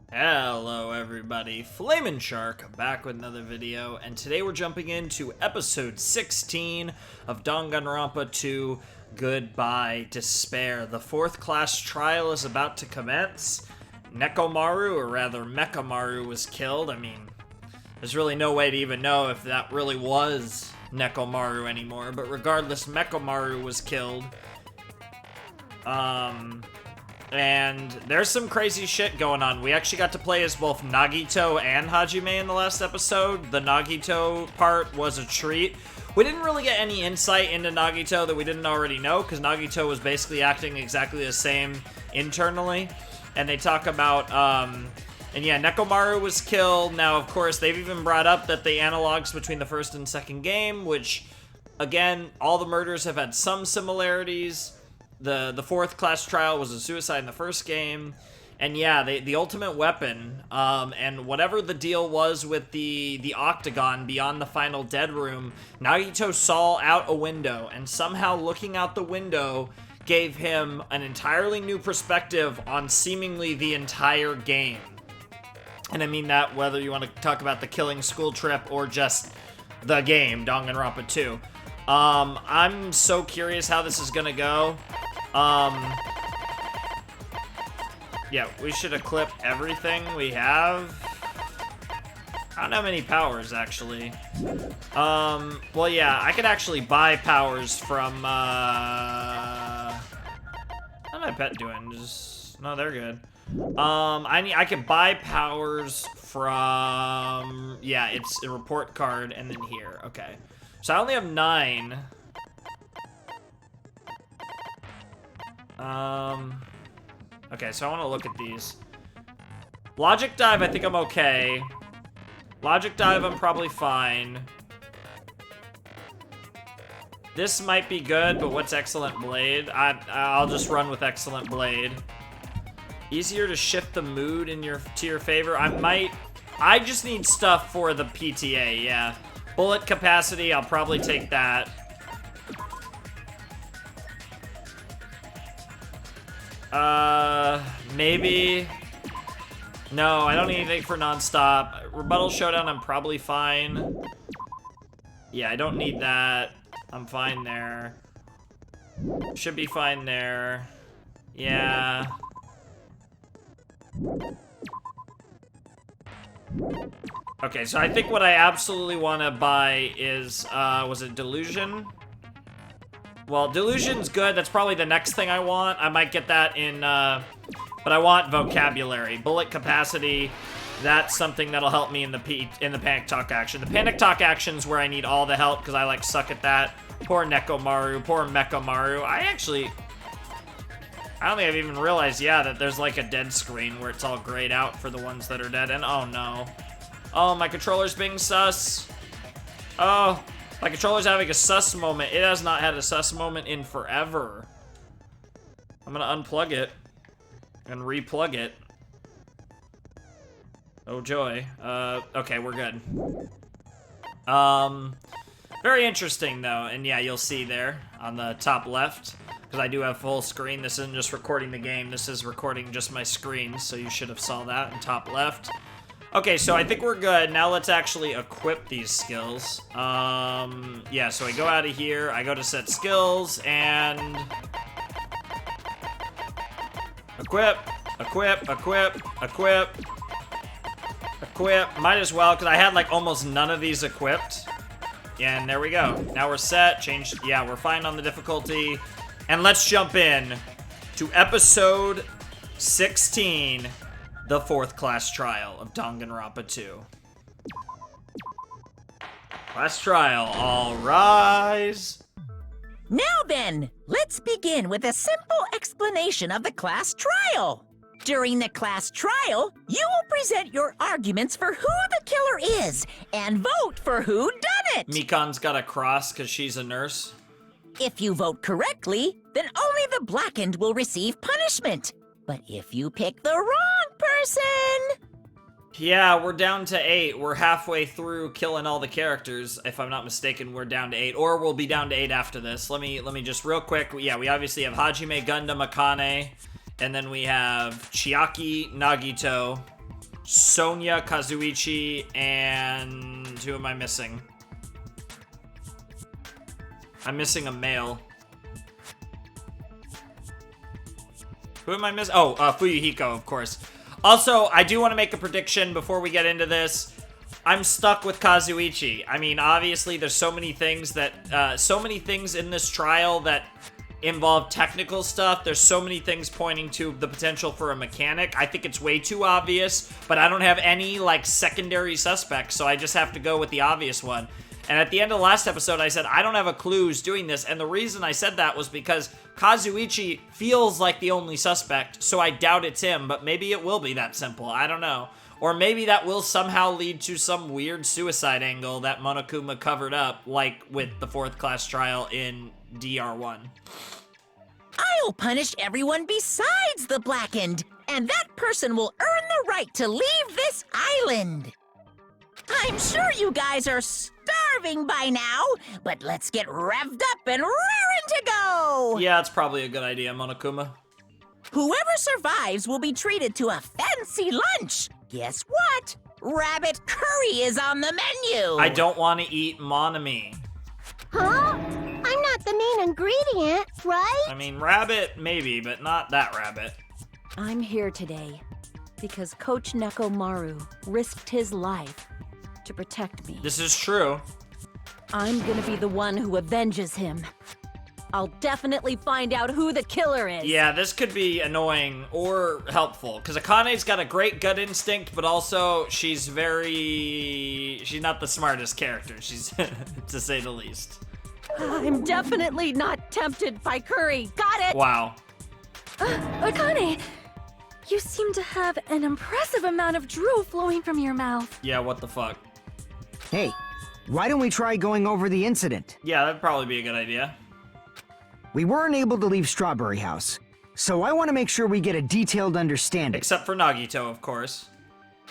Hello everybody, Flamin' Shark back with another video, and today we're jumping into episode 16 of Danganronpa 2, Goodbye Despair. The fourth class trial is about to commence. Nekomaru, or rather Mekamaru, was killed. I mean, there's really no way to even know if that really was Nekomaru anymore, but regardless, Mekamaru was killed. And there's some crazy shit going on. We actually got to play as both Nagito and Hajime in the last episode. The Nagito part was a treat. We didn't really get any insight into Nagito that we didn't already know, because Nagito was basically acting exactly the same internally. And they talk about, and yeah, Nekomaru was killed. Now, of course, they've even brought up that the analogs between the first and second game, which, again, all the murders have had some similarities. The fourth class trial was a suicide in the first game, and yeah, the ultimate weapon, and whatever the deal was with the octagon beyond the final dead room, Nagito saw out a window, and somehow looking out the window gave him an entirely new perspective on seemingly the entire game. And I mean that whether you want to talk about the killing school trip or just the game, Danganronpa 2. I'm so curious how this is gonna go. Yeah, we should equip everything we have. I don't have any powers, actually. Well, yeah, I could actually buy powers from, how's my pet doing? Just, no, they're good. I can buy powers from, yeah, it's a report card and then here, okay. So I only have 9. Okay, so I want to look at these. Logic Dive, I think I'm okay. Logic Dive, I'm probably fine. This might be good, but what's Excellent Blade? I'll just run with Excellent Blade. Easier to shift the mood in to your favor. I just need stuff for the PTA, yeah. Bullet capacity, I'll probably take that. Maybe. No, I don't need anything for non-stop. Rebuttal Showdown, I'm probably fine. Yeah, I don't need that. I'm fine there. Should be fine there. Yeah. Okay, so I think what I absolutely want to buy is, was it Delusion? Well, Delusion's good. That's probably the next thing I want. I might get that in, but I want Vocabulary. Bullet Capacity, that's something that'll help me in the Panic Talk action. The Panic Talk action's where I need all the help, because I, like, suck at that. Poor Nekomaru, poor Mekamaru. I don't think I've even realized, yeah, that there's, like, a dead screen where it's all grayed out for the ones that are dead, and oh, no. Oh, my controller's being sus. Oh. My controller's having a sus moment. It has not had a sus moment in forever. I'm gonna unplug it and replug it. Oh joy. Okay, we're good. Very interesting though, and yeah, you'll see there on the top left, because I do have full screen. This isn't just recording the game, this is recording just my screen, so you should have saw that in top left. Okay, so I think we're good. Now let's actually equip these skills. Yeah, so I go out of here, I go to set skills, and equip, equip, equip, equip, equip. Might as well, because I had like almost none of these equipped. And there we go. Now we're set, changed, yeah, we're fine on the difficulty. And let's jump in to episode 16. The fourth class trial of Danganronpa 2. Class trial, all rise. Now then, let's begin with a simple explanation of the class trial. During the class trial, you will present your arguments for who the killer is and vote for who done it. Mikan's got a cross because she's a nurse. If you vote correctly, then only the blackened will receive punishment. But if you pick the wrong person... Yeah, we're down to 8. We're halfway through killing all the characters. If I'm not mistaken, we're down to 8. Or we'll be down to 8 after this. Let me just real quick. Yeah, we obviously have Hajime, Gundam, Akane. And then we have Chiaki, Nagito. Sonia, Kazuichi, and who am I missing? I'm missing a male. Who am I missing? Oh, Fuyuhiko, of course. Also, I do want to make a prediction before we get into this. I'm stuck with Kazuichi. I mean, obviously, there's so many things in this trial that involve technical stuff. There's so many things pointing to the potential for a mechanic. I think it's way too obvious, but I don't have any, like, secondary suspects, so I just have to go with the obvious one. And at the end of the last episode, I said, I don't have a clue who's doing this, and the reason I said that was because Kazuichi feels like the only suspect, so I doubt it's him, but maybe it will be that simple. I don't know. Or maybe that will somehow lead to some weird suicide angle that Monokuma covered up, like with the 4th class trial in DR1. I'll punish everyone besides the Blackened, and that person will earn the right to leave this island. I'm sure you guys are starving by now, but let's get revved up and raring to go! Yeah, it's probably a good idea, Monokuma. Whoever survives will be treated to a fancy lunch. Guess what? Rabbit curry is on the menu! I don't want to eat Monami. Huh? I'm not the main ingredient, right? I mean, rabbit, maybe, but not that rabbit. I'm here today because Coach Nekomaru risked his life to protect me. This is true. I'm gonna be the one who avenges him. I'll definitely find out who the killer is. Yeah, this could be annoying or helpful, because Akane's got a great gut instinct, but also she's not the smartest character, she's to say the least. I'm definitely not tempted by curry. Got it? Wow. Akane, you seem to have an impressive amount of drool flowing from your mouth. Yeah, what the fuck? Hey, why don't we try going over the incident? Yeah, that'd probably be a good idea. We weren't able to leave Strawberry House, so I want to make sure we get a detailed understanding. Except for Nagito, of course.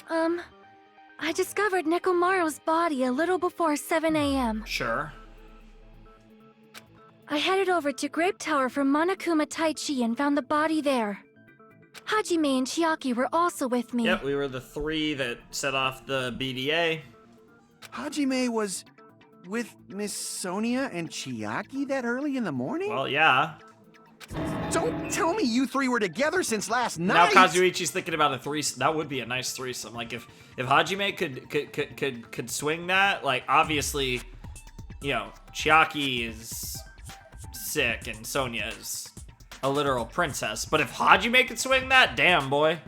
I discovered Nekomaru's body a little before 7 a.m. Sure. I headed over to Grape Tower for Monokuma Taichi and found the body there. Hajime and Chiaki were also with me. Yep, we were the 3 that set off the BDA. Hajime was with Miss Sonia and Chiaki that early in the morning? Well, yeah. Don't tell me you 3 were together since last night! Now Kazuichi's thinking about a threesome. That would be a nice threesome. Like, if Hajime could swing that, like, obviously, you know, Chiaki is sick and Sonia is a literal princess. But if Hajime could swing that, damn, boy.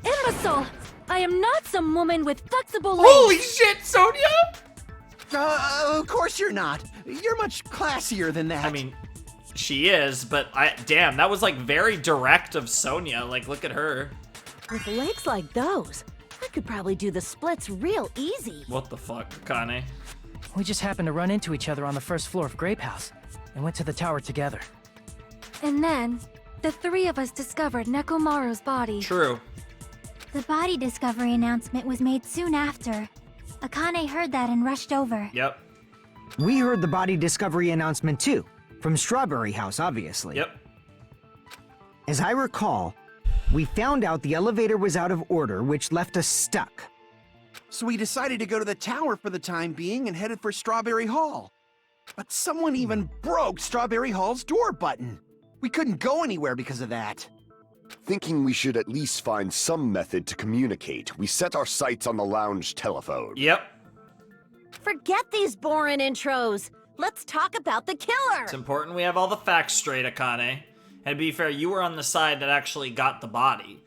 Imbecile! I am not some woman with flexible legs! Holy shit, Sonia! Of course you're not. You're much classier than that. I mean, she is, but damn, that was like very direct of Sonia. Like, look at her. With legs like those, I could probably do the splits real easy. What the fuck, Kane? We just happened to run into each other on the first floor of Grape House and went to the tower together. And then, the 3 of us discovered Nekomaru's body. True. The body discovery announcement was made soon after. Akane heard that and rushed over. Yep. We heard the body discovery announcement too, from Strawberry House, obviously. Yep. As I recall, we found out the elevator was out of order, which left us stuck. So we decided to go to the tower for the time being and headed for Strawberry Hall. But someone even broke Strawberry Hall's door button. We couldn't go anywhere because of that. Thinking we should at least find some method to communicate, we set our sights on the lounge telephone. Yep. Forget these boring intros. Let's talk about the killer. It's important we have all the facts straight, Akane. And to be fair, you were on the side that actually got the body.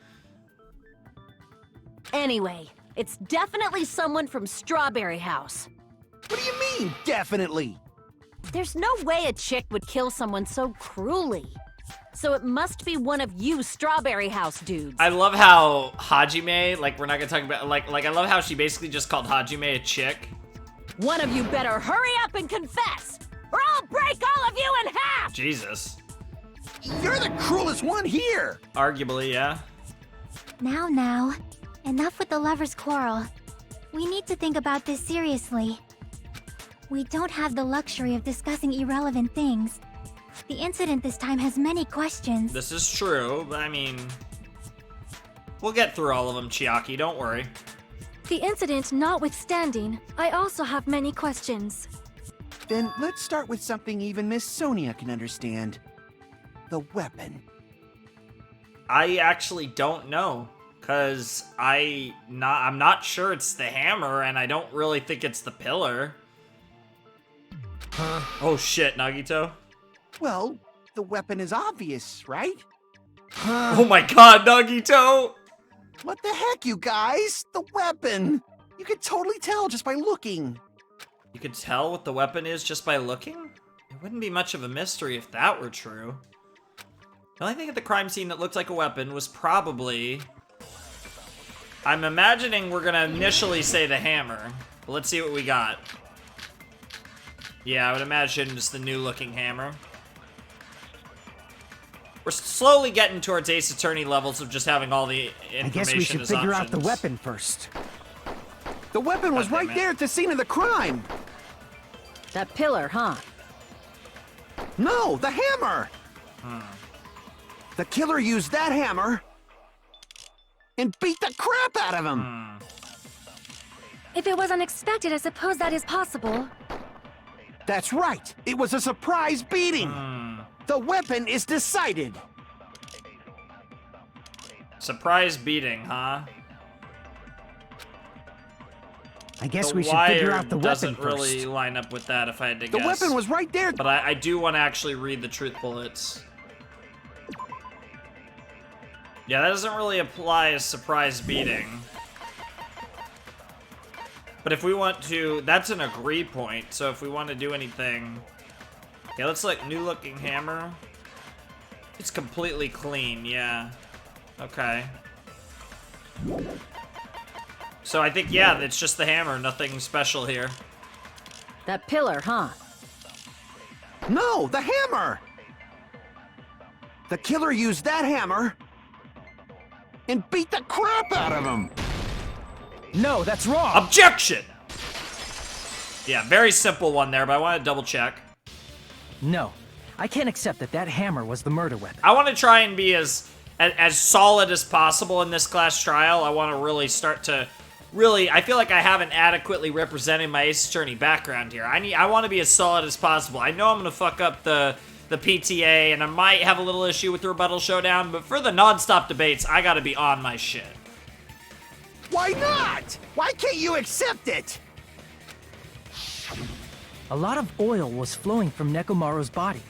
Anyway, it's definitely someone from Strawberry House. What do you mean, definitely? There's no way a chick would kill someone so cruelly. So it must be one of you Strawberry House dudes. I love how Hajime, like, we're not gonna talk about, like I love how she basically just called Hajime a chick. One of you better hurry up and confess, or I'll break all of you in half! Jesus. You're the cruelest one here! Arguably, yeah. Now, enough with the lovers' quarrel. We need to think about this seriously. We don't have the luxury of discussing irrelevant things. The incident this time has many questions. This is true, but I mean... We'll get through all of them, Chiaki, don't worry. The incident notwithstanding, I also have many questions. Then let's start with something even Miss Sonia can understand. The weapon. I actually don't know, because I'm not sure it's the hammer, and I don't really think it's the pillar. Huh? Oh shit, Nagito. Well, the weapon is obvious, right? Oh my god, Nagito! What the heck, you guys? The weapon! You could totally tell just by looking. You could tell what the weapon is just by looking? It wouldn't be much of a mystery if that were true. The only thing at the crime scene that looked like a weapon was probably... I'm imagining we're gonna initially say the hammer, but let's see what we got. Yeah, I would imagine it's the new-looking hammer. We're slowly getting towards Ace Attorney levels of just having all the information. I guess we should as figure out options. the weapon first. The weapon was right there at the scene of the crime. That pillar, huh? No, the hammer! The killer used that hammer and beat the crap out of him. If it was unexpected, I suppose that is possible. That's right. It was a surprise beating. The weapon is decided. Surprise beating, huh? I guess The we should figure wire out the weapon doesn't first. really line up with that if I had to The guess. weapon was right there. But I do want to actually read the truth bullets. Yeah, that doesn't really apply as surprise beating. But if we want to, that's an agree point. So if we want to do anything, yeah, let's like new looking hammer. It's completely clean, yeah. Okay. So I think, yeah, it's just the hammer, nothing special here. That pillar, huh? No, the hammer! The killer used that hammer and beat the crap out of him. No, that's wrong! Objection! Yeah, very simple one there, but I want to double check. No, I can't accept that that hammer was the murder weapon. I want to try and be as solid as possible in this class trial. I want to really start to I feel like I haven't adequately represented my Ace Attorney background here. I want to be as solid as possible. I know I'm going to fuck up the PTA, and I might have a little issue with the rebuttal showdown, but for the non-stop debates, I got to be on my shit. Why not? Why can't you accept it? A lot of oil was flowing from Nekomaru's body,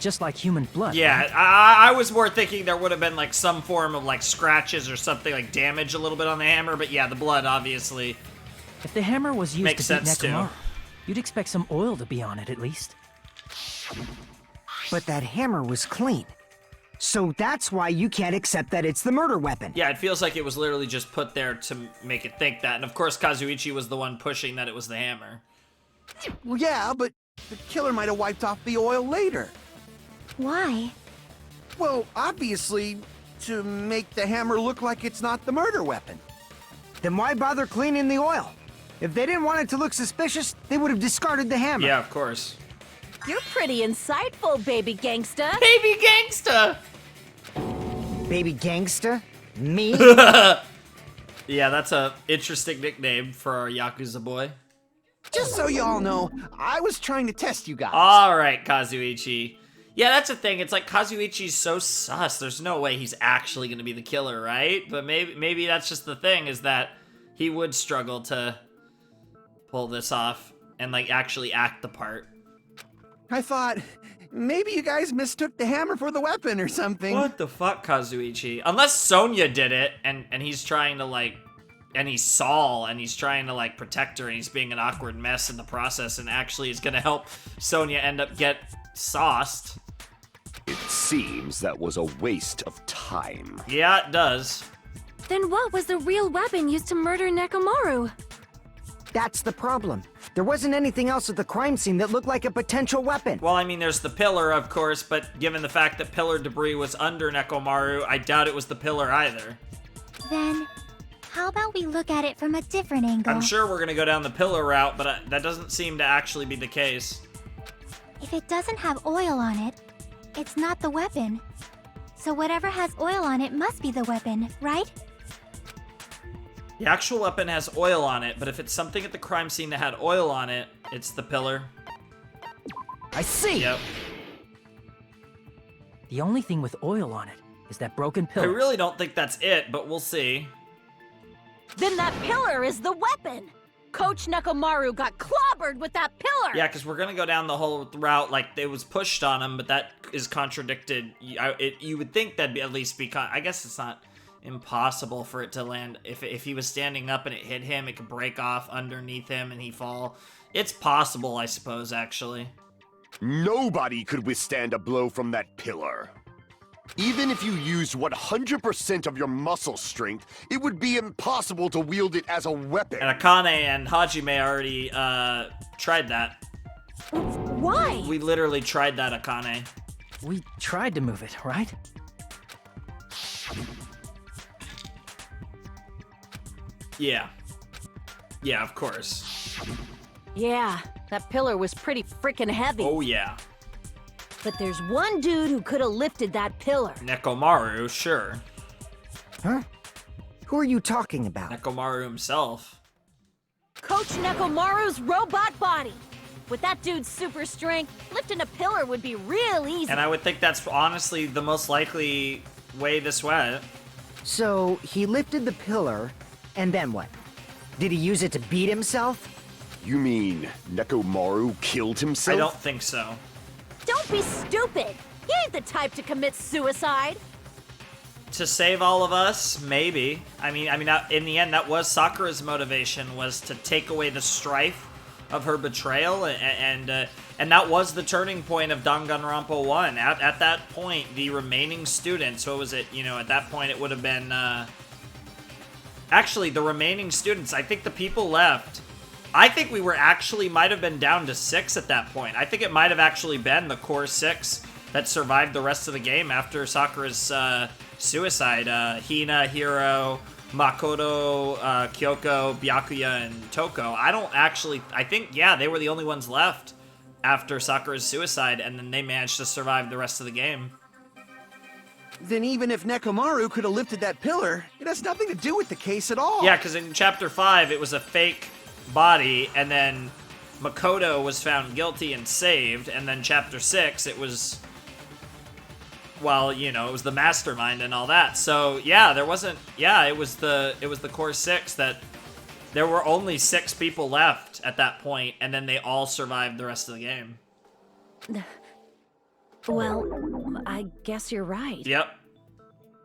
just like human blood. Yeah, right? I was more thinking there would have been like some form of like scratches or something, like damage a little bit on the hammer, but yeah, the blood obviously. If the hammer was used Makes to beat sense, too. Nekomaru, you'd expect some oil to be on it at least. But that hammer was clean. So that's why you can't accept that it's the murder weapon. Yeah, it feels like it was literally just put there to make it think that, and of course Kazuichi was the one pushing that it was the hammer. Well, yeah, but the killer might have wiped off the oil later. Why? Well, obviously, to make the hammer look like it's not the murder weapon. Then why bother cleaning the oil? If they didn't want it to look suspicious, they would have discarded the hammer. Yeah, of course. You're pretty insightful, baby gangsta. Baby gangsta! Baby gangsta? Me? Yeah, that's a interesting nickname for our Yakuza boy. Just so y'all know, I was trying to test you guys. Alright, Kazuichi. Yeah, that's the thing. It's like Kazuichi's so sus. There's no way he's actually going to be the killer, right? But maybe that's just the thing, is that he would struggle to pull this off and like actually act the part. I thought, maybe you guys mistook the hammer for the weapon or something. What the fuck, Kazuichi? Unless Sonya did it and he's trying to like, and he's Saul and he's trying to like protect her and he's being an awkward mess in the process and actually is going to help Sonya end up get sauced. It seems that was a waste of time. Yeah, it does. Then what was the real weapon used to murder Nekomaru? That's the problem. There wasn't anything else at the crime scene that looked like a potential weapon. Well, I mean, there's the pillar, of course, but given the fact that pillar debris was under Nekomaru, I doubt it was the pillar either. Then, how about we look at it from a different angle? I'm sure we're gonna go down the pillar route, but that doesn't seem to actually be the case. If it doesn't have oil on it, it's not the weapon. So whatever has oil on it must be the weapon, right? The actual weapon has oil on it, but if it's something at the crime scene that had oil on it, it's the pillar. I see! Yep. The only thing with oil on it is that broken I pillar. really don't think that's it, but we'll see. Then that pillar is the weapon! Coach Nekomaru got clobbered with that pillar! Yeah, because we're going to go down the whole route, like, it was pushed on him, but that is contradicted. You would think that'd be at least be... I guess it's not impossible for it to land. If he was standing up and it hit him, it could break off underneath him and he fall. It's possible, I suppose, actually. Nobody could withstand a blow from that pillar. Even if you used 100% of your muscle strength, it would be impossible to wield it as a weapon. And Akane and Hajime already tried that. Why? We literally tried that, Akane. We tried to move it, right? Yeah. Yeah, of course. Yeah, that pillar was pretty freaking heavy. Oh, yeah. But there's one dude who could have lifted that pillar. Nekomaru, sure. Huh? Who are you talking about? Nekomaru himself. Coach Nekomaru's robot body. With that dude's super strength, lifting a pillar would be real easy. And I would think that's honestly the most likely way this went. So, he lifted the pillar, and then what? Did he use it to beat himself? You mean Nekomaru killed himself? I don't think so. Don't be stupid. He ain't the type to commit suicide. To save all of us, maybe. I mean, in the end, that was Sakura's motivation, was to take away the strife of her betrayal, and that was the turning point of Danganronpa 1. At that point, the remaining students, what was it? You know, at that point, it would have been. Actually, the remaining students. I think the people left. I think we were actually might have been down to 6 at that point. I think it might have actually been the core 6 that survived the rest of the game after Sakura's suicide. Hina, Hiro, Makoto, Kyoko, Byakuya, and Toko. I think, yeah, they were the only ones left after Sakura's suicide, and then they managed to survive the rest of the game. Then even if Nekomaru could have lifted that pillar, it has nothing to do with the case at all. Yeah, because in Chapter 5, it was a fake body, and then Makoto was found guilty and saved, and then Chapter 6, it was... Well, you know, it was the mastermind and all that. So, yeah, there wasn't... Yeah, it was the core 6 that... There were only 6 people left at that point, and then they all survived the rest of the game. Well, I guess you're right. Yep.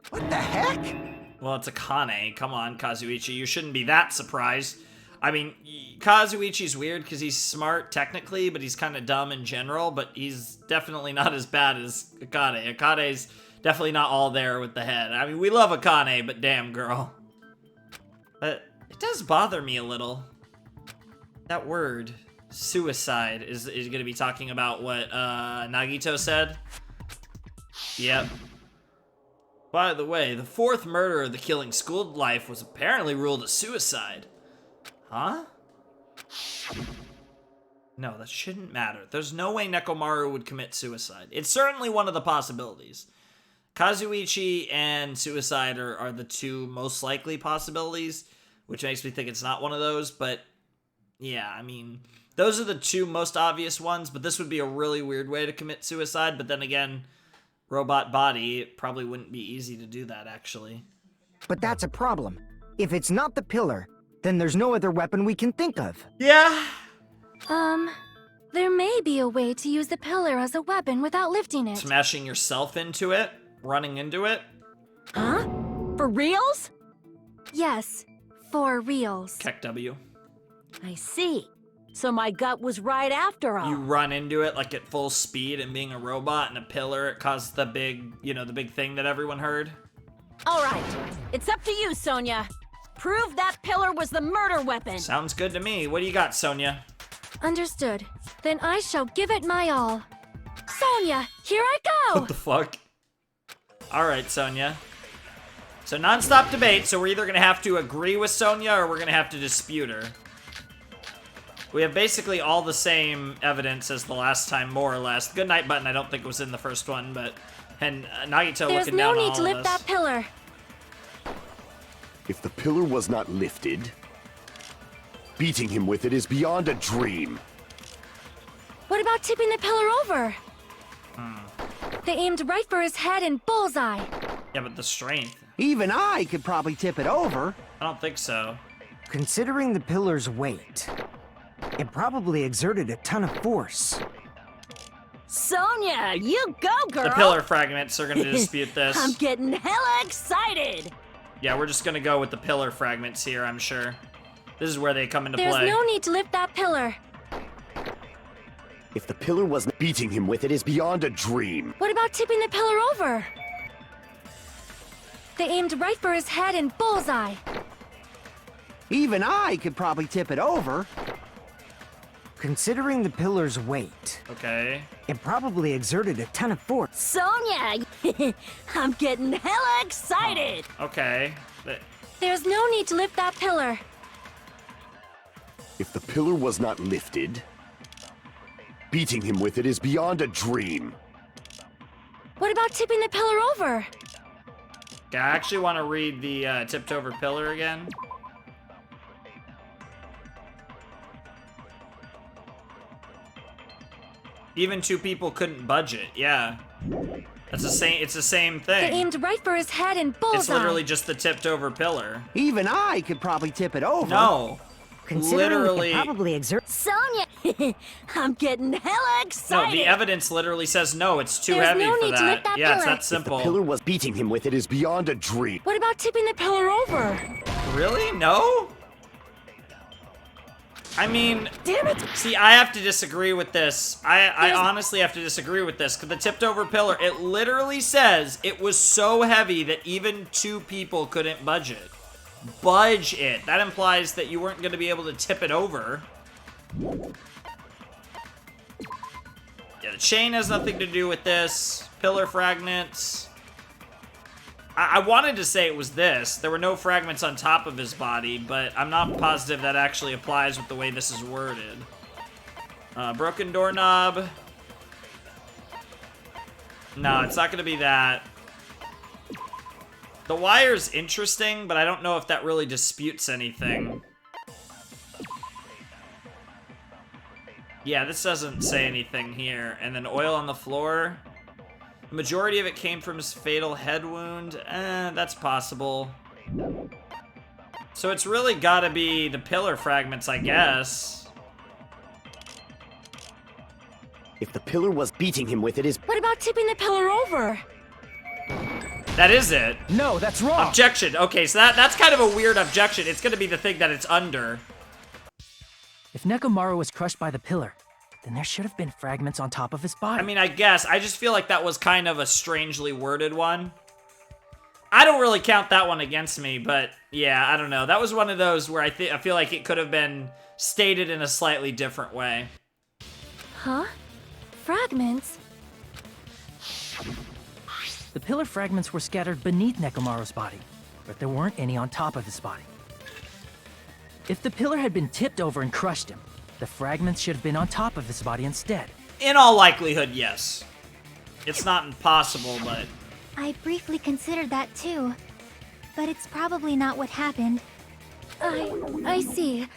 What the heck? Well, it's Akane. Come on, Kazuichi. You shouldn't be that surprised. I mean, Kazuichi's weird because he's smart technically, but he's kind of dumb in general, but he's definitely not as bad as Akane. Akane's definitely not all there with the head. I mean, we love Akane, but damn, girl. But it does bother me a little. That word, suicide, is going to be talking about what Nagito said. Yep. By the way, the 4th murder of the Killing School Life was apparently ruled a suicide. Huh? No, that shouldn't matter. There's no way Nekomaru would commit suicide. It's certainly one of the possibilities. Kazuichi and suicide are the 2 most likely possibilities, which makes me think it's not one of those, but yeah, I mean, those are the 2 most obvious ones, but this would be a really weird way to commit suicide, but then again, robot body, it probably wouldn't be easy to do that, actually. But that's a problem. If it's not the pillar, then there's no other weapon we can think of. Yeah. There may be a way to use the pillar as a weapon without lifting it. Smashing yourself into it? Running into it? Huh? For reals? Yes, for reals. Keck W. I see. So my gut was right after all. You run into it like at full speed, and being a robot and a pillar, it caused the big, the big thing that everyone heard. All right, it's up to you, Sonia. Prove that pillar was the murder weapon. Sounds good to me. What do you got, Sonia? Understood. Then I shall give it my all. Sonia, here I go! What the fuck? Alright, Sonia. So non-stop debate, so we're either gonna have to agree with Sonia or we're gonna have to dispute her. We have basically all the same evidence as the last time, more or less. The goodnight button I don't think was in the first one, but... And Nagito There's looking no down on need all to of lift us. that pillar. If the pillar was not lifted, beating him with it is beyond a dream. What about tipping the pillar over? They aimed right for his head and bullseye. Yeah, but the strength. Even I could probably tip it over. I don't think so. Considering the pillar's weight, it probably exerted a ton of force. Sonia, you go, girl! The pillar fragments are gonna dispute this. I'm getting hella excited! Yeah, we're just gonna go with the pillar fragments here, I'm sure. This is where they come into There's play. no need to lift that pillar. If the pillar was not beating him with it is beyond a dream. What about tipping the pillar over? They aimed right for his head and bullseye. Even I could probably tip it over. Considering the pillar's weight, Okay. it probably exerted a ton of force. Sonia, I'm getting hella excited! Okay. There's no need to lift that pillar. If the pillar was not lifted, beating him with it is beyond a dream. What about tipping the pillar over? Yeah, I actually want to read the tipped over pillar again. Even two people couldn't budge it. Yeah. That's the same. It's the same They thing. aimed right for his head and bullseye. It's literally just the tipped over pillar. Even I could probably tip it over. No. Considering Literally. it probably exert. Sonia, I'm getting hella No, excited! the evidence literally says no. It's too There's heavy no for need to that. lift that Yeah, it's pillar. that simple. If the pillar was beating him with it is beyond a dream. What about tipping the pillar over? Really? No? I mean, Damn it! see, I have to disagree with this. I honestly have to disagree with this, because the tipped over pillar, it literally says it was so heavy that even two people couldn't budge it. Budge it. That implies that you weren't going to be able to tip it over. Yeah, the chain has nothing to do with this. Pillar fragments. I wanted to say it was this. There were no fragments on top of his body, but I'm not positive that actually applies with the way this is worded. Broken doorknob. No, it's not going to be that. The wire's interesting, but I don't know if that really disputes anything. Yeah, this doesn't say anything here. And then oil on the floor. The majority of it came from his fatal head wound. That's possible. So it's really gotta be the pillar fragments, I guess. If the pillar was beating him with it is... What about tipping the pillar over? That is it. No, that's wrong. Objection. Okay, so that's kind of a weird objection. It's gonna be the thing that it's under. If Nekomaru was crushed by the pillar, then there should have been fragments on top of his body. I mean, I guess. I just feel like that was kind of a strangely worded one. I don't really count that one against me, but yeah, I don't know. That was one of those where I feel like it could have been stated in a slightly different way. Huh? Fragments? The pillar fragments were scattered beneath Nekomaru's body, but there weren't any on top of his body. If the pillar had been tipped over and crushed him, the fragments should have been on top of his body instead. In all likelihood, yes. It's not impossible, but... I briefly considered that too. But it's probably not what happened. I see.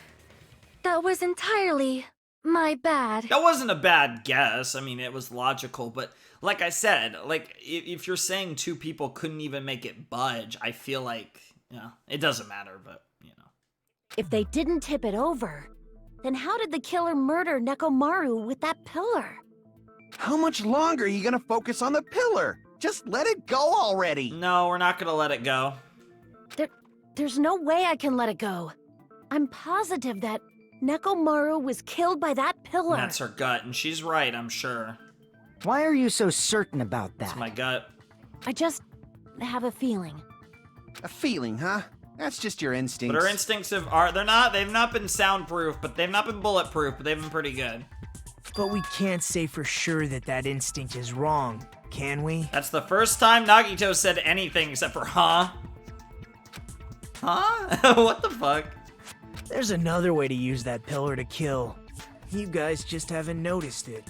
That was entirely my bad. That wasn't a bad guess. I mean, it was logical, but like I said, like, if you're saying two people couldn't even make it budge, I feel like, you know, it doesn't matter, but, you know. If they didn't tip it over, then how did the killer murder Nekomaru with that pillar? How much longer are you gonna focus on the pillar? Just let it go already. No, we're not gonna let it go. There's no way I can let it go. I'm positive that Nekomaru was killed by that pillar. And that's her gut, and she's right, I'm sure. Why are you so certain about that? That's my gut. I just have a feeling. A feeling, huh? That's just your instincts. But her instincts they've not been soundproof, but they've not been bulletproof, but they've been pretty good. But we can't say for sure that that instinct is wrong, can we? That's the first time Nagito said anything except for, huh? Huh? What the fuck? There's another way to use that pillar to kill. You guys just haven't noticed it.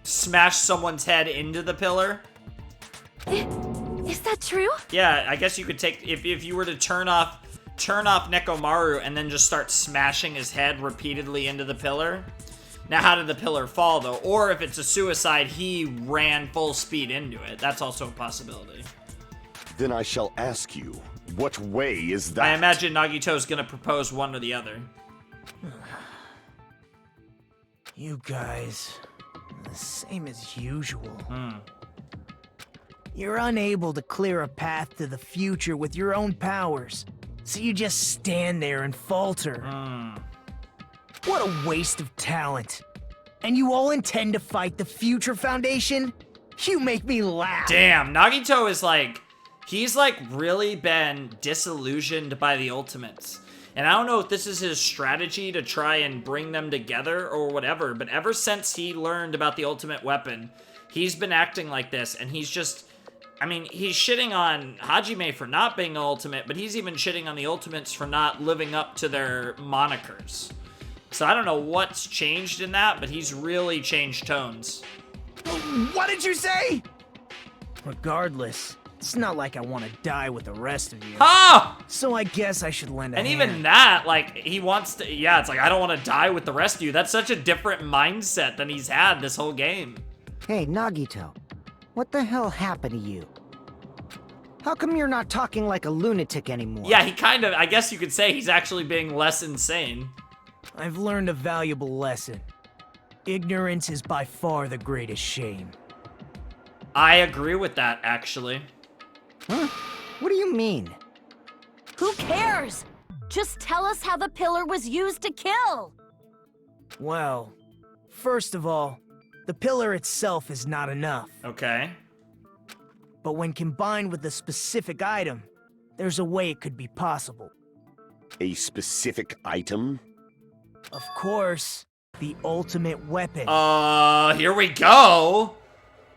Smash someone's head into the pillar? Is that that true? Yeah, I guess you could take if you were to turn off Nekomaru and then just start smashing his head repeatedly into the pillar. Now, how did the pillar fall, though? Or if it's a suicide, he ran full speed into it. That's also a possibility. Then I shall ask you, what way is that? I imagine Nagito's gonna propose one or the other. You guys, the same as usual. You're unable to clear a path to the future with your own powers, so you just stand there and falter. What a waste of talent. And you all intend to fight the Future Foundation? You make me laugh. Damn, Nagito is like, he's like really been disillusioned by the Ultimates. And I don't know if this is his strategy to try and bring them together or whatever, but ever since he learned about the ultimate weapon, he's been acting like this, and he's just, I mean, he's shitting on Hajime for not being an ultimate, but he's even shitting on the Ultimates for not living up to their monikers. So I don't know what's changed in that, but he's really changed tones. What did you say? Regardless, it's not like I want to die with the rest of you. Ah! So I guess I should lend a hand. And even that, like, he wants to, yeah, it's like, I don't want to die with the rest of you. That's such a different mindset than he's had this whole game. Hey, Nagito. What the hell happened to you? How come you're not talking like a lunatic anymore? Yeah, he kind of, I guess you could say he's actually being less insane. I've learned a valuable lesson. Ignorance is by far the greatest shame. I agree with that, actually. Huh? What do you mean? Who cares? Just tell us how the pillar was used to kill. Well, first of all, the pillar itself is not enough. Okay. But when combined with a specific item, there's a way it could be possible. A specific item? Of course, the ultimate weapon. Here we go.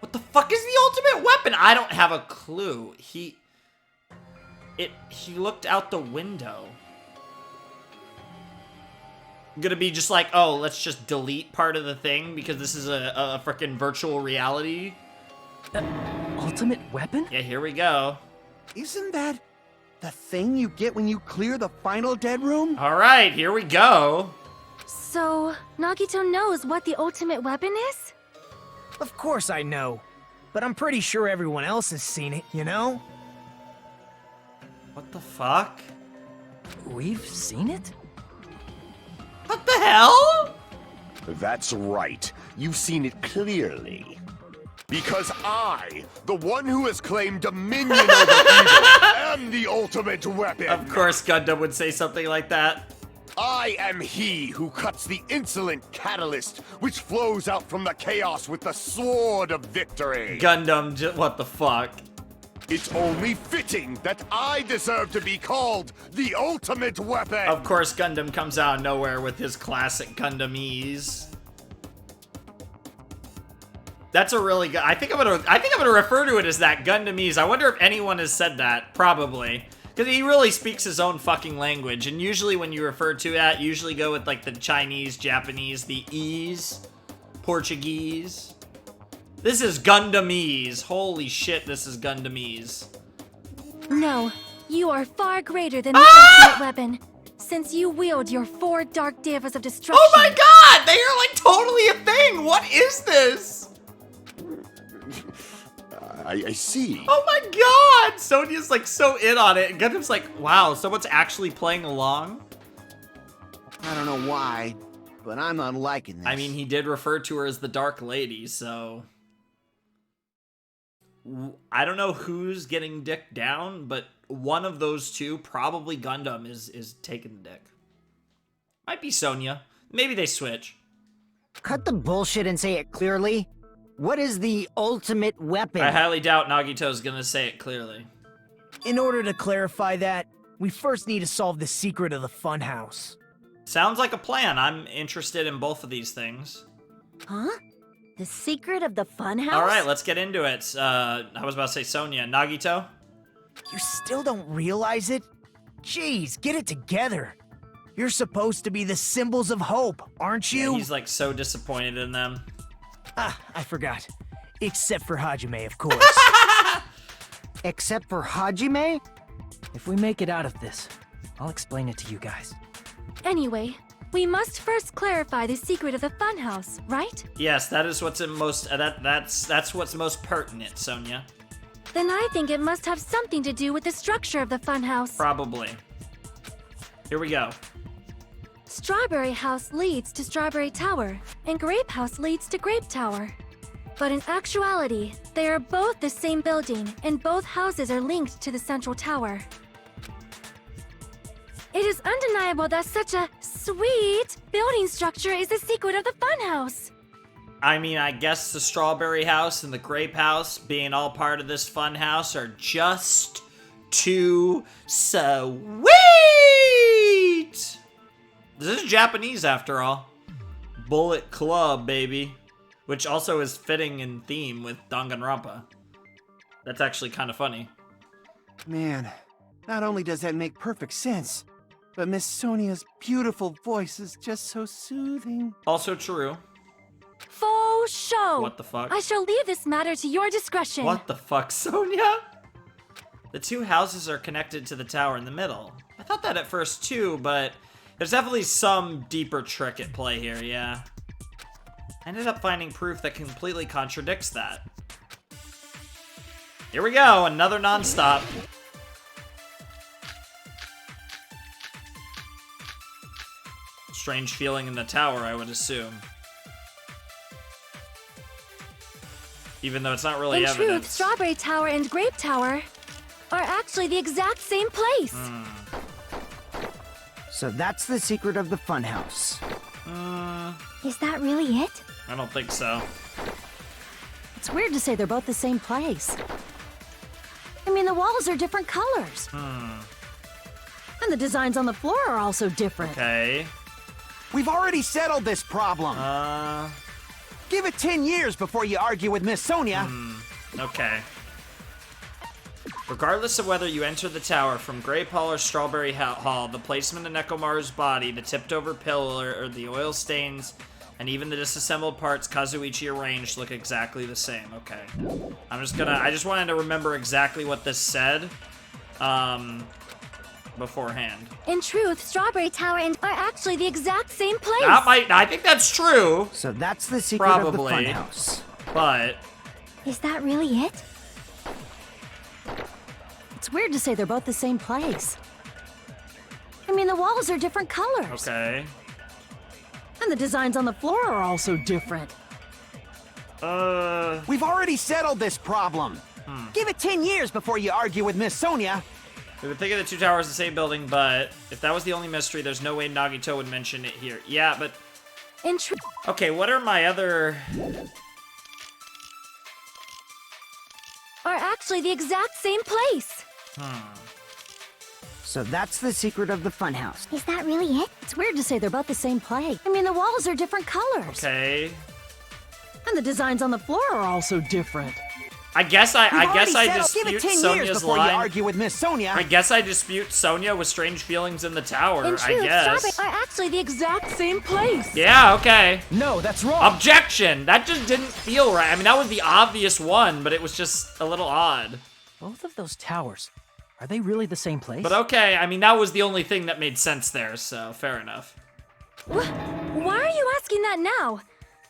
What the fuck is the ultimate weapon? I don't have a clue. He looked out the window. Gonna be just like, oh, let's just delete part of the thing because this is a freaking virtual reality. Ultimate weapon? Yeah, here we go. Isn't that the thing you get when you clear the final dead room? All right, here we go. So, Nagito knows what the ultimate weapon is? Of course I know, but I'm pretty sure everyone else has seen it, you know? What the fuck? We've seen it? What the hell? That's right. You've seen it clearly. Because I, the one who has claimed dominion over evil, am the ultimate weapon. Of course Gundam would say something like that. I am he who cuts the insolent catalyst which flows out from the chaos with the sword of victory. Gundam, what the fuck? It's only fitting that I deserve to be called the ultimate weapon. Of course Gundam comes out of nowhere with his classic Gundamese. That's a really good, I think I'm gonna refer to it as that, Gundamese. I wonder if anyone has said that. Probably. Because he really speaks his own fucking language, and usually when you refer to that, usually go with like the Chinese, Japanese, the E's, Portuguese. This is Gundamese. Holy shit, this is Gundamese. No, you are far greater than the ultimate weapon, since you wield your 4 dark devas of destruction. Oh my god, they are like totally a thing. What is this? I see. Oh my god! Sonya's like so in on it, and Gundam's like, wow, someone's actually playing along? I don't know why, but I'm not liking this. I mean, he did refer to her as the Dark Lady, so... I don't know who's getting dick down, but one of those two, probably Gundam, is taking the dick. Might be Sonya. Maybe they switch. Cut the bullshit and say it clearly. What is the ultimate weapon? I highly doubt Nagito's gonna say it clearly. In order to clarify that, we first need to solve the secret of the funhouse. Sounds like a plan. I'm interested in both of these things. Huh? The secret of the funhouse? All right, let's get into it. I was about to say Sonya. Nagito? You still don't realize it? Jeez, get it together. You're supposed to be the symbols of hope, aren't you? Yeah, he's like so disappointed in them. Ah, I forgot. Except for Hajime, of course. Except for Hajime? If we make it out of this, I'll explain it to you guys. Anyway, we must first clarify the secret of the funhouse, right? Yes, that is what's in most. That's what's most pertinent, Sonia. Then I think it must have something to do with the structure of the funhouse. Probably. Here we go. Strawberry House leads to Strawberry Tower, and Grape House leads to Grape Tower. But in actuality, they are both the same building, and both houses are linked to the central tower. It is undeniable that such a sweet building structure is the secret of the funhouse. I mean, I guess the Strawberry House and the Grape House being all part of this fun house are just too sweet! This is Japanese after all. Bullet Club, baby. Which also is fitting in theme with Danganronpa. That's actually kind of funny. Man, not only does that make perfect sense, but Miss Sonia's beautiful voice is just so soothing. Also true. Faux show! What the fuck? I shall leave this matter to your discretion. What the fuck, Sonia? The two houses are connected to the tower in the middle. I thought that at first too, but there's definitely some deeper trick at play here, yeah. I ended up finding proof that completely contradicts that. Here we go, another non-stop. Strange feeling in the tower, I would assume. Even though it's not really In evidence. truth, Strawberry Tower and Grape Tower are actually the exact same place. So that's the secret of the funhouse. Is that really it? I don't think so. It's weird to say they're both the same place. I mean, the walls are different colors. And the designs on the floor are also different. Okay. We've already settled this problem. Give it 10 years before you argue with Miss Sonia. Okay. Regardless of whether you enter the tower from Grape Hall or Strawberry Hall, the placement of Nekomaru's body, the tipped-over pillar, or the oil stains, and even the disassembled parts Kazuichi arranged look exactly the same. Okay. I just wanted to remember exactly what this said, beforehand. In truth, Strawberry Tower and are actually the exact same place. I think that's true. So that's the secret Probably. of the funhouse. But Is that really it? It's weird to say they're both the same place. I mean, the walls are different colors. okay. And the designs on the floor are also different. We've already settled this problem. Give it 10 years before you argue with Miss Sonia. We would think of the two towers as the same building, but if that was the only mystery, there's no way Nagito would mention it here. Yeah, but In truth, okay, what are my other... are actually the exact same place. So that's the secret of the funhouse. Is that really it? It's weird to say they're both the same place. I mean, the walls are different colors. Okay. And the designs on the floor are also different. I guess I Give it dispute 10 years Sonia's before you line. argue with Miss Sonia. I guess I dispute Sonia with strange feelings in the tower, In I truth, guess. Strawberry are actually the exact same place. Yeah, okay. No, that's wrong. Objection! That just didn't feel right. I mean, that was the obvious one, but it was just a little odd. Both of those towers, are they really the same place? But okay, I mean, that was the only thing that made sense there, so fair enough. Why are you asking that now?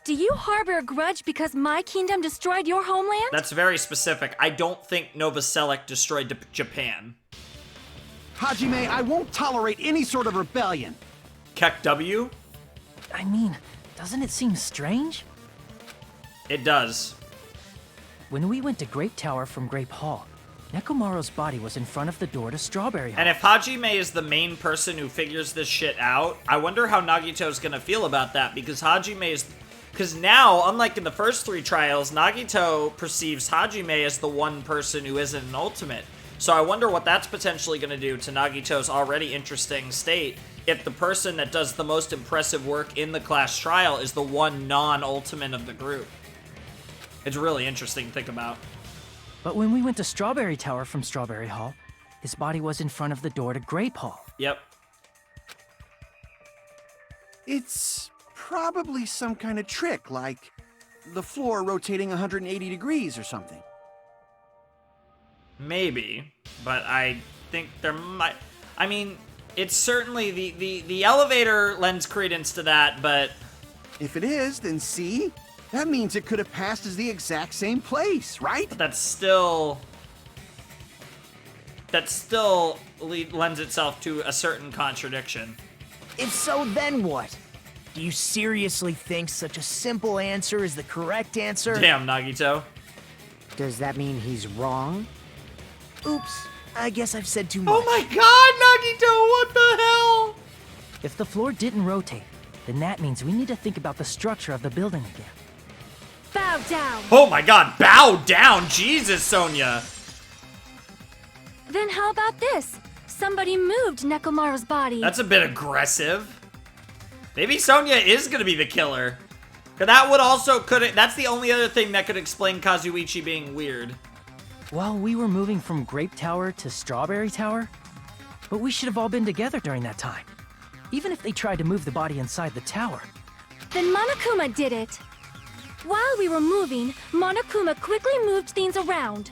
Do you harbor a grudge because my kingdom destroyed your homeland? That's very specific. I don't think Nova Select destroyed Japan. Hajime, I won't tolerate any sort of rebellion. Kek W? I mean, doesn't it seem strange? It does. When we went to Grape Tower from Grape Hall, Nekomaru's body was in front of the door to Strawberry Hall. And if Hajime is the main person who figures this shit out, I wonder how Nagito's gonna feel about that, because Hajime is... Because now, unlike in the first three trials, Nagito perceives Hajime as the one person who isn't an ultimate. So I wonder what that's potentially going to do to Nagito's already interesting state if the person that does the most impressive work in the class trial is the one non-ultimate of the group. It's really interesting to think about. But when we went to Strawberry Tower from Strawberry Hall, his body was in front of the door to Grape Hall. Yep. It's probably some kind of trick, like the floor rotating 180 degrees or something. Maybe, but I think there might... I mean, it's certainly... The elevator lends credence to that, but... If it is, then see? That means it could have passed as the exact same place, right? But that's still... That still lends itself to a certain contradiction. If so, then what? Do you seriously think such a simple answer is the correct answer? Damn, Nagito. Does that mean he's wrong? Oops, I guess I've said too much. Oh my god, Nagito, what the hell? If the floor didn't rotate, then that means we need to think about the structure of the building again. Bow down. Oh my god, bow down! Jesus, Sonia! Then how about this? Somebody moved Nekomaru's body. That's a bit aggressive. Maybe Sonia is gonna be the killer. Cause that would also that's the only other thing that could explain Kazuichi being weird. Well, we were moving from Grape Tower to Strawberry Tower, but we should have all been together during that time. Even if they tried to move the body inside the tower. Then Monokuma did it. While we were moving, Monokuma quickly moved things around.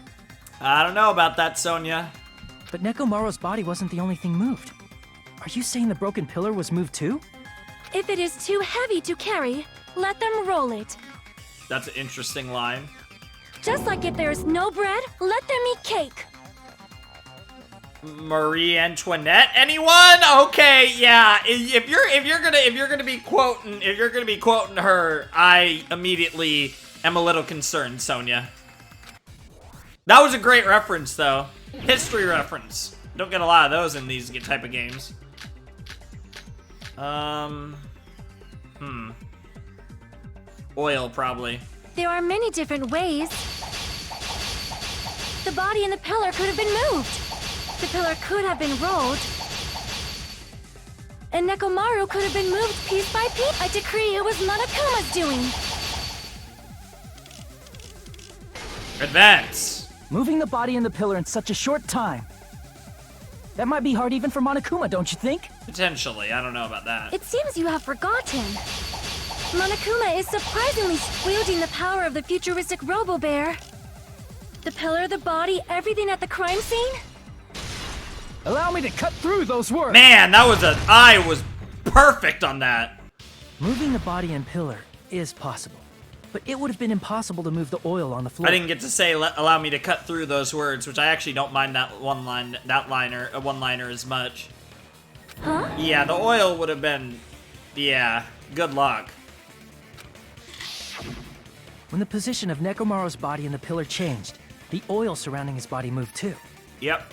I don't know about that, Sonia. But Nekomaru's body wasn't the only thing moved. Are you saying the broken pillar was moved too? If it is too heavy to carry, let them roll it. That's an interesting line. Just like if there is no bread, let them eat cake. Marie Antoinette, anyone? Okay, yeah. If you're gonna be quoting her, I immediately am a little concerned, Sonia. That was a great reference, though. History reference. Don't get a lot of those in these type of games. Oil, probably. There are many different ways. The body and the pillar could have been moved. The pillar could have been rolled. And Nekomaru could have been moved piece by piece. I decree it was Monokuma's doing. Advance. Moving the body and the pillar in such a short time. That might be hard even for Monokuma, don't you think? Potentially, I don't know about that. It seems you have forgotten. Monokuma is surprisingly wielding the power of the futuristic Robo-Bear. The pillar, the body, everything at the crime scene? Allow me to cut through those words! Man, I was perfect on that. Moving the body and pillar is possible, but it would have been impossible to move the oil on the floor. I didn't get to say allow me to cut through those words, which I actually don't mind that one-liner as much. Huh? Yeah, the oil would have been, yeah, good luck. When the position of Nekomaru's body and the pillar changed, the oil surrounding his body moved too. Yep.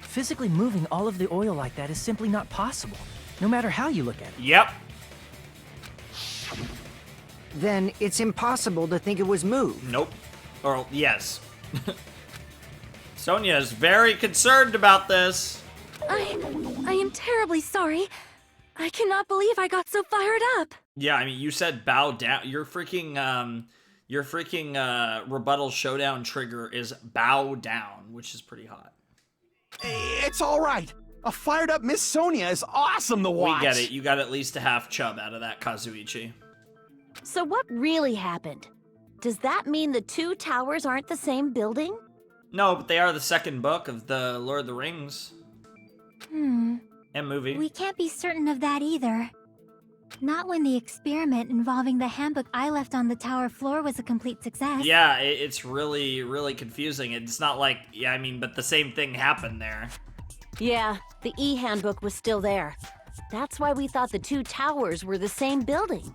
Physically moving all of the oil like that is simply not possible, no matter how you look at it. Yep. Then it's impossible to think it was moved. Nope. Or, yes. Sonia is very concerned about this. I am terribly sorry. I cannot believe I got so fired up. Yeah, I mean, you said bow down. Your freaking rebuttal showdown trigger is bow down, which is pretty hot. It's all right. A fired up Miss Sonia is awesome to watch. We get it. You got at least a half chub out of that, Kazuichi. So what really happened? Does that mean the two towers aren't the same building? No, but they are the second book of the Lord of the Rings. And movie. We can't be certain of that either. Not when the experiment involving the handbook I left on the tower floor was a complete success. Yeah, it's really, really confusing. It's not like, yeah, I mean, but the same thing happened there. Yeah, the e-handbook was still there. That's why we thought the two towers were the same building.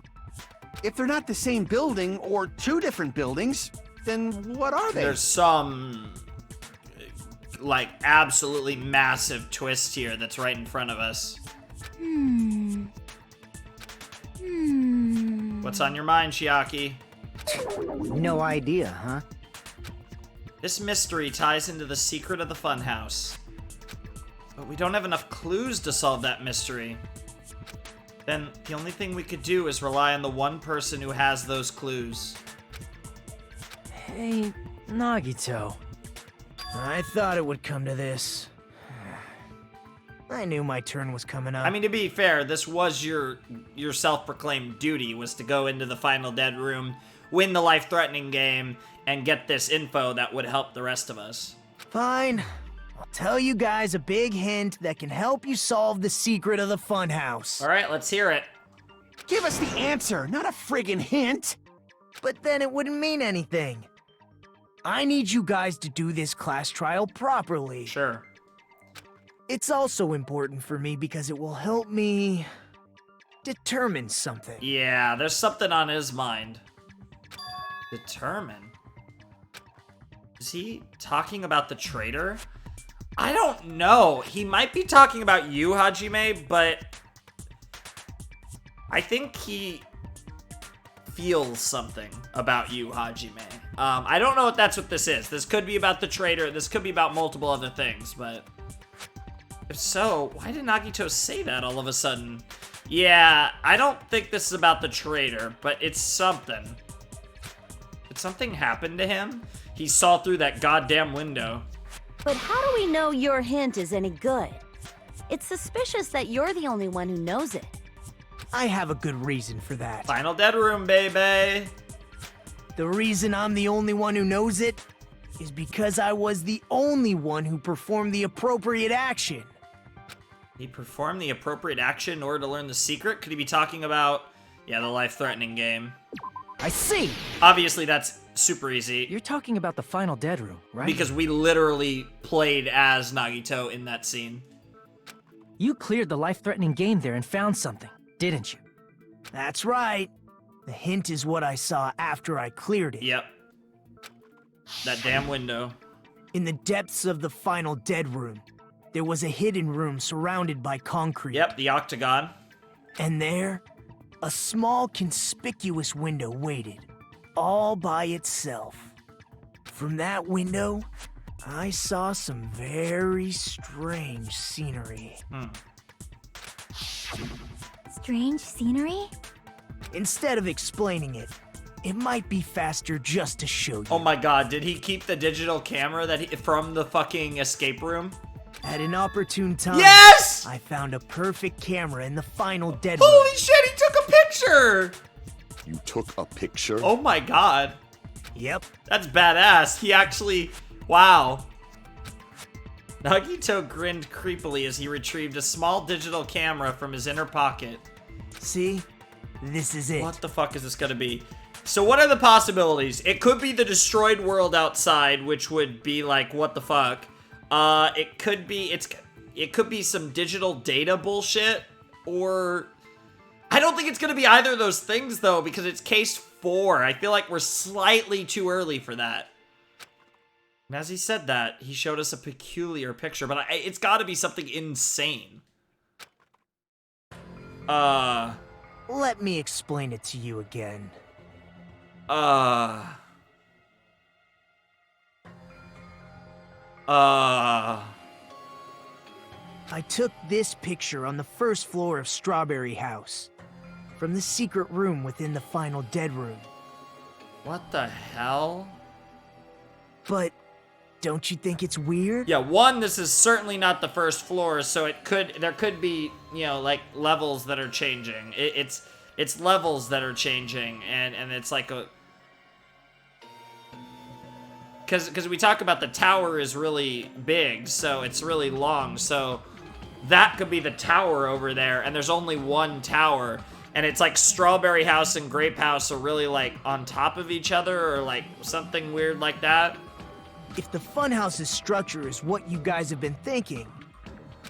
If they're not the same building or two different buildings, then what are they? There's some, like, absolutely massive twist here that's right in front of us. What's on your mind, Chiaki? No idea, huh? This mystery ties into the secret of the funhouse. But we don't have enough clues to solve that mystery. Then the only thing we could do is rely on the one person who has those clues. Hey, Nagito. I thought it would come to this. I knew my turn was coming up. I mean, to be fair, this was your self-proclaimed duty, was to go into the final dead room, win the life-threatening game, and get this info that would help the rest of us. Fine. I'll tell you guys a big hint that can help you solve the secret of the funhouse. All right, let's hear it. Give us the answer, not a friggin' hint. But then it wouldn't mean anything. I need you guys to do this class trial properly. Sure. It's also important for me because it will help me determine something. Yeah, there's something on his mind. Determine? Is he talking about the traitor? I don't know. He might be talking about you, Hajime, but I think he feels something about you, Hajime. I don't know if that's what this is. This could be about the traitor. This could be about multiple other things, but if so, why did Nagito say that all of a sudden? Yeah, I don't think this is about the traitor, but it's something. Did something happen to him? He saw through that goddamn window. But how do we know your hint is any good? It's suspicious that you're the only one who knows it. I have a good reason for that. Final dead room, baby. The reason I'm the only one who knows it is because I was the only one who performed the appropriate action. He performed the appropriate action in order to learn the secret? Could he be talking about, yeah, the life-threatening game? I see. Obviously, that's super easy. You're talking about the final dead room, right? Because we literally played as Nagito in that scene. You cleared the life-threatening game there and found something, didn't you? That's right. The hint is what I saw after I cleared it. Yep. That damn window. In the depths of the final dead room, there was a hidden room surrounded by concrete. Yep, the octagon. And there, a small conspicuous window waited, all by itself. From that window, I saw some very strange scenery. Strange scenery? Instead of explaining it, it might be faster just to show you. Oh my god, did he keep the digital camera from the fucking escape room? At an opportune time, Yes! I found a perfect camera in the final dead room. Holy shit, he took a picture! You took a picture? Oh my god. Yep. That's badass. He actually... Wow. Nagito grinned creepily as he retrieved a small digital camera from his inner pocket. See? This is it. What the fuck is this gonna be? So what are the possibilities? It could be the destroyed world outside, which would be like, what the fuck? It could be some digital data bullshit, or... I don't think it's gonna be either of those things, though, because it's case 4. I feel like we're slightly too early for that. And as he said that, he showed us a peculiar picture, but it's gotta be something insane. Let me explain it to you again. I took this picture on the first floor of Strawberry House, from the secret room within the final dead room. What the hell? But don't you think it's weird? Yeah, one, this is certainly not the first floor, so there could be, you know, like, levels that are changing. It's levels that are changing, and it's like a... Because we talk about the tower is really big, so it's really long, so that could be the tower over there, and there's only one tower, and it's like Strawberry House and Grape House are really, like, on top of each other, or, like, something weird like that. If the funhouse's structure is what you guys have been thinking,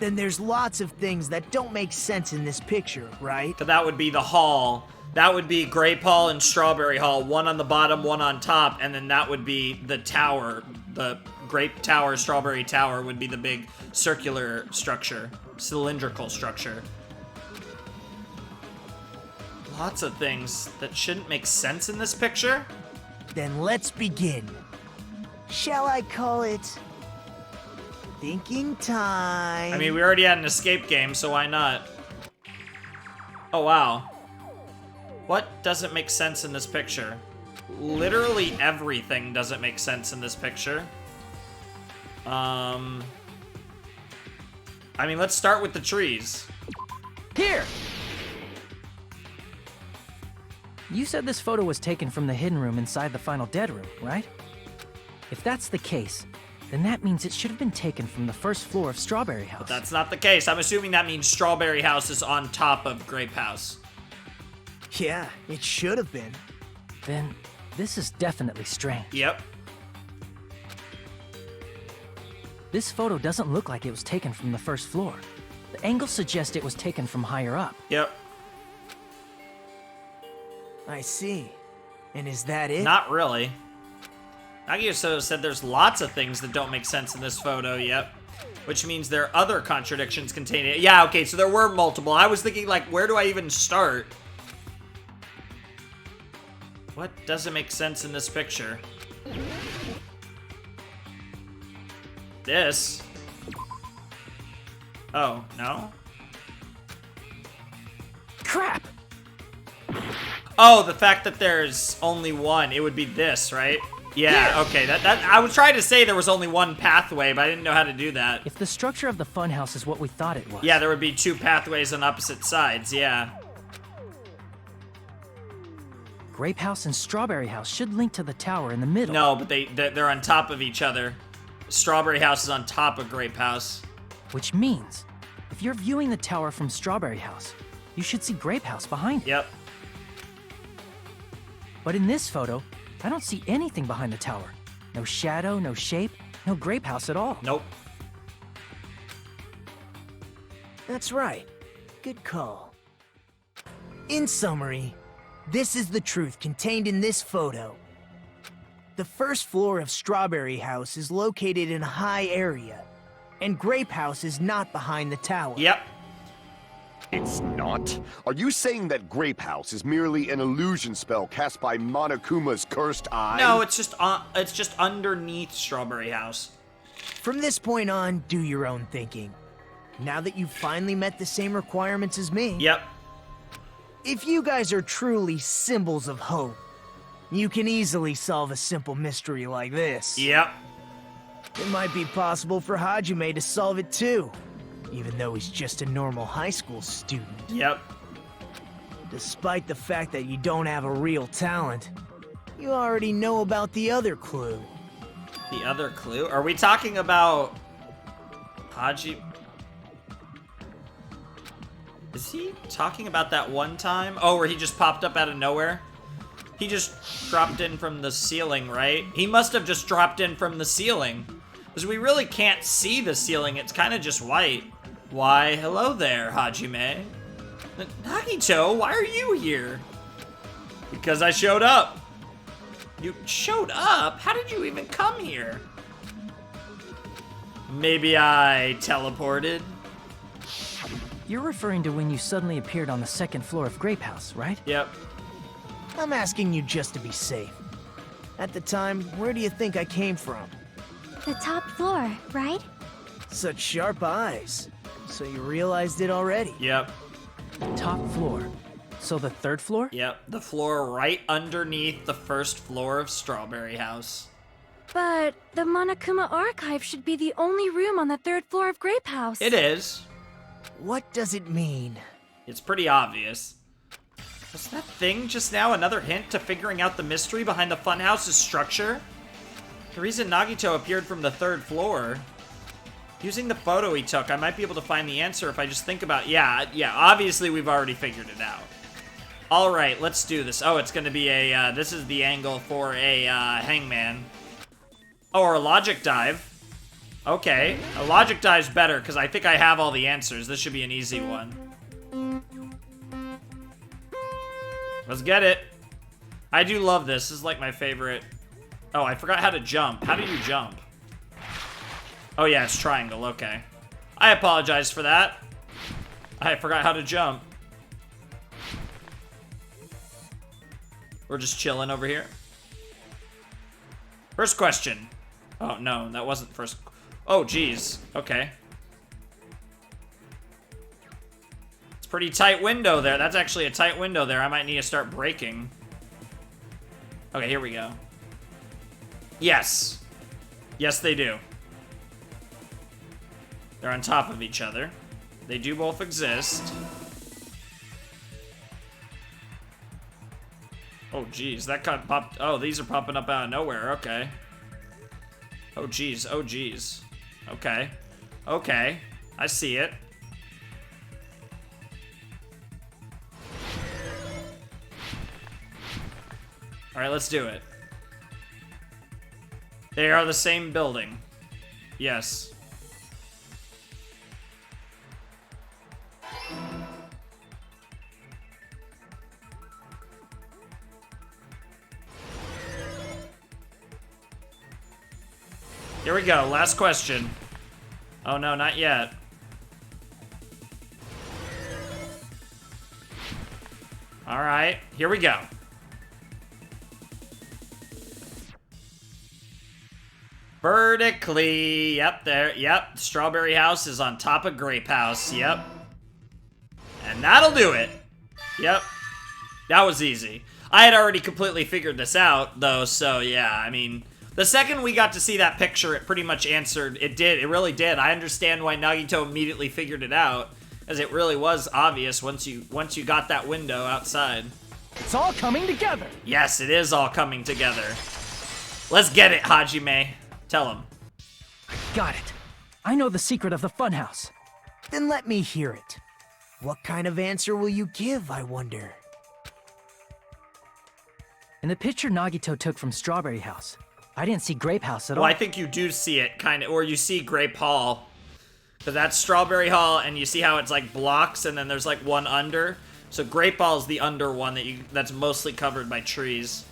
then there's lots of things that don't make sense in this picture, right? So that would be the hall. That would be Grape Hall and Strawberry Hall, one on the bottom, one on top, and then that would be the tower. The Grape Tower, Strawberry Tower would be the big circular structure, cylindrical structure. Lots of things that shouldn't make sense in this picture. Then let's begin. Shall I call it thinking time? I mean, we already had an escape game, so why not? Oh, wow. What doesn't make sense in this picture? Literally everything doesn't make sense in this picture. I mean, let's start with the trees. Here! You said this photo was taken from the hidden room inside the final dead room, right? If that's the case, then that means it should have been taken from the first floor of Strawberry House. But that's not the case. I'm assuming that means Strawberry House is on top of Grape House. Yeah, it should have been. Then this is definitely strange. Yep. This photo doesn't look like it was taken from the first floor. The angle suggests it was taken from higher up. Yep. I see. And is that it? Not really. Nagito said there's lots of things that don't make sense in this photo, yep. Which means there are other contradictions contained in it. Yeah, okay, so there were multiple. I was thinking, like, where do I even start? What doesn't make sense in this picture? This? Oh, no? Crap! Oh, the fact that there's only one. It would be this, right? Yeah, okay. That I was trying to say there was only one pathway, but I didn't know how to do that. If the structure of the funhouse is what we thought it was. Yeah, there would be two pathways on opposite sides, yeah. Grape House and Strawberry House should link to the tower in the middle. No, but they're on top of each other. Strawberry House is on top of Grape House. Which means, if you're viewing the tower from Strawberry House, you should see Grape House behind it. Yep. But in this photo, I don't see anything behind the tower. No shadow, no shape, no Grape House at all. Nope. That's right. Good call. In summary, this is the truth contained in this photo. The first floor of Strawberry House is located in a high area, and Grape House is not behind the tower. Yep. It's not? Are you saying that Grape House is merely an illusion spell cast by Monokuma's cursed eye? No, it's just underneath Strawberry House. From this point on, do your own thinking. Now that you've finally met the same requirements as me. Yep. If you guys are truly symbols of hope, you can easily solve a simple mystery like this. Yep. It might be possible for Hajime to solve it too, even though he's just a normal high school student. Yep. Despite the fact that you don't have a real talent, you already know about the other clue. The other clue? Are we talking about Haji? Is he talking about that one time? Oh, where he just popped up out of nowhere? He just dropped in from the ceiling, right? He must have just dropped in from the ceiling. Because we really can't see the ceiling. It's kind of just white. Why, hello there, Hajime. Nagito, why are you here? Because I showed up. You showed up? How did you even come here? Maybe I teleported? You're referring to when you suddenly appeared on the second floor of Grape House, right? Yep. I'm asking you just to be safe. At the time, where do you think I came from? The top floor, right? Such sharp eyes. So you realized it already? Yep. Top floor. So the third floor? Yep. The floor right underneath the first floor of Strawberry House. But the Monokuma Archive should be the only room on the third floor of Grape House. It is. What does it mean? It's pretty obvious. Was that thing just now another hint to figuring out the mystery behind the funhouse's structure? The reason Nagito appeared from the third floor. Using the photo he took, I might be able to find the answer if I just think about... Yeah, obviously we've already figured it out. Alright, let's do this. Oh, it's gonna be a, this is the angle for a, hangman. Oh, or a logic dive. Okay, a logic dive's better, because I think I have all the answers. This should be an easy one. Let's get it. I do love this. This is like my favorite. Oh, I forgot how to jump. How do you jump? Oh yeah, it's triangle. Okay. I apologize for that. I forgot how to jump. We're just chilling over here. First question. Oh no, that wasn't first. Oh geez. Okay. It's a pretty tight window there. That's actually a tight window there. I might need to start braking. Okay, here we go. Yes. Yes, they do. They're on top of each other. They do both exist. Oh, geez. That got popped. Oh, these are popping up out of nowhere. Okay. Oh, geez. Oh, geez. Okay. Okay. I see it. Alright, let's do it. They are the same building. Yes. Here we go, last question. Oh no, not yet. Alright, here we go. Vertically, yep, there, yep. Strawberry House is on top of Grape House, yep. And that'll do it. Yep. That was easy. I had already completely figured this out, though, so yeah, I mean... The second we got to see that picture, it pretty much answered. It did. It really did. I understand why Nagito immediately figured it out, as it really was obvious once you got that window outside. It's all coming together. Yes, it is all coming together. Let's get it, Hajime. Tell him. Got it. I know the secret of the funhouse. Then let me hear it. What kind of answer will you give, I wonder? In the picture Nagito took from Strawberry House, I didn't see Grape House at all. Well, I think you do see it, kind of, or you see Grape Hall. But that's Strawberry Hall, and you see how it's like blocks, and then there's like one under. So Grape Hall is the under one that's mostly covered by trees.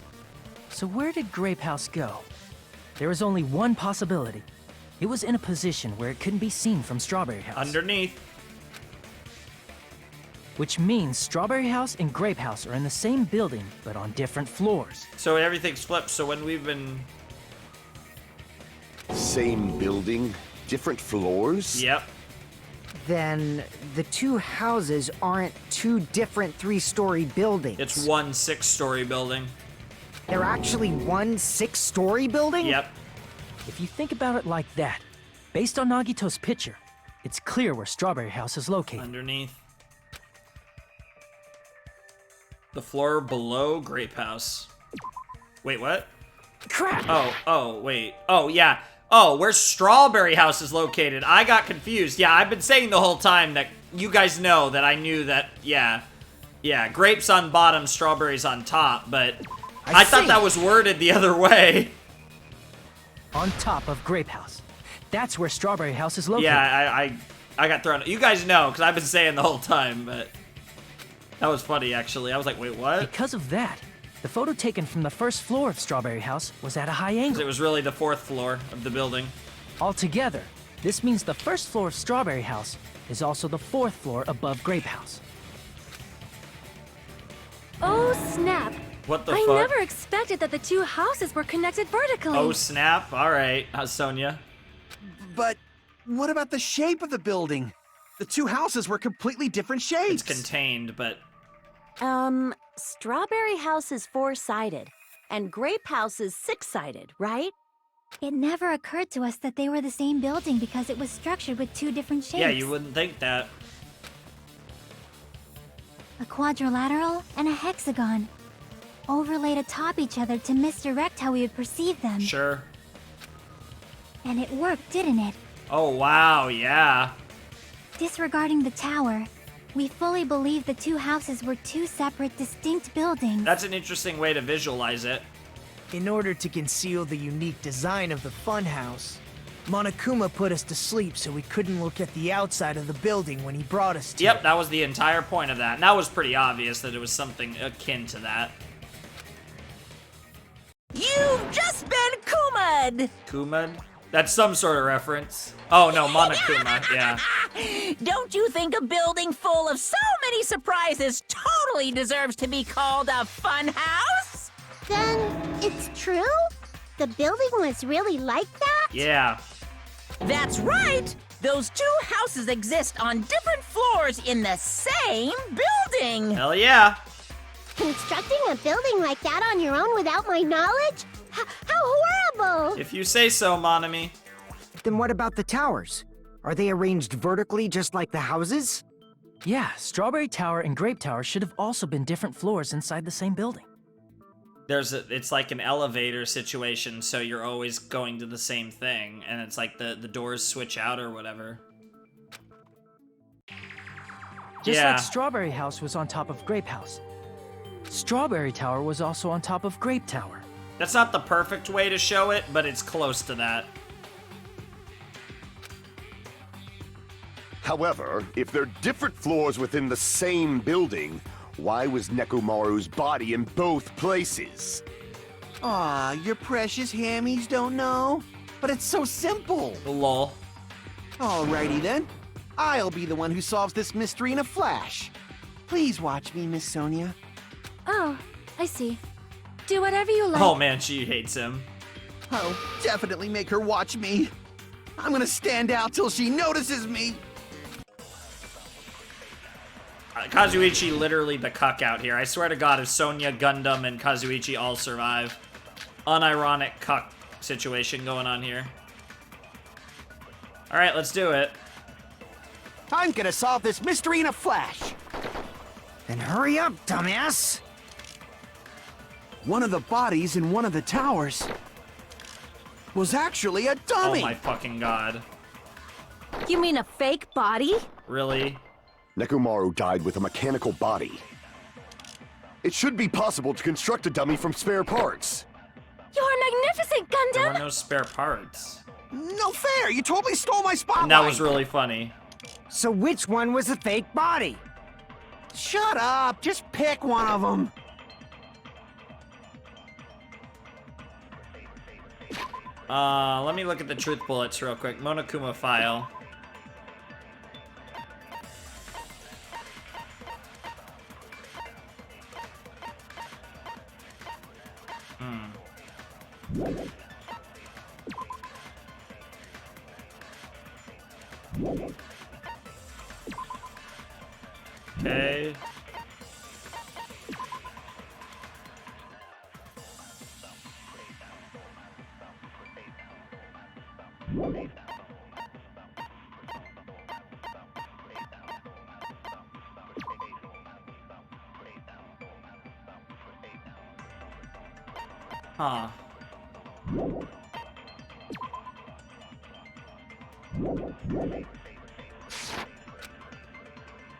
So where did Grape House go? There was only one possibility. It was in a position where it couldn't be seen from Strawberry House. Underneath. Which means Strawberry House and Grape House are in the same building, but on different floors. So everything's flipped, so when we've been... Same building, different floors? Yep. Then the two houses aren't two different 3-story buildings. It's one 6-story building. They're actually one 6-story building? Yep. If you think about it like that, based on Nagito's picture, it's clear where Strawberry House is located. Underneath. The floor below Grape House. Wait, what? Crap! Oh, wait. Oh, yeah. Oh, where Strawberry House is located. I got confused. Yeah, I've been saying the whole time that you guys know that I knew that, yeah. Yeah, grapes on bottom, strawberries on top, but I thought that was worded the other way. On top of Grape House. That's where Strawberry House is located. Yeah, I got thrown. You guys know, because I've been saying the whole time, but that was funny, actually. I was like, wait, what? Because of that, the photo taken from the first floor of Strawberry House was at a high angle. It was really the 4th floor of the building. Altogether, this means the first floor of Strawberry House is also the 4th floor above Grape House. Oh, snap. What the I fuck? never expected that the two houses were connected vertically. Oh, snap. All right, Sonia. But what about the shape of the building? The two houses were completely different shapes. It's contained, but... Strawberry House is 4-sided, and Grape House is 6-sided, right? It never occurred to us that they were the same building because it was structured with two different shapes. Yeah, you wouldn't think that. A quadrilateral and a hexagon, overlaid atop each other to misdirect how we would perceive them. Sure. And it worked, didn't it? Oh, wow, yeah. Disregarding the tower, we fully believe the two houses were two separate, distinct buildings. That's an interesting way to visualize it. In order to conceal the unique design of the funhouse, Monokuma put us to sleep so we couldn't look at the outside of the building when he brought us to Yep, it. that was the entire point of that. And that was pretty obvious that it was something akin to that. You've just been Kuma'd! Kuma'd? That's some sort of reference. Oh, no, Monokuma, yeah. Don't you think a building full of so many surprises totally deserves to be called a fun house? Then it's true? The building was really like that? Yeah. That's right! Those two houses exist on different floors in the same building! Hell yeah. Constructing a building like that on your own without my knowledge? How horrible! If you say so, Monami. Then what about the towers? Are they arranged vertically just like the houses? Yeah, Strawberry Tower and Grape Tower should have also been different floors inside the same building. it's like an elevator situation, so you're always going to the same thing, and it's like the doors switch out or whatever. Just like Strawberry House was on top of Grape House, Strawberry Tower was also on top of Grape Tower. That's not the perfect way to show it, but it's close to that. However, if they're different floors within the same building, why was Nekomaru's body in both places? Aw, your precious hammies don't know? But it's so simple. Lol. Alrighty then. I'll be the one who solves this mystery in a flash. Please watch me, Miss Sonia. Oh, I see. Do whatever you like. Oh man, she hates him. Oh, definitely make her watch me. I'm gonna stand out till she notices me. Kazuichi literally the cuck out here. I swear to God, if Sonya, Gundam, and Kazuichi all survive. Unironic cuck situation going on here. Alright, let's do it. I'm gonna solve this mystery in a flash. Then hurry up, dumbass! One of the bodies in one of the towers was actually a dummy. Oh my fucking God. You mean a fake body? Really? Nekomaru died with a mechanical body. It should be possible to construct a dummy from spare parts. You're magnificent, There Gundam! were no spare parts. No fair! You totally stole my spotlight! And that was really funny. So which one was the fake body? Shut up! Just pick one of them! Let me look at the truth bullets real quick. Monokuma file. Okay. Huh.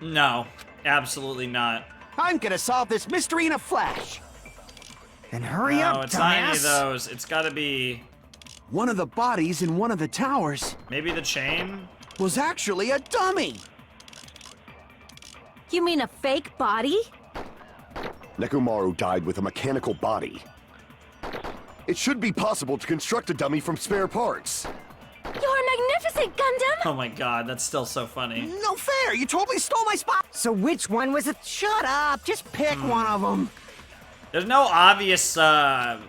No, absolutely not. I'm gonna solve this mystery in a flash. Then hurry No, up, it's not any of dumbass! those. It's gotta be One of the bodies in one of the towers maybe the chain? was actually a dummy. You mean a fake body? Nekomaru died with a mechanical body. It should be possible to construct a dummy from spare parts. You're magnificent, Gundam! Oh my God, that's still so funny. No fair! You totally stole my spot! So which one was it? Shut up! Just pick one of them. There's no obvious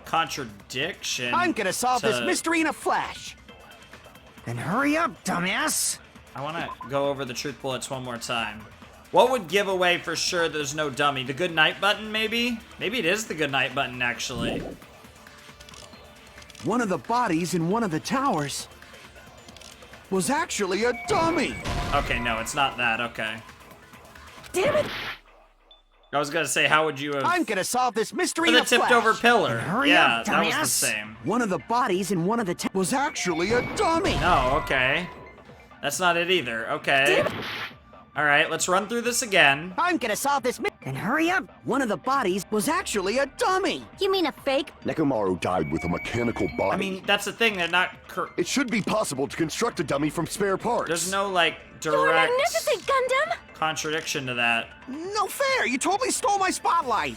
contradiction. I'm gonna solve this to- mystery in a flash. Then hurry up, dumbass! I want to go over the truth bullets one more time. What would give away for sure there's no dummy? The good night button, maybe? Maybe it is the good night button, actually. One of the bodies in one of the towers was actually a dummy. Okay, no, it's not that. Okay. Damn it! I was gonna say, how would you have... I'm gonna solve this mystery For in the a flash. tipped over pillar. Hurry Yeah, up, that was the dumbass. same. One of the bodies in one of the towers was actually a dummy. No, okay. That's not it either. Okay. Alright, let's run through this again. I'm gonna solve this Then hurry up! One of the bodies was actually a dummy. You mean a fake? Nekomaru died with a mechanical body. I mean, that's the thing, they're not... it should be possible to construct a dummy from spare parts. There's no, like, You're direct magnificent, Gundam! contradiction to that. No fair! You totally stole my spotlight.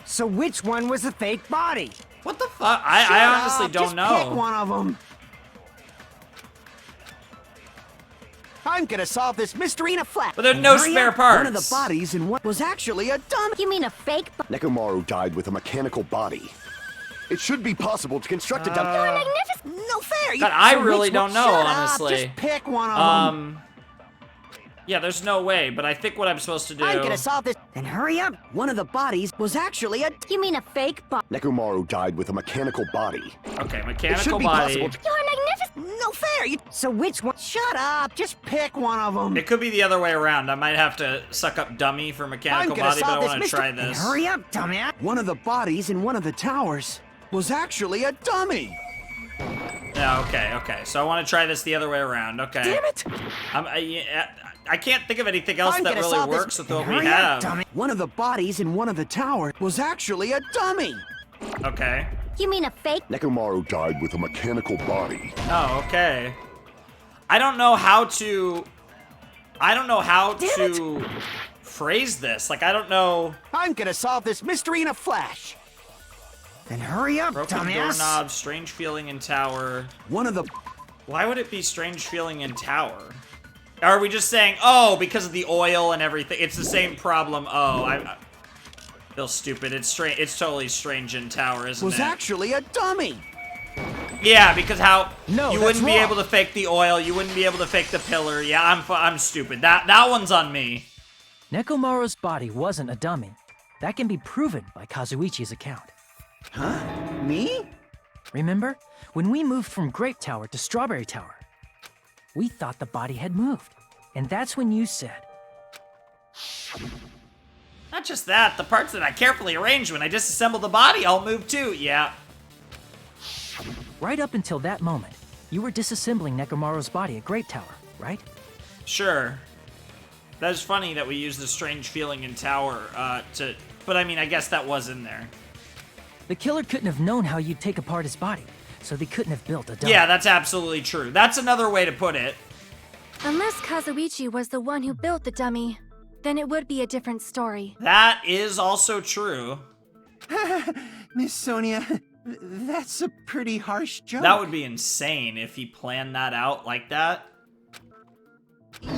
So which one was the fake body? What the fuck? I Shut honestly up. don't Just know. pick one of them. I'm gonna solve this mystery in a flash. But there's no Hurry spare up. parts. One of the bodies in one was actually a dummy. You mean a fake? Nekomaru died with a mechanical body. It should be possible to construct a dummy. You're magnificent! No fair. God, I So really which don't one- know, Shut up. honestly. Just pick one of them. Yeah, there's no way, but I think what I'm supposed to do... I'm gonna solve this. Then hurry up! One of the bodies was actually a. You mean a fake body? Nekomaru died with a mechanical body. Okay, It should mechanical be body. possible to... You're magnificent! no fair. So which one? Shut up. Just pick one of them. It could be the other way around. I might have to suck up dummy for mechanical body, but I want to try this. Hurry up, dumbass. One of the bodies in one of the towers was actually a dummy. Yeah, okay. So I want to try this the other way around. Okay. Damn it! I can't think of anything else that really works with what we Hurry up, have. dummy. One of the bodies in one of the towers was actually a dummy. Okay. You mean a fake? Nekomaru died with a mechanical body. Oh, okay. I don't know how to phrase this. Like, I don't know. I'm gonna solve this mystery in a flash. Then hurry up, Broken dumbass. doorknob, strange feeling in tower. One of the... Why would it be strange feeling in tower? Are we just saying, oh, because of the oil and everything? It's the same problem. Oh, I feel stupid. It's strange. It's totally strange in tower, isn't was it? actually a dummy. Yeah, because how No, you that's wouldn't be wrong. able to fake the oil, you wouldn't be able to fake the pillar. Yeah, I'm stupid. That one's on me. Nekomaru's body wasn't a dummy. That can be proven by Kazuichi's account. Huh? Me? Remember? When we moved from Grape Tower to Strawberry Tower, we thought the body had moved. And that's when you said, Not just that, the parts that I carefully arranged when I disassembled the body all moved too. Yeah. right up until that moment, you were disassembling Nekomaru's body at Grape Tower, right? Sure. That is funny that we used the strange feeling in tower but I mean, I guess that was in there. The killer couldn't have known how you'd take apart his body, so they couldn't have built a dummy. Yeah, that's absolutely true. That's another way to put it. Unless Kazuichi was the one who built the dummy, then it would be a different story. That is also true. Miss Sonia, that's a pretty harsh joke. That would be insane if he planned that out like that.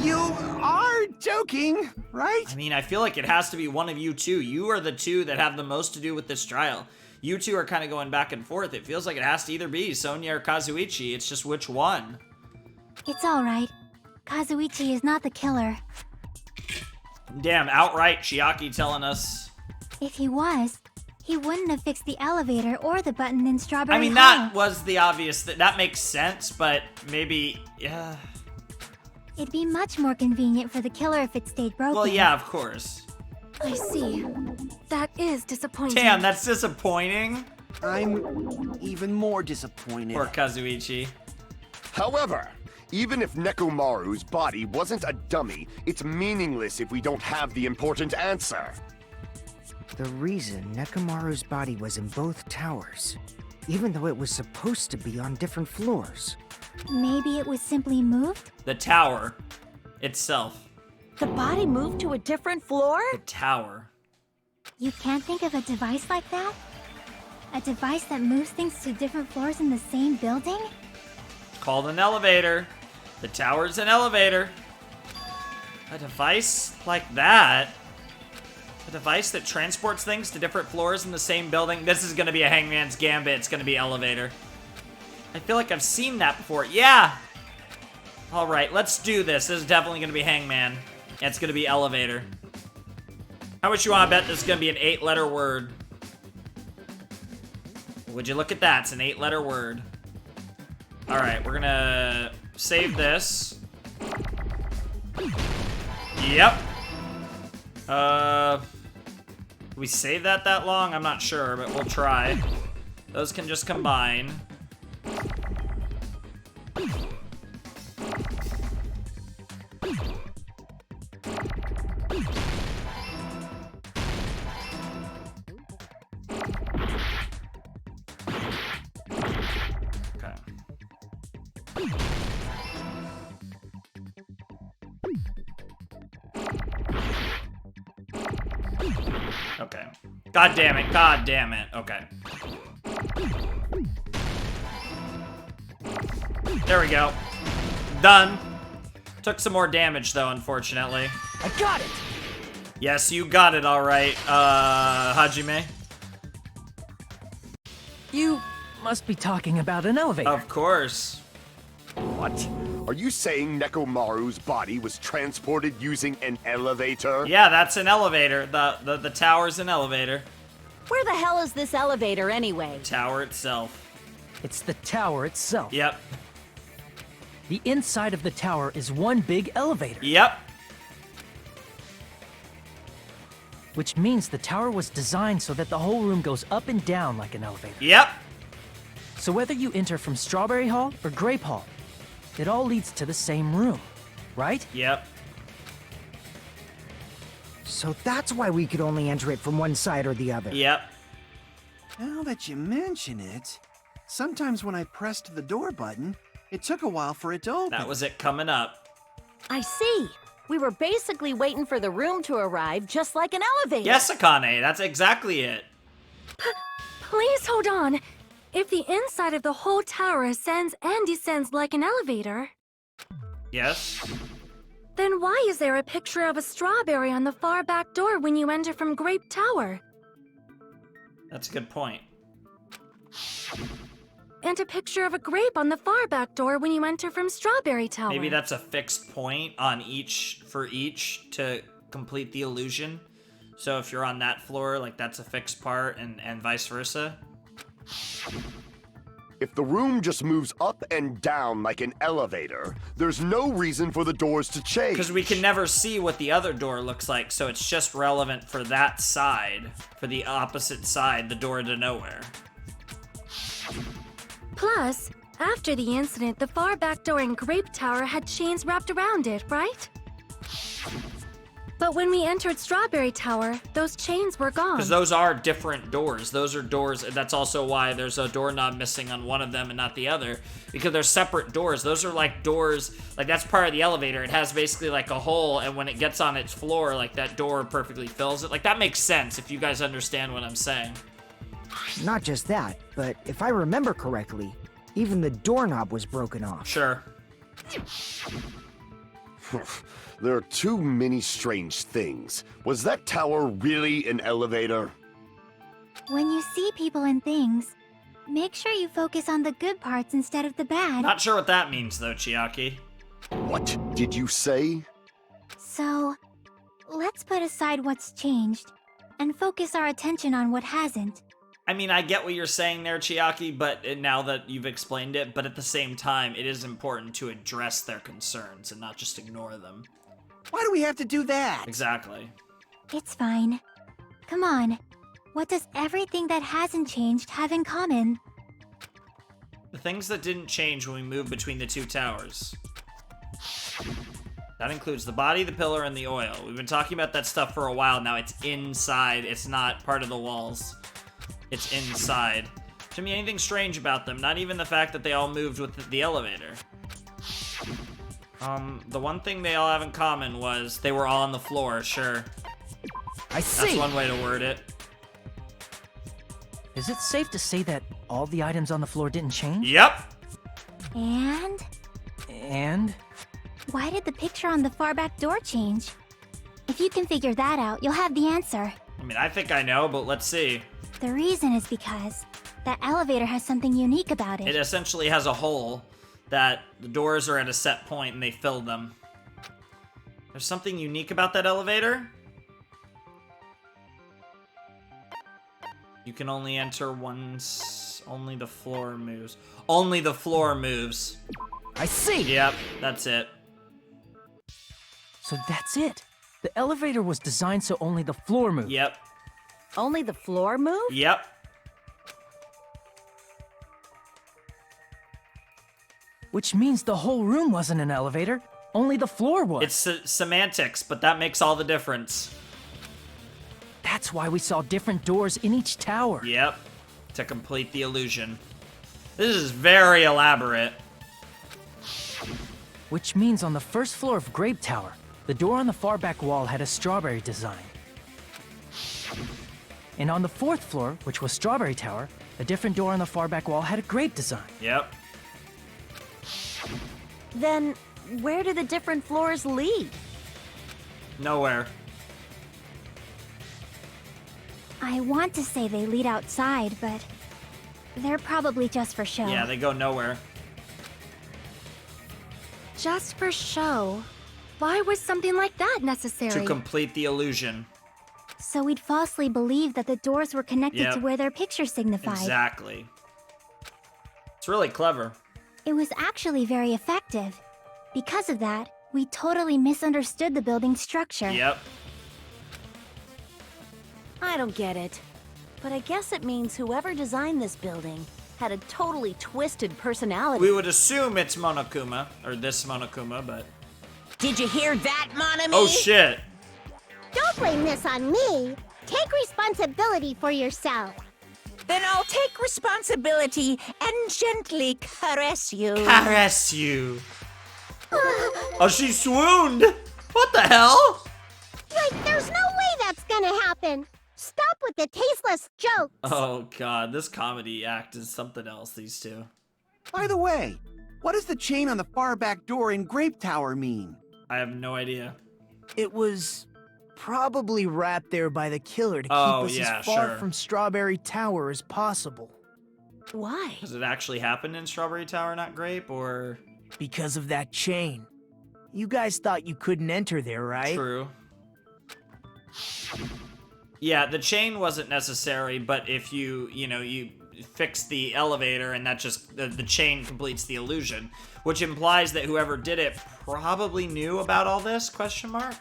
You are joking, right? I mean, I feel like it has to be one of you two. You are the two that have the most to do with this trial. You two are kind of going back and forth. It feels like it has to either be Sonia or Kazuichi. It's just which one. It's alright. Kazuichi is not the killer. Damn, outright Chiaki telling us. If he was, he wouldn't have fixed the elevator or the button in Strawberry I mean, Hall. that was the obvious, that makes sense, but maybe, yeah. It'd be much more convenient for the killer if it stayed broken. Well, yeah, of course. I see. That is disappointing. Damn, that's disappointing. I'm even more disappointed. Poor Kazuichi. However, even if Nekomaru's body wasn't a dummy, it's meaningless if we don't have the important answer. The reason Nekomaru's body was in both towers, even though it was supposed to be on different floors. Maybe it was simply moved? The tower itself. The body moved to a different floor? The tower. You can't think of a device like that? A device that moves things to different floors in the same building? Called an elevator. The tower's an elevator. A device like that? A device that transports things to different floors in the same building? This is gonna be a Hangman's Gambit. It's gonna be elevator. I feel like I've seen that before. Yeah! Alright, let's do this. This is definitely gonna be Hangman. And it's gonna be elevator. How much you wanna bet this is gonna be an 8-letter word? Would you look at that? It's an 8-letter word. Alright, we're gonna save this. Yep. Did we save that long? I'm not sure, but we'll try. Those can just combine. Okay. God damn it. God damn it. Okay. There we go. Done. Took some more damage, though, unfortunately. I got it! Yes, you got it all right, Hajime. You must be talking about an elevator. Of course. What? Are you saying Nekomaru's body was transported using an elevator? Yeah, that's an elevator. The tower's an elevator. Where the hell is this elevator anyway? Tower itself. It's the tower itself. Yep. The inside of the tower is one big elevator. Yep. Which means the tower was designed so that the whole room goes up and down like an elevator. Yep. So whether you enter from Strawberry Hall or Grape Hall, it all leads to the same room, right? Yep. So that's why we could only enter it from one side or the other. Yep. Now that you mention it, sometimes when I pressed the door button, it took a while for it to open. That was it coming up. I see. We were basically waiting for the room to arrive, just like an elevator. Yes, Akane, that's exactly it. Please hold on. If the inside of the whole tower ascends and descends like an elevator, Yes? then why is there a picture of a strawberry on the far back door when you enter from Grape Tower? That's a good point. And a picture of a grape on the far back door when you enter from Strawberry Tower. Maybe that's a fixed point on each to complete the illusion. So if you're on that floor, like that's a fixed part and vice versa. If the room just moves up and down like an elevator, there's no reason for the doors to change. Because we can never see what the other door looks like, so it's just relevant for that side, for the opposite side, the door to nowhere. Plus, after the incident, the far back door in Grape Tower had chains wrapped around it, right? But when we entered Strawberry Tower, those chains were gone. Because those are different doors. Those are doors. That's also why there's a doorknob missing on one of them and not the other. Because they're separate doors. Those are like doors, like that's part of the elevator. It has basically like a hole, and when it gets on its floor, like that door perfectly fills it. Like that makes sense if you guys understand what I'm saying. Not just that, but if I remember correctly, even the doorknob was broken off. Sure. There are too many strange things. Was that tower really an elevator? When you see people and things, make sure you focus on the good parts instead of the bad. Not sure what that means though, Chiaki. What did you say? So, let's put aside what's changed and focus our attention on what hasn't. I mean, I get what you're saying there, Chiaki, but now that you've explained it, but at the same time, it is important to address their concerns and not just ignore them. Why do we have to do that? Exactly. It's fine. Come on. What does everything that hasn't changed have in common? The things that didn't change when we moved between the two towers. That includes the body, the pillar, and the oil. We've been talking about that stuff for a while now. It's inside. It's not part of the walls. It's inside. To me, anything strange about them, not even the fact that they all moved with the elevator. The one thing they all have in common was they were all on the floor, sure. I see. That's one way to word it. Is it safe to say that all the items on the floor didn't change? Yep. And? And? Why did the picture on the far back door change? If you can figure that out, you'll have the answer. I mean, I think I know, but let's see. The reason is because that elevator has something unique about it. It essentially has a hole that the doors are at a set point and they fill them. There's something unique about that elevator? You can only enter once. Only the floor moves. Only the floor moves. I see. Yep, that's it. So that's it. The elevator was designed so only the floor moved. Yep. Only the floor moved? Yep. Which means the whole room wasn't an elevator, only the floor was. It's semantics, but that makes all the difference. That's why we saw different doors in each tower. Yep. To complete the illusion. This is very elaborate. Which means on the first floor of Grape Tower, the door on the far back wall had a strawberry design. And on the fourth floor, which was Strawberry Tower, a different door on the far back wall had a grape design. Yep. Then, where do the different floors lead? Nowhere. I want to say they lead outside, but they're probably just for show. Yeah, they go nowhere. Just for show. Why was something like that necessary? To complete the illusion. So we'd falsely believe that the doors were connected Yep. to where their picture signified. Exactly. It's really clever. It was actually very effective. Because of that, we totally misunderstood the building's structure. Yep. I don't get it. But I guess it means whoever designed this building had a totally twisted personality. We would assume it's Monokuma, or this Monokuma, but... Did you hear that, Monami? Oh, shit. Don't blame this on me. Take responsibility for yourself. Then I'll take responsibility and gently caress you. Caress you. Oh, she swooned. What the hell? Like, there's no way that's gonna happen. Stop with the tasteless jokes. Oh, God. This comedy act is something else, these two. By the way, what does the chain on the far back door in Grape Tower mean? I have no idea. It was probably wrapped there by the killer to keep us yeah, as far sure. from Strawberry Tower as possible. Why? Does it actually happen in Strawberry Tower, not Grape, or... Because of that chain. You guys thought you couldn't enter there, right? True. Yeah, the chain wasn't necessary, but if you fix the elevator and that just, the chain completes the illusion, which implies that whoever did it probably knew about all this, question mark?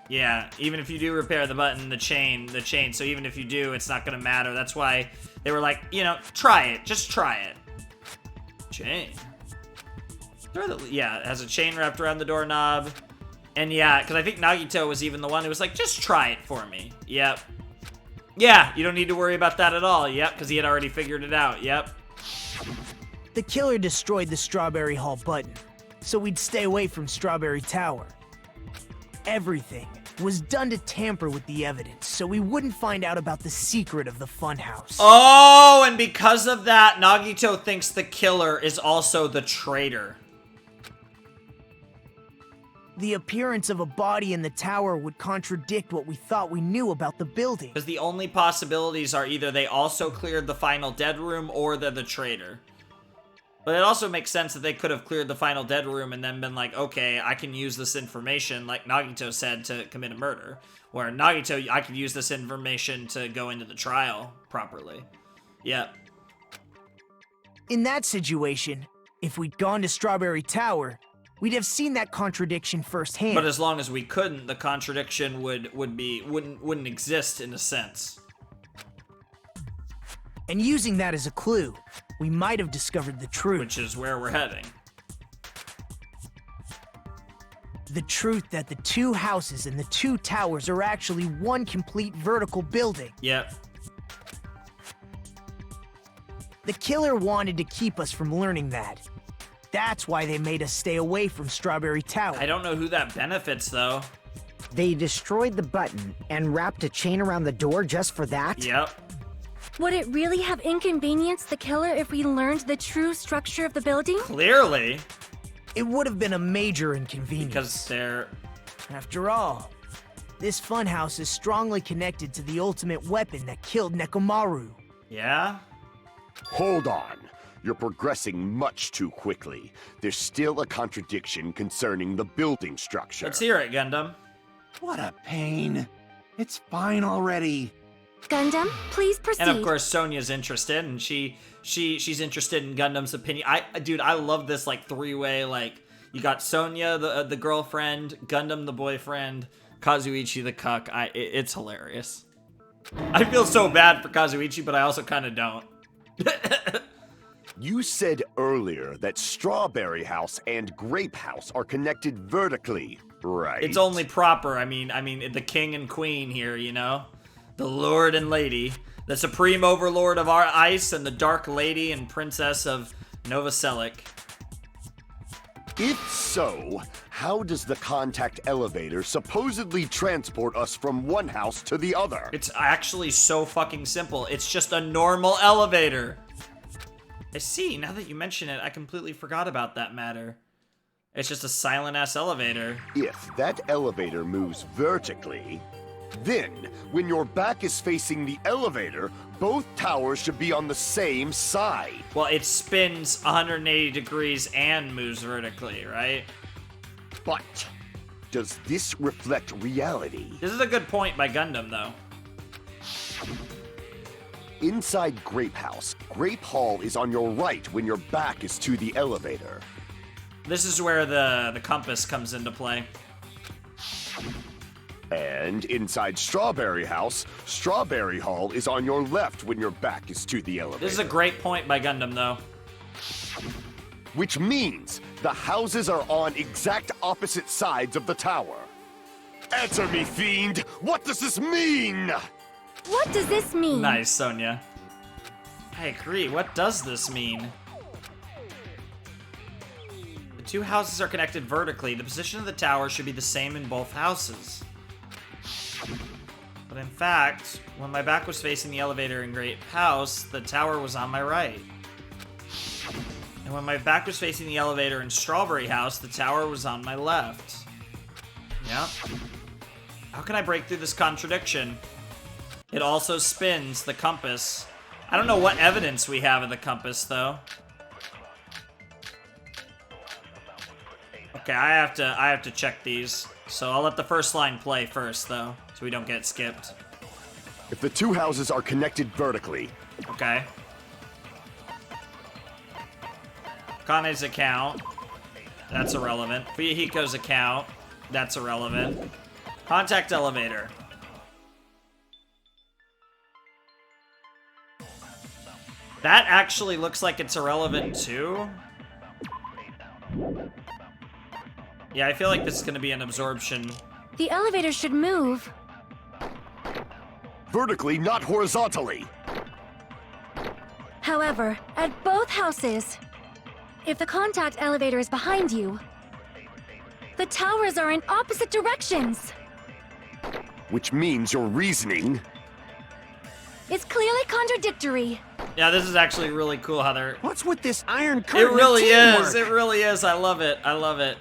Yeah, even if you do repair the button, the chain, so even if you do, it's not gonna matter. That's why they were like, try it, just try it. Chain. Yeah, it has a chain wrapped around the doorknob. And yeah, because I think Nagito was even the one who was like, just try it for me. Yep. Yeah, you don't need to worry about that at all. Yep, because he had already figured it out. Yep. The killer destroyed the Strawberry Hall button, so we'd stay away from Strawberry Tower. Everything was done to tamper with the evidence, so we wouldn't find out about the secret of the funhouse. Oh, and because of that, Nagito thinks the killer is also the traitor. The appearance of a body in the tower would contradict what we thought we knew about the building. Because the only possibilities are either they also cleared the final dead room or they're the traitor. But it also makes sense that they could have cleared the final dead room and then been like, okay, I can use this information, like Nagito said, to commit a murder. Where Nagito, I could use this information to go into the trial properly. Yep. In that situation, if we'd gone to Strawberry Tower, we'd have seen that contradiction firsthand. But as long as we couldn't, the contradiction wouldn't exist in a sense. And using that as a clue, we might have discovered the truth. Which is where we're heading. The truth that the two houses and the two towers are actually one complete vertical building. Yep. The killer wanted to keep us from learning that. That's why they made us stay away from Strawberry Tower. I don't know who that benefits, though. They destroyed the button and wrapped a chain around the door just for that? Yep. Would it really have inconvenienced the killer if we learned the true structure of the building? Clearly. It would have been a major inconvenience. Because they're... After all, this funhouse is strongly connected to the ultimate weapon that killed Nekomaru. Yeah? Hold on. You're progressing much too quickly. There's still a contradiction concerning the building structure. Let's hear it, Gundam. What a pain. It's fine already. Gundam, please proceed. And of course, Sonia's interested, and she's interested in Gundam's opinion. Dude, I love this like three-way. Like, you got Sonia, the girlfriend, Gundam, the boyfriend, Kazuichi, the cuck. It's hilarious. I feel so bad for Kazuichi, but I also kind of don't. You said earlier that Strawberry House and Grape House are connected vertically, right? It's only proper. I mean, the king and queen here, you know? The lord and lady. The supreme overlord of our ice and the dark lady and princess of Nova Selic. If so, how does the contact elevator supposedly transport us from one house to the other? It's actually so fucking simple. It's just a normal elevator. I see, now that you mention it, I completely forgot about that matter. It's just a silent-ass elevator. If that elevator moves vertically, then, when your back is facing the elevator, both towers should be on the same side. Well, it spins 180 degrees and moves vertically, right? But, does this reflect reality? This is a good point by Gundam, though. inside Grape House, Grape Hall is on your right when your back is to the elevator. This is where the compass comes into play. And inside Strawberry House, Strawberry Hall is on your left when your back is to the elevator. This is a great point by Gundam, though. Which means the houses are on exact opposite sides of the tower. Answer me, fiend! What does this mean? What does this mean? Nice, Sonia. I agree. What does this mean? The two houses are connected vertically. The position of the tower should be the same in both houses. But in fact, when my back was facing the elevator in Grape House, the tower was on my right. And when my back was facing the elevator in Strawberry House, the tower was on my left. Yep. How can I break through this contradiction? It also spins the compass. I don't know what evidence we have of the compass, though. Okay, I have to check these. So I'll let the first line play first, though, so we don't get skipped. If the two houses are connected vertically. Okay. Kane's account. That's irrelevant. Fuyuhiko's account. That's irrelevant. Contact elevator. That actually looks like it's irrelevant, too. Yeah, I feel like this is going to be an absorption. The elevator should move. Vertically, not horizontally. However, at both houses, if the contact elevator is behind you, the towers are in opposite directions. Which means your reasoning It's clearly contradictory. Yeah, this is actually really cool how they're... What's with this iron curtain? It really of teamwork? is. It really is. I love it. I love it.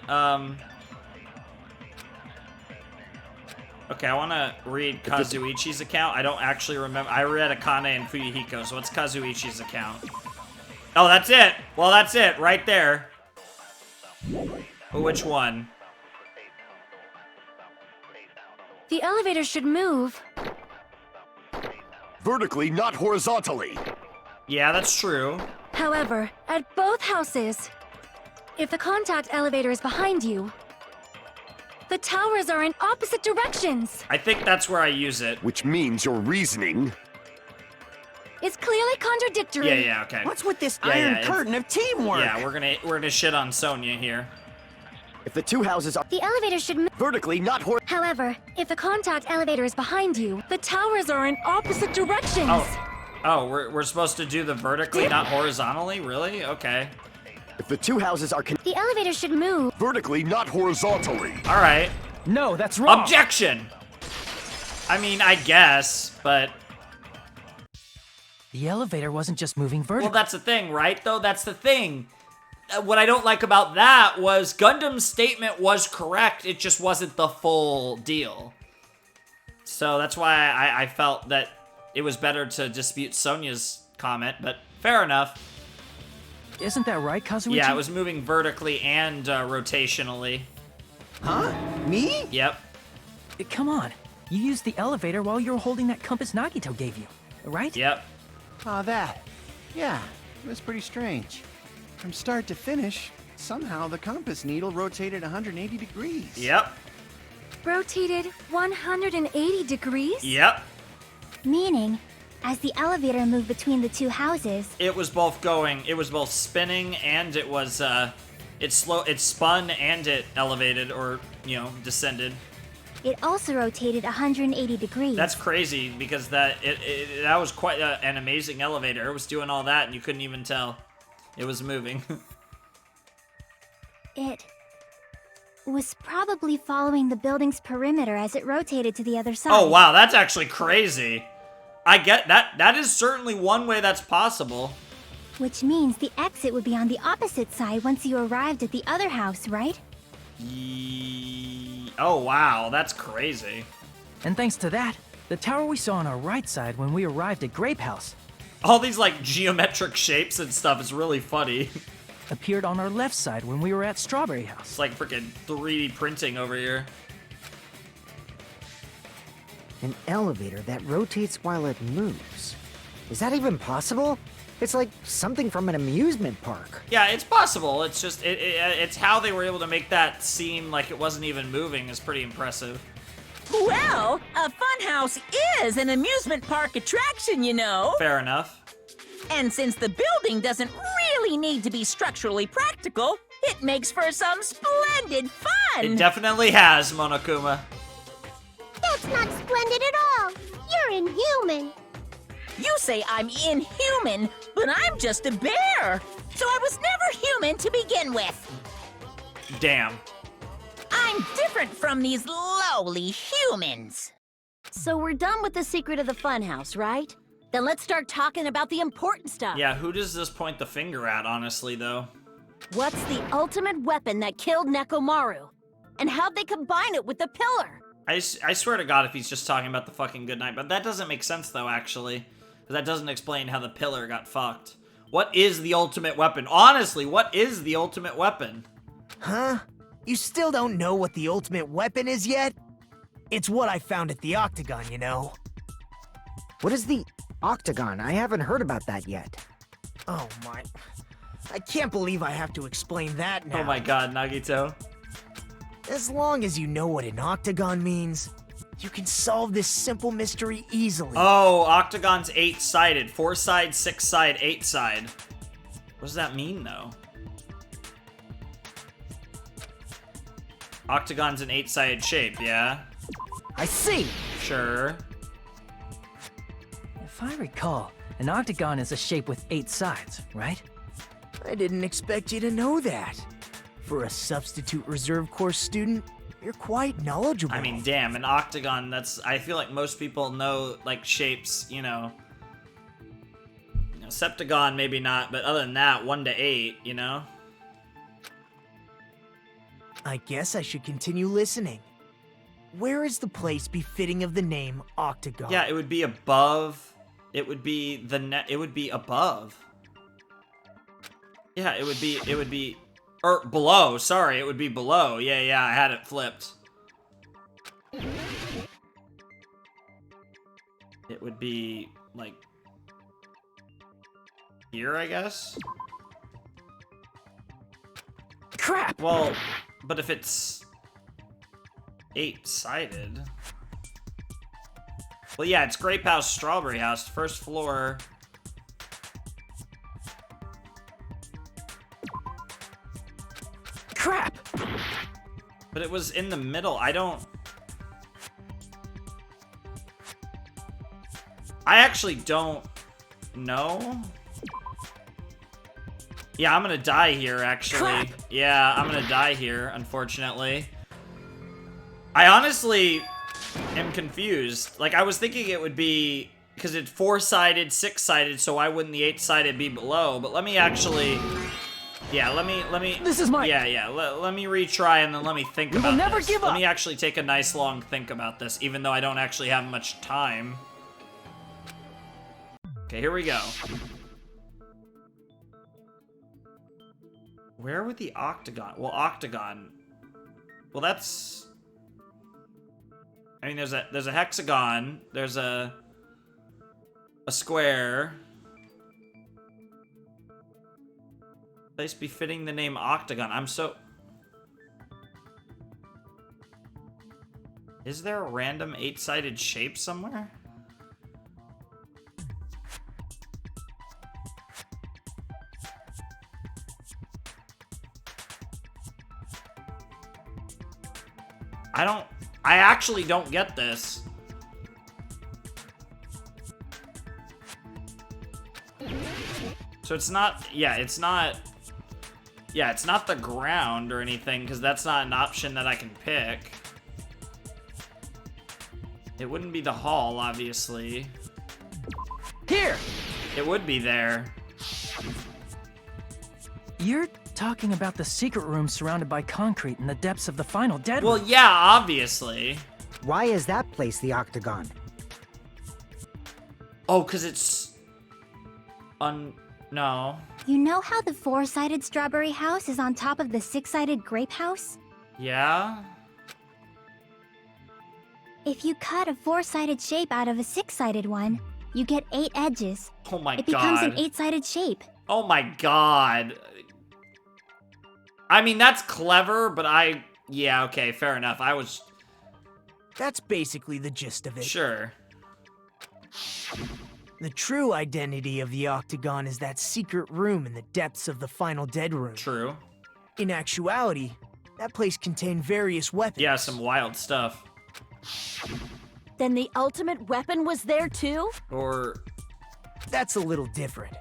Okay, I want to read Kazuichi's account. I don't actually remember. I read Akane and Fuyuhiko, so what's Kazuichi's account? Oh, that's it. Well, that's it. Right there. Which one? The elevator should move. vertically, not horizontally. Yeah, that's true. However, at both houses, if the contact elevator is behind you, the towers are in opposite directions. I think that's where I use it. Which means your reasoning... It's clearly contradictory. Yeah, okay. What's with this iron curtain of teamwork? Yeah, we're gonna shit on Sonia here. If the two houses are... The elevator should move. Vertically, not However, if the contact elevator is behind you, the towers are in opposite directions. Oh, we're supposed to do the vertically, not horizontally? Really? Okay. If the two houses are... The elevator should move. Vertically, not horizontally. All right. No, that's wrong. Objection! I mean, I guess, but... The elevator wasn't just moving vertically. Well, that's the thing, right, though? That's the thing. What I don't like about that was Gundam's statement was correct, it just wasn't the full deal. So that's why I felt that it was better to dispute Sonia's comment, but fair enough. Isn't that right, Kazuichi? Yeah, it was moving vertically and rotationally. Huh? Me? Yep. Come on. You used the elevator while you were holding that compass Nagito gave you, right? Yep. Oh, that. Yeah, it was pretty strange. From start to finish, somehow the compass needle rotated 180 degrees. Yep. Rotated 180 degrees? Yep. Meaning, as the elevator moved between the two houses, It was both spinning and it was, it spun and it elevated or, descended. it also rotated 180 degrees. That's crazy because that was quite an amazing elevator. It was doing all that and you couldn't even tell it was moving. It was probably following the building's perimeter as it rotated to the other side. Oh wow, that's actually crazy. I get that. That is certainly one way that's possible. Which means the exit would be on the opposite side once you arrived at the other house, right? Oh wow, that's crazy. And thanks to that, the tower we saw on our right side when we arrived at Grape House All these like geometric shapes and stuff is really funny. appeared on our left side when we were at Strawberry House. It's like freaking 3D printing over here. An elevator that rotates while it moves. Is that even possible? It's like something from an amusement park. Yeah, it's possible. It's just, it's how they were able to make that seem like it wasn't even moving is pretty impressive. Well, a funhouse is an amusement park attraction, you know. Fair enough. And since the building doesn't really need to be structurally practical, it makes for some splendid fun. It definitely has, Monokuma. That's not splendid at all. You're inhuman. You say I'm inhuman, but I'm just a bear. So I was never human to begin with. Damn. I'm different from these lowly humans. So we're done with the secret of the funhouse, right? Then let's start talking about the important stuff. Yeah, who does this point the finger at, honestly, though? What's the ultimate weapon that killed Nekomaru? And how'd they combine it with the pillar? I swear to God if he's just talking about the fucking good night, but that doesn't make sense, though, actually. Because that doesn't explain how the pillar got fucked. What is the ultimate weapon? Honestly, what is the ultimate weapon? Huh? You still don't know what the ultimate weapon is yet? It's what I found at the Octagon, you know. What is the Octagon? I haven't heard about that yet. Oh my... I can't believe I have to explain that now. Oh my God, Nagito. As long as you know what an octagon means, you can solve this simple mystery easily. Oh, Octagon's 8-sided. 4-side, 6-side, 8-side. What does that mean, though? Octagon's an 8-sided shape, yeah? I see! Sure. If I recall, an octagon is a shape with 8 sides, right? I didn't expect you to know that. For a substitute reserve course student, you're quite knowledgeable. I mean, damn, an octagon, that's... I feel like most people know, like, shapes, you know... Septagon, maybe not, but other than that, 1 to 8, you know? I guess I should continue listening. Where is the place befitting of the name Octagon? Yeah, it would be above... It would be the it would be above. Yeah, it would be... Or below, sorry, it would be below. Yeah, I had it flipped. It would be, like... Here, I guess? Crap! Well, but if it's... 8-sided... Well, yeah, it's Grape House, Strawberry House, first floor... Crap! But it was in the middle. I actually don't know. Yeah, I'm gonna die here, actually. Crap. Yeah, I'm gonna die here, unfortunately. I honestly am confused. Like, I was thinking it would be... Because it's 4-sided, 6-sided, so why wouldn't the 8-sided be below? But let me actually... Yeah, let me... This is my... Yeah, let me retry and then let me think about will never this. give Let up. me actually take a nice long think about this, even though I don't actually have much time. Okay, here we go. Where would the octagon... Well, octagon... Well, that's... I mean, there's a hexagon, there's a square... Place befitting the name Octagon. I'm so... Is there a random 8-sided shape somewhere? I actually don't get this. So it's not... Yeah, it's not... Yeah, it's not the ground or anything, because that's not an option that I can pick. It wouldn't be the hall, obviously. Here! It would be there. You're talking about the secret room surrounded by concrete in the depths of the final dead Well, room. yeah, obviously. Why is that place the Octagon? Oh, because it's... No. You know how the 4-sided strawberry house is on top of the 6-sided grape house? Yeah? If you cut a 4-sided shape out of a 6-sided one, You get 8 edges. Oh my god. It becomes an 8-sided shape. Oh my god. I mean, that's clever, but yeah, okay, fair enough. That's basically the gist of it. Sure. The true identity of the octagon is that secret room in the depths of the final dead room. True. In actuality, that place contained various weapons. Yeah, some wild stuff. Then the ultimate weapon was there too? Or... That's a little different.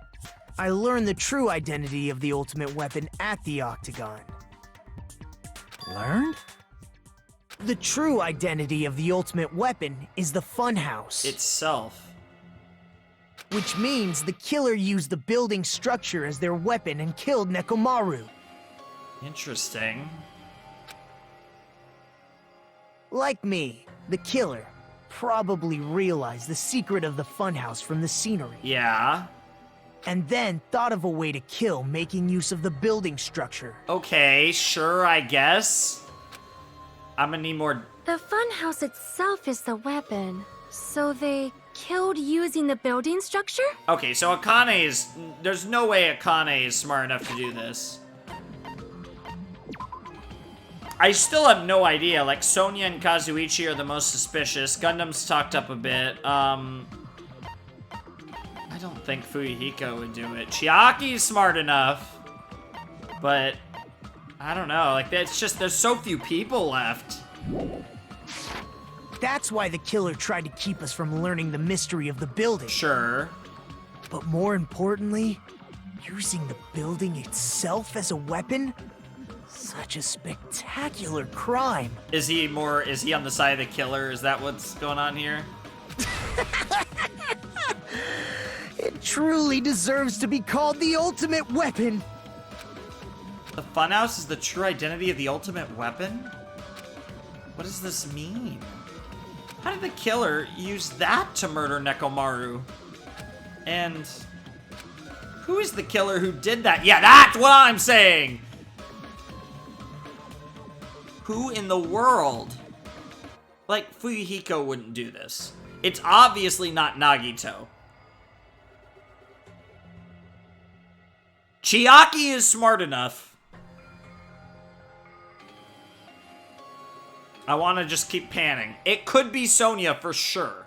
I learned the true identity of the ultimate weapon at the octagon. Learned? The true identity of the ultimate weapon is the funhouse. itself. Which means the killer used the building structure as their weapon and killed Nekomaru. Interesting. Like me, the killer probably realized the secret of the funhouse from the scenery. Yeah. And then thought of a way to kill making use of the building structure. Okay, sure, I guess. I'm gonna need more... The funhouse itself is the weapon. So they killed using the building structure? Okay, so Akane is... There's no way Akane is smart enough to do this. I still have no idea. Like, Sonya and Kazuichi are the most suspicious. Gundam's talked up a bit. I don't think Fuyuhiko would do it. Chiaki's smart enough. But... I don't know. Like, it's just... There's so few people left. That's why the killer tried to keep us from learning the mystery of the building. Sure. But more importantly, using the building itself as a weapon? Such a spectacular crime. Is he on the side of the killer? Is that what's going on here? It truly deserves to be called the ultimate weapon. The funhouse is the true identity of the ultimate weapon? What does this mean? How did the killer use that to murder Nekomaru? And who is the killer who did that? Yeah, that's what I'm saying! Who in the world? Like, Fuyuhiko wouldn't do this. It's obviously not Nagito. Chiaki is smart enough. I want to just keep panning. It could be Sonya for sure.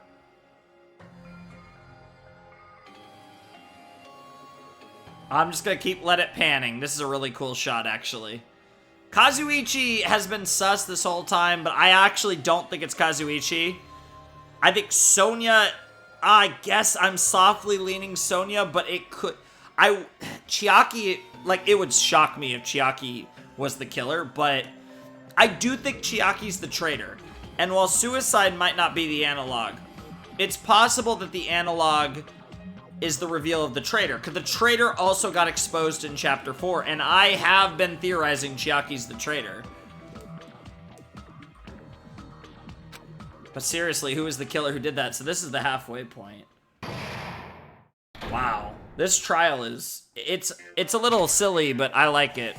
I'm just gonna let it panning. This is a really cool shot, actually. Kazuichi has been sus this whole time, but I actually don't think it's Kazuichi. I think Sonya, I guess I'm softly leaning Sonya, but it could... Chiaki, like, it would shock me if Chiaki was the killer, but I do think Chiaki's the traitor. And while suicide might not be the analog, it's possible that the analog is the reveal of the traitor, because the traitor also got exposed in Chapter 4, and I have been theorizing Chiaki's the traitor. But seriously, who is the killer who did that? So this is the halfway point. Wow. This trial is... It's a little silly, but I like it.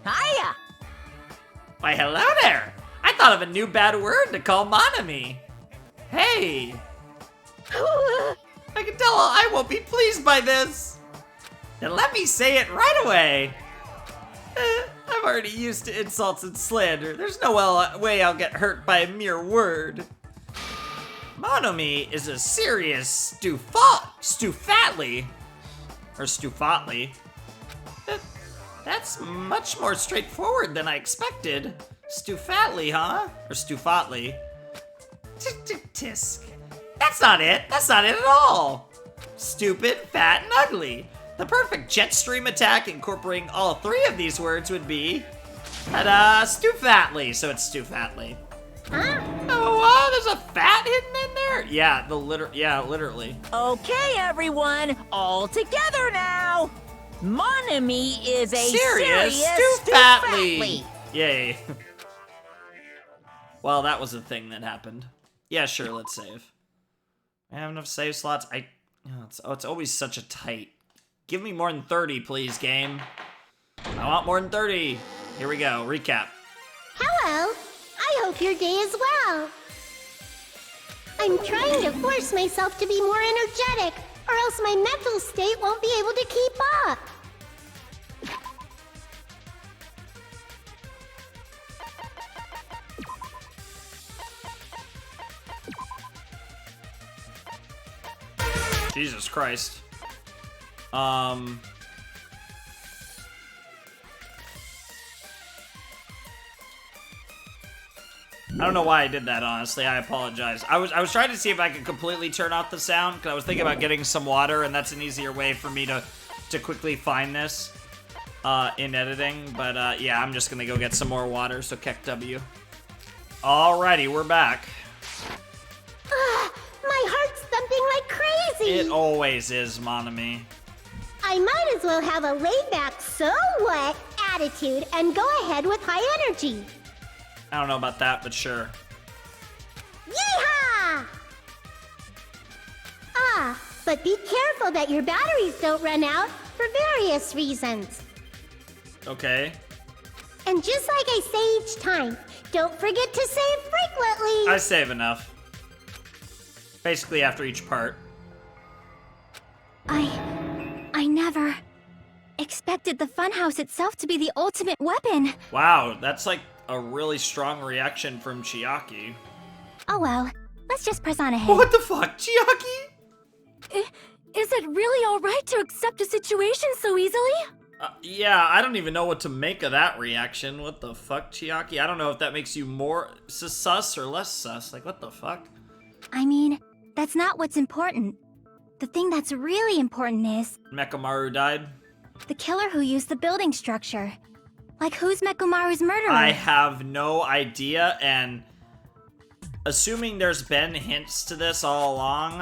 Hiya! Why, hello there! I thought of a new bad word to call Monami. Hey! I can tell I won't be pleased by this. Then let me say it right away. I'm already used to insults and slander. There's no way I'll get hurt by a mere word. Monomi is a serious Stufatli. Or Stufatli. That's much more straightforward than I expected. Stufatli, huh? Or Stufatli. Tisk. That's not it. That's not it at all. Stupid, fat, and ugly. The perfect jet stream attack incorporating all three of these words would be... Stufatli. So it's Stufatli. Oh, there's a fat hidden in there? Yeah, literally. Okay, everyone, all together now. Monami is a serious Stufatli. Yay. Well, that was a thing that happened. Yeah, sure, let's save. I have enough save slots. It's always such a tight. Give me more than 30, please, game. I want more than 30. Here we go, recap. Hello. I hope your day is well. I'm trying to force myself to be more energetic, or else my mental state won't be able to keep up. Jesus Christ. I don't know why I did that, honestly. I apologize. I was trying to see if I could completely turn off the sound, because I was thinking about getting some water, and that's an easier way for me to quickly find this in editing. But yeah, I'm just gonna go get some more water, so Keck W. Alrighty, we're back. My heart's thumping like crazy. It always is, mon ami. I might as well have a laid-back, so what attitude and go ahead with high energy. I don't know about that, but sure. Yeehaw! Ah, but be careful that your batteries don't run out for various reasons. Okay. And just like I say each time, don't forget to save frequently. I save enough. Basically after each part. I never expected the funhouse itself to be the ultimate weapon. Wow, that's like a really strong reaction from Chiaki. Oh well, let's just press on ahead. What the fuck, Chiaki? Is it really alright to accept a situation so easily? Yeah, I don't even know what to make of that reaction. What the fuck, Chiaki? I don't know if that makes you more sus or less sus. Like, what the fuck? I mean, that's not what's important. The thing that's really important is Mechamaru died? the killer who used the building structure. Like, who's Mechamaru's murderer? I have no idea, and assuming there's been hints to this all along,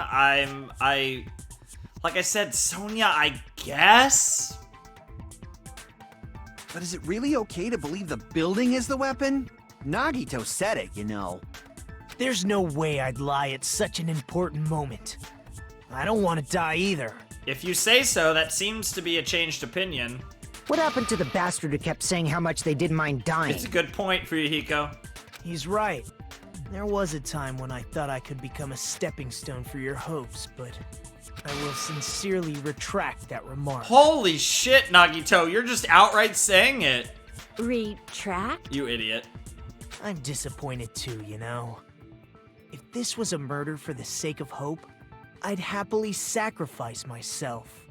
like I said, Sonia, I guess? But is it really okay to believe the building is the weapon? Nagito said it, you know. There's no way I'd lie at such an important moment. I don't want to die either. If you say so, that seems to be a changed opinion. What happened to the bastard who kept saying how much they didn't mind dying? It's a good point, Fuyuhiko. He's right. There was a time when I thought I could become a stepping stone for your hopes, but I will sincerely retract that remark. Holy shit, Nagito, you're just outright saying it. Retract? You idiot. I'm disappointed too, you know. If this was a murder for the sake of hope, I'd happily sacrifice myself.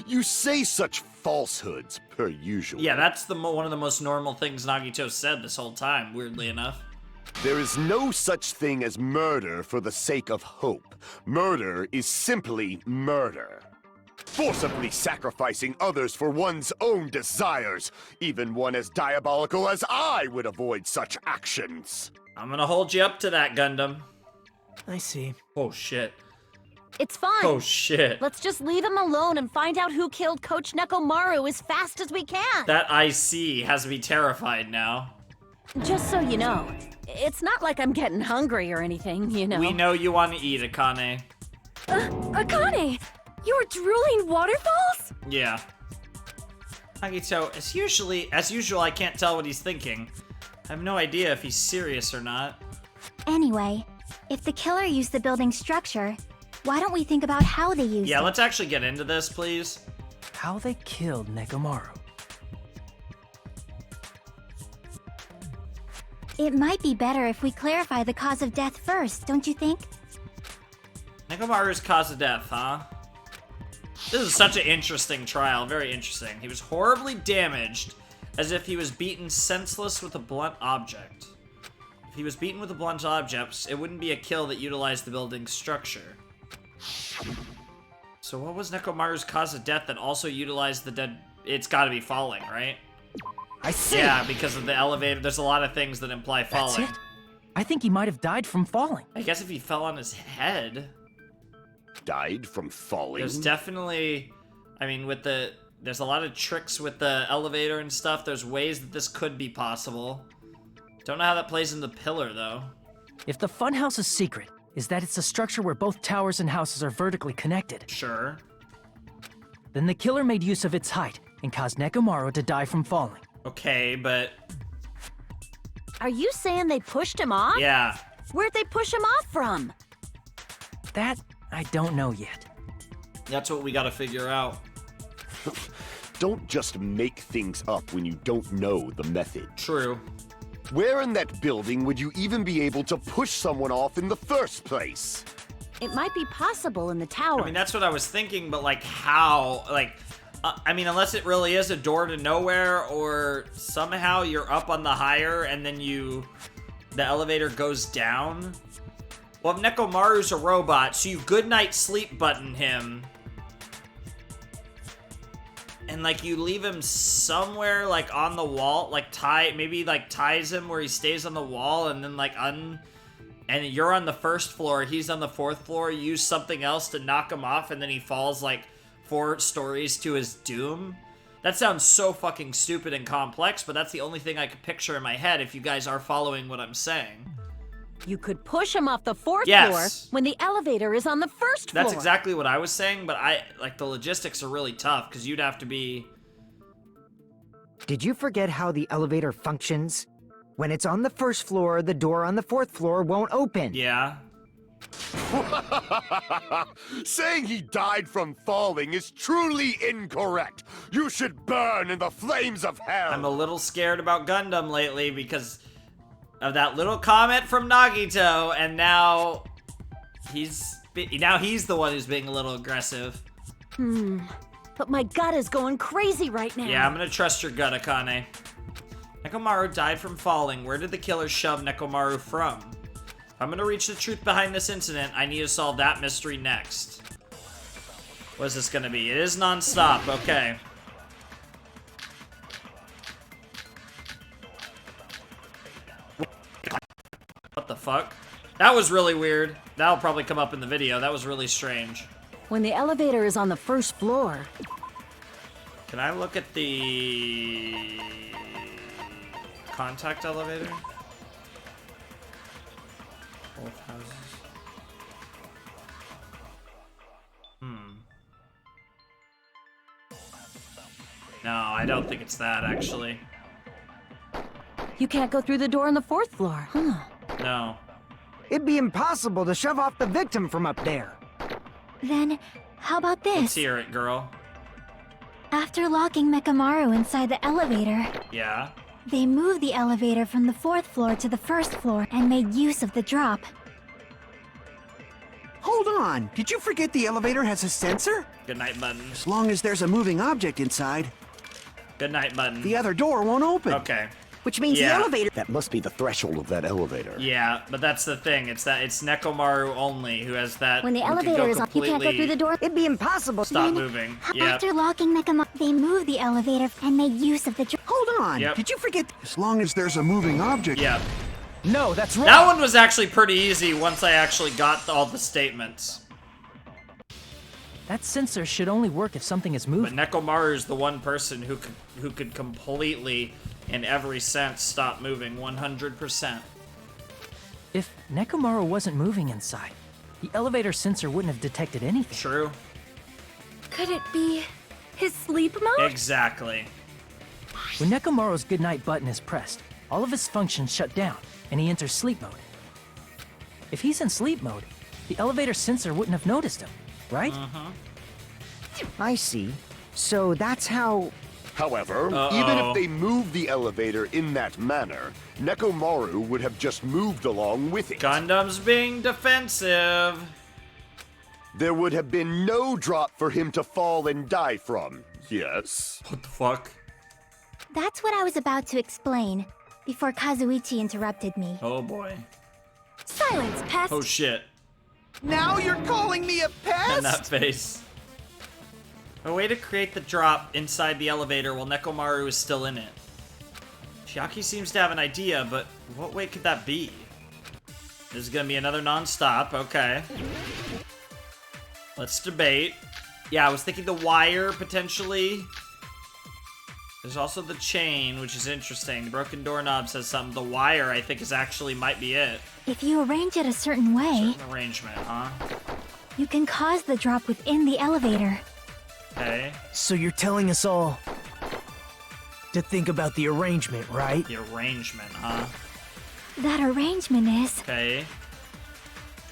You say such falsehoods, per usual. Yeah, that's one of the most normal things Nagito said this whole time, weirdly enough. There is no such thing as murder for the sake of hope. Murder is simply murder. Forcibly sacrificing others for one's own desires. Even one as diabolical as I would avoid such actions. I'm gonna hold you up to that, Gundam. I see. Oh shit. It's fine. Oh shit. Let's just leave him alone and find out who killed Coach Nekomaru as fast as we can. That IC has me terrified now. Just so you know, it's not like I'm getting hungry or anything, you know. We know you want to eat, Akane. Akane! You were drooling waterfalls? Yeah. Nagito, as usual, I can't tell what he's thinking. I have no idea if he's serious or not. Anyway, if the killer used the building structure, why don't we think about how they used it? Yeah, let's actually get into this, please. How they killed Nekomaru. It might be better if we clarify the cause of death first, don't you think? Nekomaru's cause of death, huh? This is such an interesting trial, very interesting. He was horribly damaged, as if he was beaten senseless with a blunt object. If he was beaten with a blunt object, it wouldn't be a kill that utilized the building's structure. So what was Nekomaru's cause of death that also utilized the dead... It's gotta be falling, right? I see. Yeah, because of the elevator. There's a lot of things that imply falling. That's it? I think he might have died from falling. I guess if he fell on his head... Died from falling? There's definitely... I mean, with the... There's a lot of tricks with the elevator and stuff. There's ways that this could be possible. Don't know how that plays in the pillar, though. If the funhouse's secret is that it's a structure where both towers and houses are vertically connected, Sure. then the killer made use of its height and caused Nekomaru to die from falling. Okay, but... Are you saying they pushed him off? Yeah. Where'd they push him off from? That, I don't know yet. That's what we gotta figure out. Don't just make things up when you don't know the method. True. Where in that building would you even be able to push someone off in the first place? It might be possible in the tower. I mean, that's what I was thinking, but like how? Like, I mean, unless it really is a door to nowhere, or somehow you're up on the higher and then the elevator goes down. Well, if Nekomaru's a robot, so you goodnight sleep button him. And like you leave him somewhere like on the wall, like maybe ties him where he stays on the wall, and then and you're on the first floor, he's on the fourth floor, you use something else to knock him off, and then he falls like 4 stories to his doom. That sounds so fucking stupid and complex, but that's the only thing I could picture in my head if you guys are following what I'm saying. You could push him off the 4th Yes. floor when the elevator is on the 1st floor. That's exactly what I was saying, but the logistics are really tough, because you'd have to be... Did you forget how the elevator functions? When it's on the 1st floor, the door on the 4th floor won't open. Yeah. Saying he died from falling is truly incorrect. You should burn in the flames of hell. I'm a little scared about Gundam lately because of that little comment from Nagito, and now he's the one who's being a little aggressive. But my gut is going crazy right now. Yeah, I'm gonna trust your gut, Akane. Nekomaru died from falling. Where did the killer shove Nekomaru from? If I'm gonna reach the truth behind this incident, I need to solve that mystery next. What is this gonna be? It is non-stop, okay. What the fuck? That was really weird. That'll probably come up in the video. That was really strange. When the elevator is on the 1st floor, Can I look at the contact elevator? Both houses. No, I don't think it's that, actually. you can't go through the door on the 4th floor. No. It'd be impossible to shove off the victim from up there. Then, how about Let's this? hear it, girl. After locking Mekamaru inside the elevator, Yeah? they moved the elevator from the 4th floor to the 1st floor and made use of the drop. Hold on, did you forget the elevator has a sensor? Good night button. As long as there's a moving object inside, Good night button. the other door won't open. Okay. Which means Yeah. the elevator... That must be the threshold of that elevator. Yeah, but that's the thing. It's Nekomaru only who has that. When the who can elevator go is on, you can't go through the door. It'd be impossible. Stop Then, moving. Yep. After locking Mekamaru, they moved the elevator and made use of the drop. Hold on, Yep. did you forget? As long as there's a moving object. Yep. No, that's wrong. That one was actually pretty easy once I actually got all the statements. That sensor should only work if something is But moving. Nekomaru is the one person who could completely, in every sense, stop moving 100%. If Nekomaru wasn't moving inside, the elevator sensor wouldn't have detected anything. True. Could it be his sleep mode? Exactly. When Nekomaru's goodnight button is pressed, all of his functions shut down, and he enters sleep mode. If he's in sleep mode, the elevator sensor wouldn't have noticed him, right? I see. So that's how... However, even if they moved the elevator in that manner, Nekomaru would have just moved along with it. Gundam's being defensive. There would have been no drop for him to fall and die from. Yes. What the fuck? That's what I was about to explain before Kazuichi interrupted me. Oh boy. Silence, pest! Oh shit. Now you're calling me a pest? And that face. A way to create the drop inside the elevator while Nekomaru is still in it. Chiaki seems to have an idea, but what way could that be? This is gonna be another non-stop, okay. Let's debate. Yeah, I was thinking the wire, potentially. There's also the chain, which is interesting. The broken doorknob says something. The wire, I think, might be it. If you arrange it a certain way, Certain arrangement, huh? you can cause the drop within the elevator. Okay. So you're telling us all to think about the arrangement, right? The arrangement, huh? That arrangement is... Okay.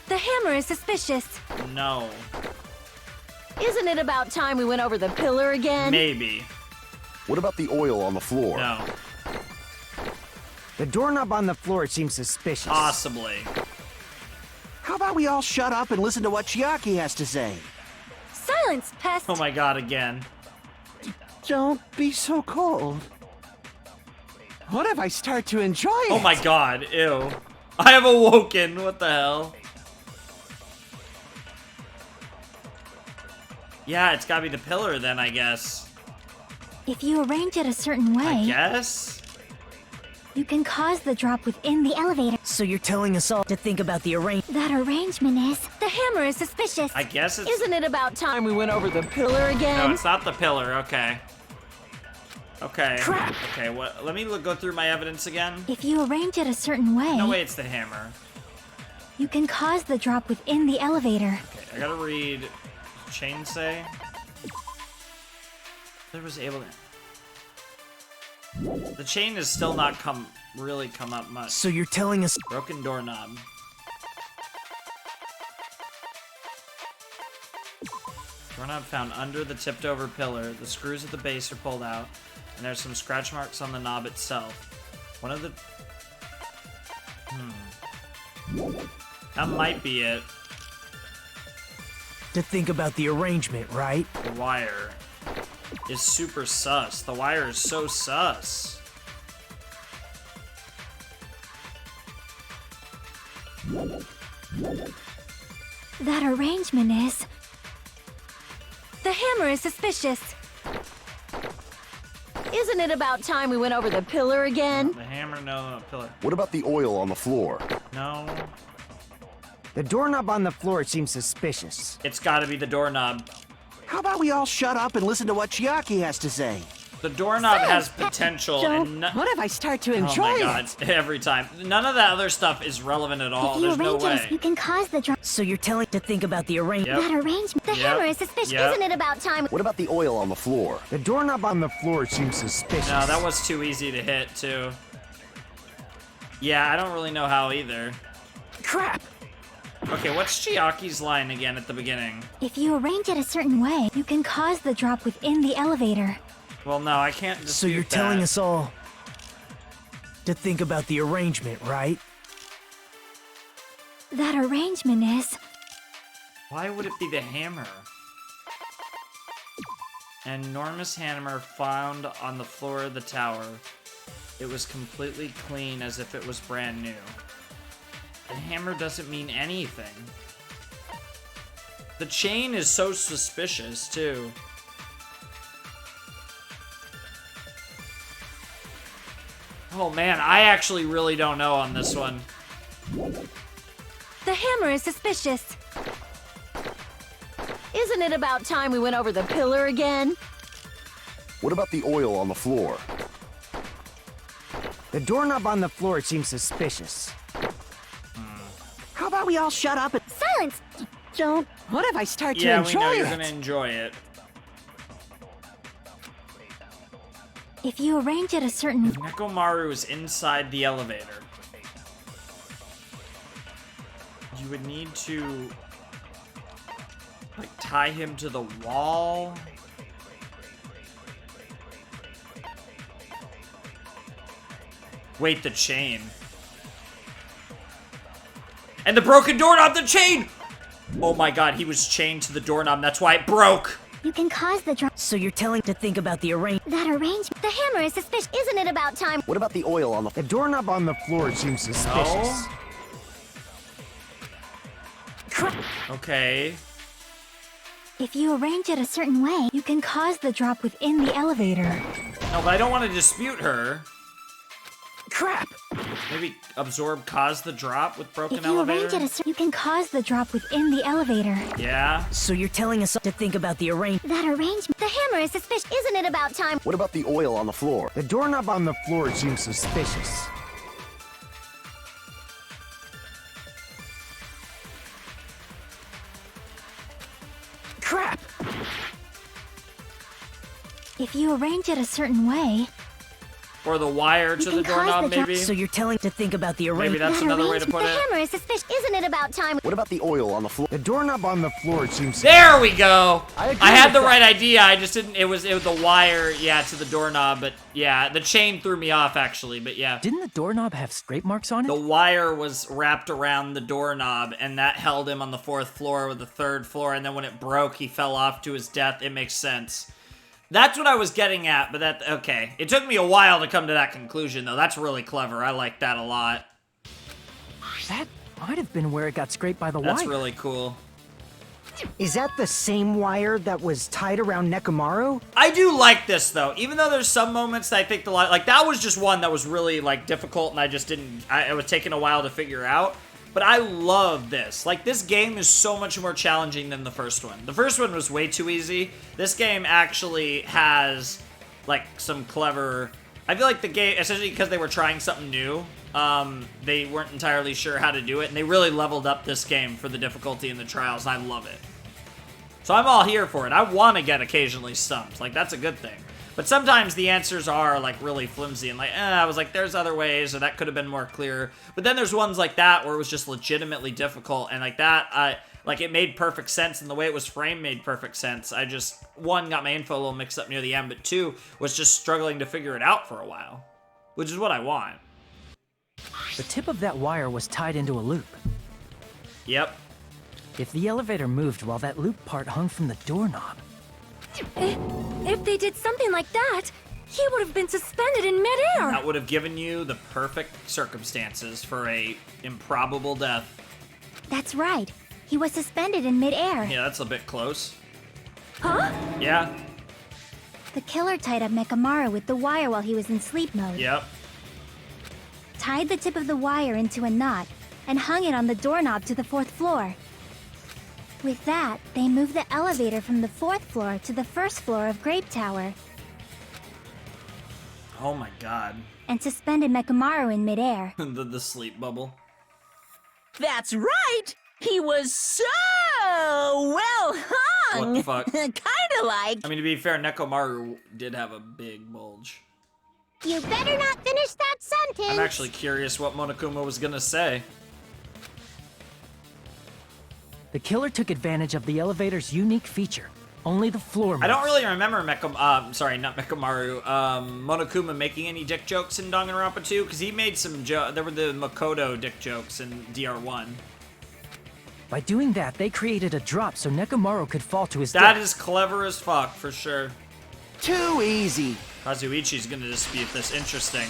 The hammer is suspicious. No. Isn't it about time we went over the pillar again? Maybe. What about the oil on the floor? No. The doorknob on the floor seems suspicious. Possibly. How about we all shut up and listen to what Chiaki has to say? Silence, pest! Oh my god, again. Don't be so cold. What if I start to enjoy it? Oh my god, ew. I have awoken, what the hell? Yeah, it's gotta be the pillar then, I guess. If you arrange it a certain way, I guess? you can cause the drop within the elevator. So you're telling us all to think about the arrangement. That arrangement is... The hammer is suspicious. I guess it's... Isn't it about time we went over the pillar again? No, it's not the pillar, okay. Okay. Crap. Okay, what? Let me go through my evidence again. If you arrange it a certain way, No way it's the hammer. you can cause the drop within the elevator. Okay, I gotta read... Chain say? There was able to... The chain has still not really come up much. So you're telling us... Broken doorknob. Doorknob found under the tipped over pillar. The screws at the base are pulled out, and there's some scratch marks on the knob itself. One of the... That might be it. To think about the arrangement, right? The wire is super sus. The wire is so sus. That arrangement is... The hammer is suspicious. Isn't it about time we went over the pillar again? The hammer, no, the pillar. What about the oil on the floor? No. The doorknob on the floor seems suspicious. It's gotta be the doorknob. How about we all shut up and listen to what Chiaki has to say? The doorknob has potential and What if I start to enjoy oh my god, it? every time. None of that other stuff is relevant at all. if you There's no arrange way. it, you can cause the drop. So you're telling to think about the arrangement. Yep. That arrangement... The hammer is suspicious. Yep. Isn't it about time... What about the oil on the floor? The doorknob on the floor seems suspicious. No, that was too easy to hit, too. Yeah, I don't really know how either. Crap! Okay, what's Chiaki's line again at the beginning? If you arrange it a certain way, you can cause the drop within the elevator. Well, no, I can't dispute So you're that. telling us all to think about the arrangement, right? That arrangement is... Why would it be the hammer? An enormous hammer found on the floor of the tower. It was completely clean as if it was brand new. The hammer doesn't mean anything. The chain is so suspicious, too. Oh man, I actually really don't know on this one. The hammer is suspicious. Isn't it about time we went over the pillar again? What about the oil on the floor? The doorknob on the floor seems suspicious. How about we all shut up and... Silence! Don't... What if I start to Yeah, we enjoy know it? you're gonna enjoy it. If you arrange it a certain... Nekomaru is inside the elevator. You would need to... like, tie him to the wall? Wait, the chain. And the broken doorknob, the chain! Oh my god, he was chained to the doorknob, that's why it broke! You can cause the drop... So you're telling to think about the arrangement. That arrangement... The hammer is suspicious. Isn't it about time... What about the oil on the... The doorknob on the floor seems suspicious. No? Okay. If you arrange it a certain way, you can cause the drop within the elevator. No, but I don't want to dispute her. Crap! Maybe absorb cause the drop with broken If you elevator? arrange it a certain... You can cause the drop within the elevator. Yeah? So you're telling us to think about the arrangement. That arrangement... The hammer is suspicious. Isn't it about time? What about the oil on the floor? The doorknob on the floor seems suspicious. Crap! If you arrange it a certain way, Or the wire to the doorknob, maybe? So you're telling to think about the arrangement. Maybe that's another way to put The it. hammer is suspicious. Isn't it about time? What about the oil on the floor? The doorknob on the floor seems... There we go! I agree I had with the that. right idea, I just didn't, it was the wire, yeah, to the doorknob, but yeah, the chain threw me off, actually, but yeah. Didn't the doorknob have scrape marks on it? The wire was wrapped around the doorknob, and that held him on the 4th floor with the 3rd floor, and then when it broke, he fell off to his death. It makes sense. That's what I was getting at, but that, okay. It took me a while to come to that conclusion, though. That's really clever. I like that a lot. That might have been where it got scraped by the That's wire. really cool. Is that the same wire that was tied around Nekomaru? I do like this, though. Even though there's some moments that I think like, that was just one that was really, like, difficult, and I just didn't, it was taking a while to figure out. But I love this. Like, this game is so much more challenging than the first one. The first one was way too easy. This game actually has, like, some clever... I feel like the game, especially because they were trying something new, they weren't entirely sure how to do it, and they really leveled up this game for the difficulty and the trials, and I love it. So I'm all here for it. I want to get occasionally stumped. Like, that's a good thing. But sometimes the answers are, like, really flimsy, and like, I was like, there's other ways, or that could have been more clear. But then there's ones like that where it was just legitimately difficult, and like that, like, it made perfect sense, and the way it was framed made perfect sense. I just, one, got my info a little mixed up near the end, but two, was just struggling to figure it out for a while. Which is what I want. The tip of that wire was tied into a loop. Yep. If the elevator moved while that loop part hung from the doorknob... If they did something like that, he would have been suspended in midair. That would have given you the perfect circumstances for a improbable death. That's right. He was suspended in midair. Yeah, that's a bit close. Huh? Yeah. The killer tied up Nekomaru with the wire while he was in sleep mode. Yep. Tied the tip of the wire into a knot and hung it on the doorknob to the 4th floor. With that, they moved the elevator from the 4th floor to the 1st floor of Grape Tower Oh my god. and suspended Nekomaru in midair. the sleep bubble. That's right! He was so well hung! What the fuck? Kinda like... I mean, to be fair, Nekomaru did have a big bulge. You better not finish that sentence. I'm actually curious what Monokuma was gonna say. The killer took advantage of the elevator's unique feature. Only the floor moves. I don't really remember sorry, not Nekomaru, Monokuma making any dick jokes in Danganronpa 2, because he made some there were the Makoto dick jokes in DR1. By doing that, they created a drop so Nekomaru could fall to his That death. is clever as fuck, for sure. Too easy. Kazuichi's gonna dispute this. Interesting.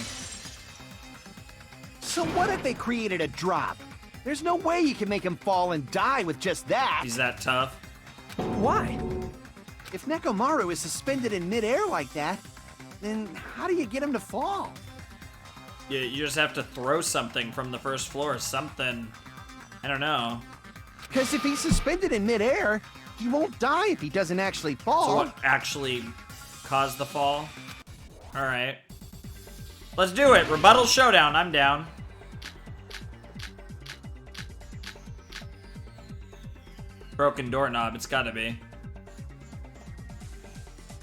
So what if they created a drop? There's no way you can make him fall and die with just that. He's that tough. Why? If Nekomaru is suspended in midair like that, then how do you get him to fall? You just have to throw something from the 1st floor, something. I don't know. Because if he's suspended in midair, he won't die if he doesn't actually fall. So what actually caused the fall? Alright. Let's do it. Rebuttal showdown. I'm down. Broken doorknob. It's gotta be.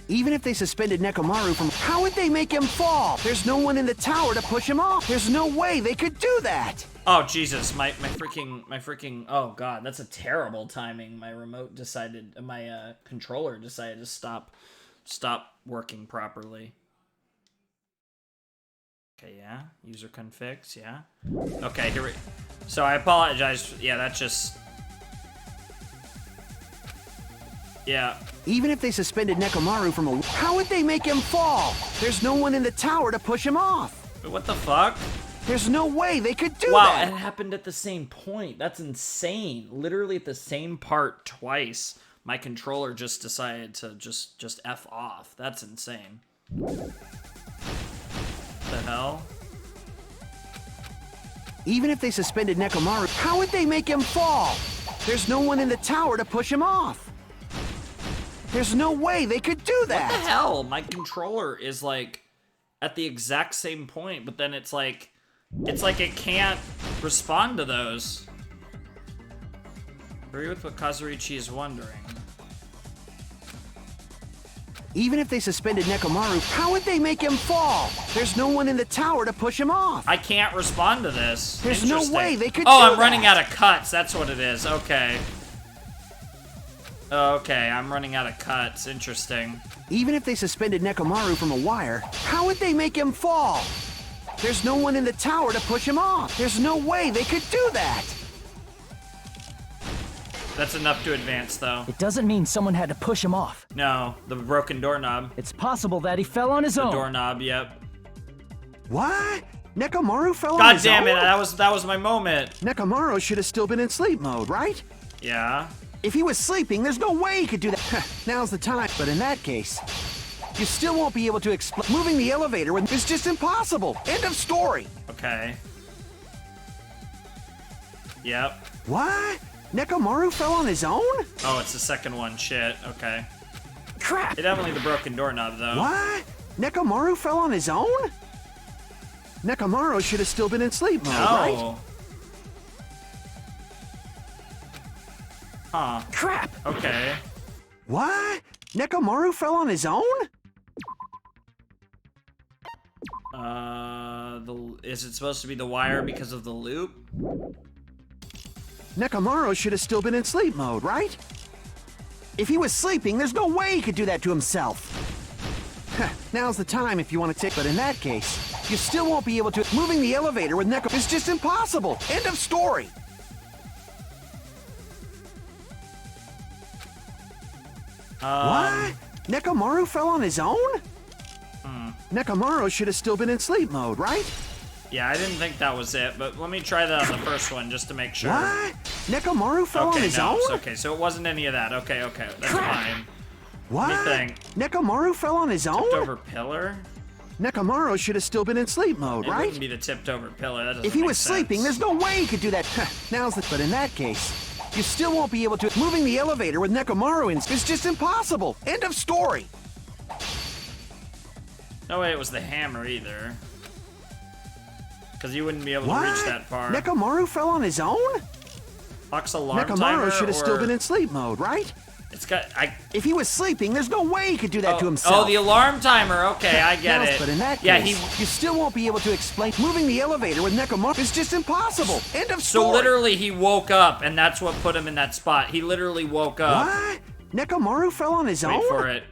Even if they suspended Nekomaru from... How would they make him fall? There's no one in the tower to push him off. There's no way they could do that. Oh, Jesus. My freaking... Oh, God. That's a terrible timing. My remote decided... My controller decided to stop working properly. Okay, yeah. User configs, yeah. Okay, here we... So I apologize. Yeah, that's just... Yeah. Even if they suspended Nekomaru from a... How would they make him fall? There's no one in the tower to push him off. What the fuck? There's no way they could do Wow, that. it happened at the same point. That's insane. Literally at the same part twice. My controller just decided to just F off. That's insane. The hell? Even if they suspended Nekomaru, how would they make him fall? There's no one in the tower to push him off. There's no way they could do that. What the hell? My controller is like at the exact same point, but then it's like it can't respond to those. Agree with what Kazuichi is wondering. Even if they suspended Nekomaru, how would they make him fall? There's no one in the tower to push him off. I can't respond to this. There's no Interesting. way they could Oh, do I'm that. running out of cuts. That's what it is. Okay. Okay, I'm running out of cuts. Interesting. Even if they suspended Nekomaru from a wire, how would they make him fall? There's no one in the tower to push him off. There's no way they could do that. That's enough to advance, though. It doesn't mean someone had to push him off. No, the broken doorknob. It's possible that he fell on his The own. doorknob, yep. What? Nekomaru fell on God his damn it, own? that was my moment. Nekomaru should have still been in sleep mode, right? Yeah. If he was sleeping, there's no way he could do that. Now's the time. But in that case, you still won't be able to explain. Moving the elevator is just impossible. End of story. Okay. Yep. What? Nekomaru fell on his own? Oh, it's the second one. Shit. Okay. Crap. It's definitely the broken doorknob, though. What? Nekomaru fell on his own? Nekomaru should have still been in sleep mode, right? No. Huh. Crap. Okay. What? Nekomaru fell on his own? Is it supposed to be the wire because of the loop? Nekomaru should have still been in sleep mode, right? If he was sleeping, there's no way he could do that to himself. Now's the time if you want to take, but in that case, you still won't be able to. Moving the elevator with Neko is just impossible. End of story. What? Nekomaru fell on his own? Nekomaru should have still been in sleep mode, right? Yeah, I didn't think that was it, but let me try that on the first one just to make sure. What? Nekomaru fell on his own? Okay, so it wasn't any of that. Okay, that's fine. What? Let me think. Nekomaru fell on his own? Tipped over pillar? Nekomaru should have still been in sleep mode, It right? wouldn't be the tipped over pillar. That doesn't If he make was sense. sleeping, there's no way he could do that. Now's the. But in that case, you still won't be able to. Moving the elevator with Nekomaru in is just impossible. End of story. No way it was the hammer either. Because you wouldn't be able What? to reach that far. Nekomaru fell on his own? Clock's alarm timer, Nekomaru should have still or- been in sleep mode, right? It's got. If he was sleeping, there's no way he could do that to himself. Oh, the alarm timer. Okay, I get Now's- it. But in that yeah, case, you still won't be able to explain. Moving the elevator with Nekomaru is just impossible. End of story. So literally, he woke up, and that's what put him in that spot. He literally woke up. What? Nekomaru fell on his own? Wait for it.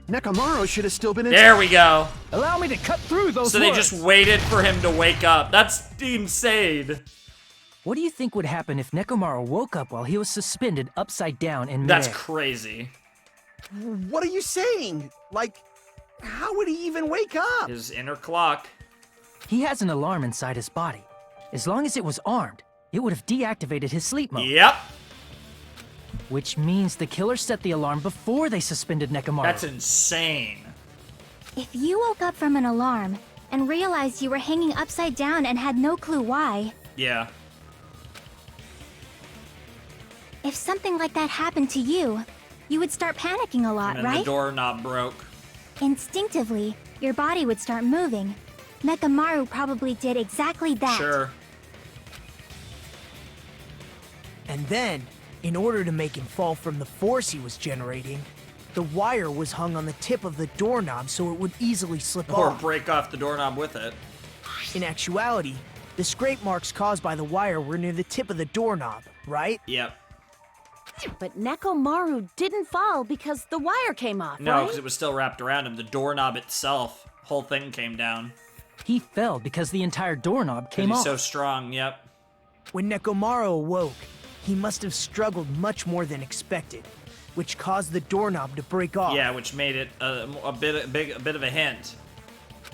Nekomaru should have still been in. There we go. Allow me to cut through those So they words. just waited for him to wake up. That's insane. What do you think would happen if Nekomaru woke up while he was suspended upside down in midair? That's crazy. What are you saying? Like, how would he even wake up? His inner clock. He has an alarm inside his body. As long as it was armed, it would have deactivated his sleep mode. Yep. Which means the killer set the alarm before they suspended Nekomaru. That's insane. If you woke up from an alarm and realized you were hanging upside down and had no clue why, Yeah. if something like that happened to you, you would start panicking a lot, And then right? the doorknob broke. Instinctively, your body would start moving. Nekomaru probably did exactly that. Sure. And then, in order to make him fall from the force he was generating, the wire was hung on the tip of the doorknob so it would easily slip Or off. break off the doorknob with it. In actuality, the scrape marks caused by the wire were near the tip of the doorknob, right? Yep. But Nekomaru didn't fall because the wire came off, No, right? because it was still wrapped around him. The doorknob itself, whole thing came down. He fell because the entire doorknob came He's off. so strong, yep. When Nekomaru awoke, he must have struggled much more than expected, which caused the doorknob to break off. Yeah, which made it a bit of a hint.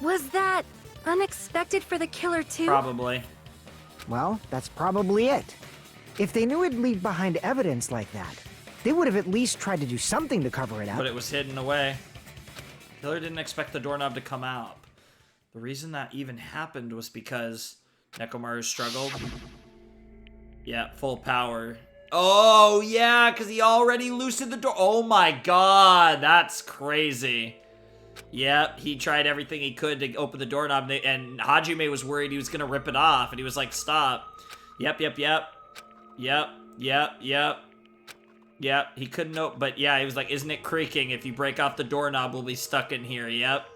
Was that unexpected for the killer too? Probably. Well, that's probably it. If they knew it'd leave behind evidence like that, they would have at least tried to do something to cover it up. But it was hidden away. Killer didn't expect the doorknob to come out. The reason that even happened was because Nekomaru struggled. Yeah, full power. Oh, yeah, because he already loosened the door. Oh my god, that's crazy. Yep, he tried everything he could to open the doorknob, and Hajime was worried he was going to rip it off, and he was like, stop. Yep. Yep, he couldn't know, but yeah, he was like, isn't it creaking? If you break off the doorknob, we'll be stuck in here. Yep.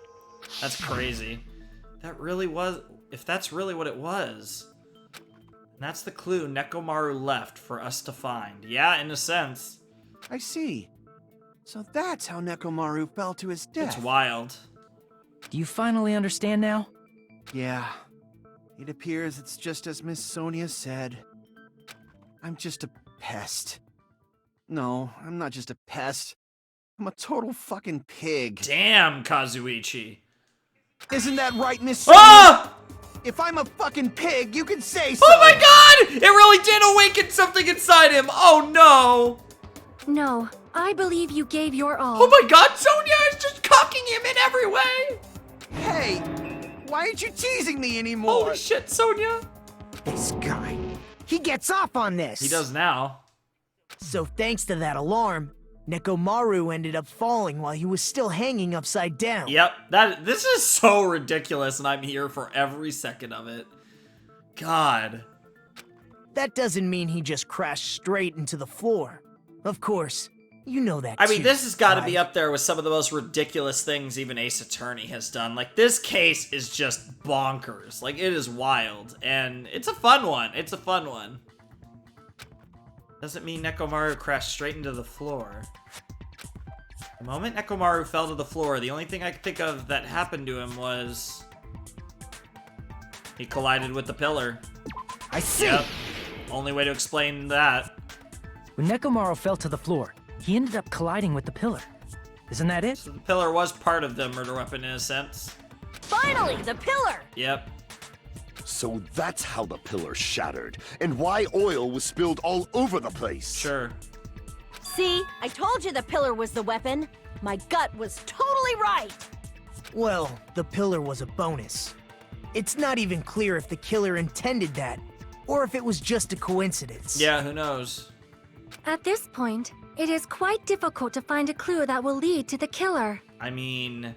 That's crazy. That really was, if that's really what it was. And that's the clue Nekomaru left for us to find. Yeah, in a sense. I see. So that's how Nekomaru fell to his death. It's wild. Do you finally understand now? Yeah. It appears it's just as Miss Sonia said. I'm just a pest. No, I'm not just a pest. I'm a total fucking pig. Damn, Kazuichi. Isn't that right, Miss Sonia? Ah! If I'm a fucking pig, you can say so. Oh my god! It really did awaken something inside him. Oh no. No, I believe you gave your all. Oh my god, Sonia is just cocking him in every way. Hey, why aren't you teasing me anymore? Holy shit, Sonia. This guy, he gets off on this. He does now. So thanks to that alarm, Nekomaru ended up falling while he was still hanging upside down. Yep, this is so ridiculous, and I'm here for every second of it. God. That doesn't mean he just crashed straight into the floor. Of course, you know that I mean, too, this has got to be right? up there with some of the most ridiculous things even Ace Attorney has done. Like, this case is just bonkers. Like, it is wild, and it's a fun one. It's a fun one. Doesn't mean Nekomaru crashed straight into the floor. The moment Nekomaru fell to the floor, the only thing I could think of that happened to him was he collided with the pillar. I see. Yep. Only way to explain that. When Nekomaru fell to the floor, he ended up colliding with the pillar. Isn't that it? So the pillar was part of the murder weapon in a sense. Finally, the pillar! Yep. So that's how the pillar shattered, and why oil was spilled all over the place. Sure. See, I told you the pillar was the weapon. My gut was totally right. Well, the pillar was a bonus. It's not even clear if the killer intended that, or if it was just a coincidence. Yeah, who knows? At this point, it is quite difficult to find a clue that will lead to the killer. I mean,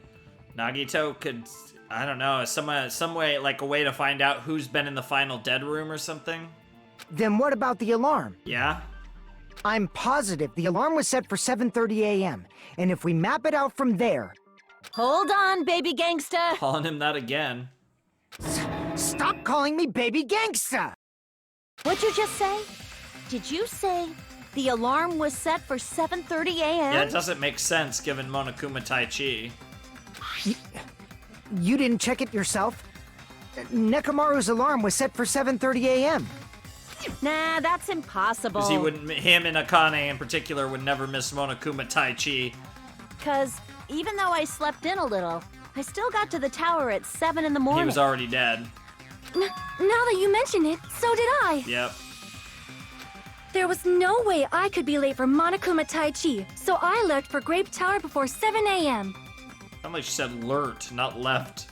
Nagito could, I don't know, some way, like a way to find out who's been in the final dead room or something. Then what about the alarm? Yeah? I'm positive the alarm was set for 7:30 a.m., and if we map it out from there... Hold on, baby gangsta. Calling him that again. Stop calling me baby gangsta! What'd you just say? Did you say the alarm was set for 7:30 a.m.? Yeah, it doesn't make sense given Monokuma Tai-Chi. You didn't check it yourself? Nekomaru's alarm was set for 7:30 a.m. Nah, that's impossible. Because he wouldn't, him and Akane in particular would never miss Monokuma Tai-Chi. Because even though I slept in a little, I still got to the tower at 7 in the morning. He was already dead. Now that you mention it, so did I. Yep. There was no way I could be late for Monokuma Tai-Chi, so I left for Grape Tower before 7 a.m. Sounded like she said lurt, not left.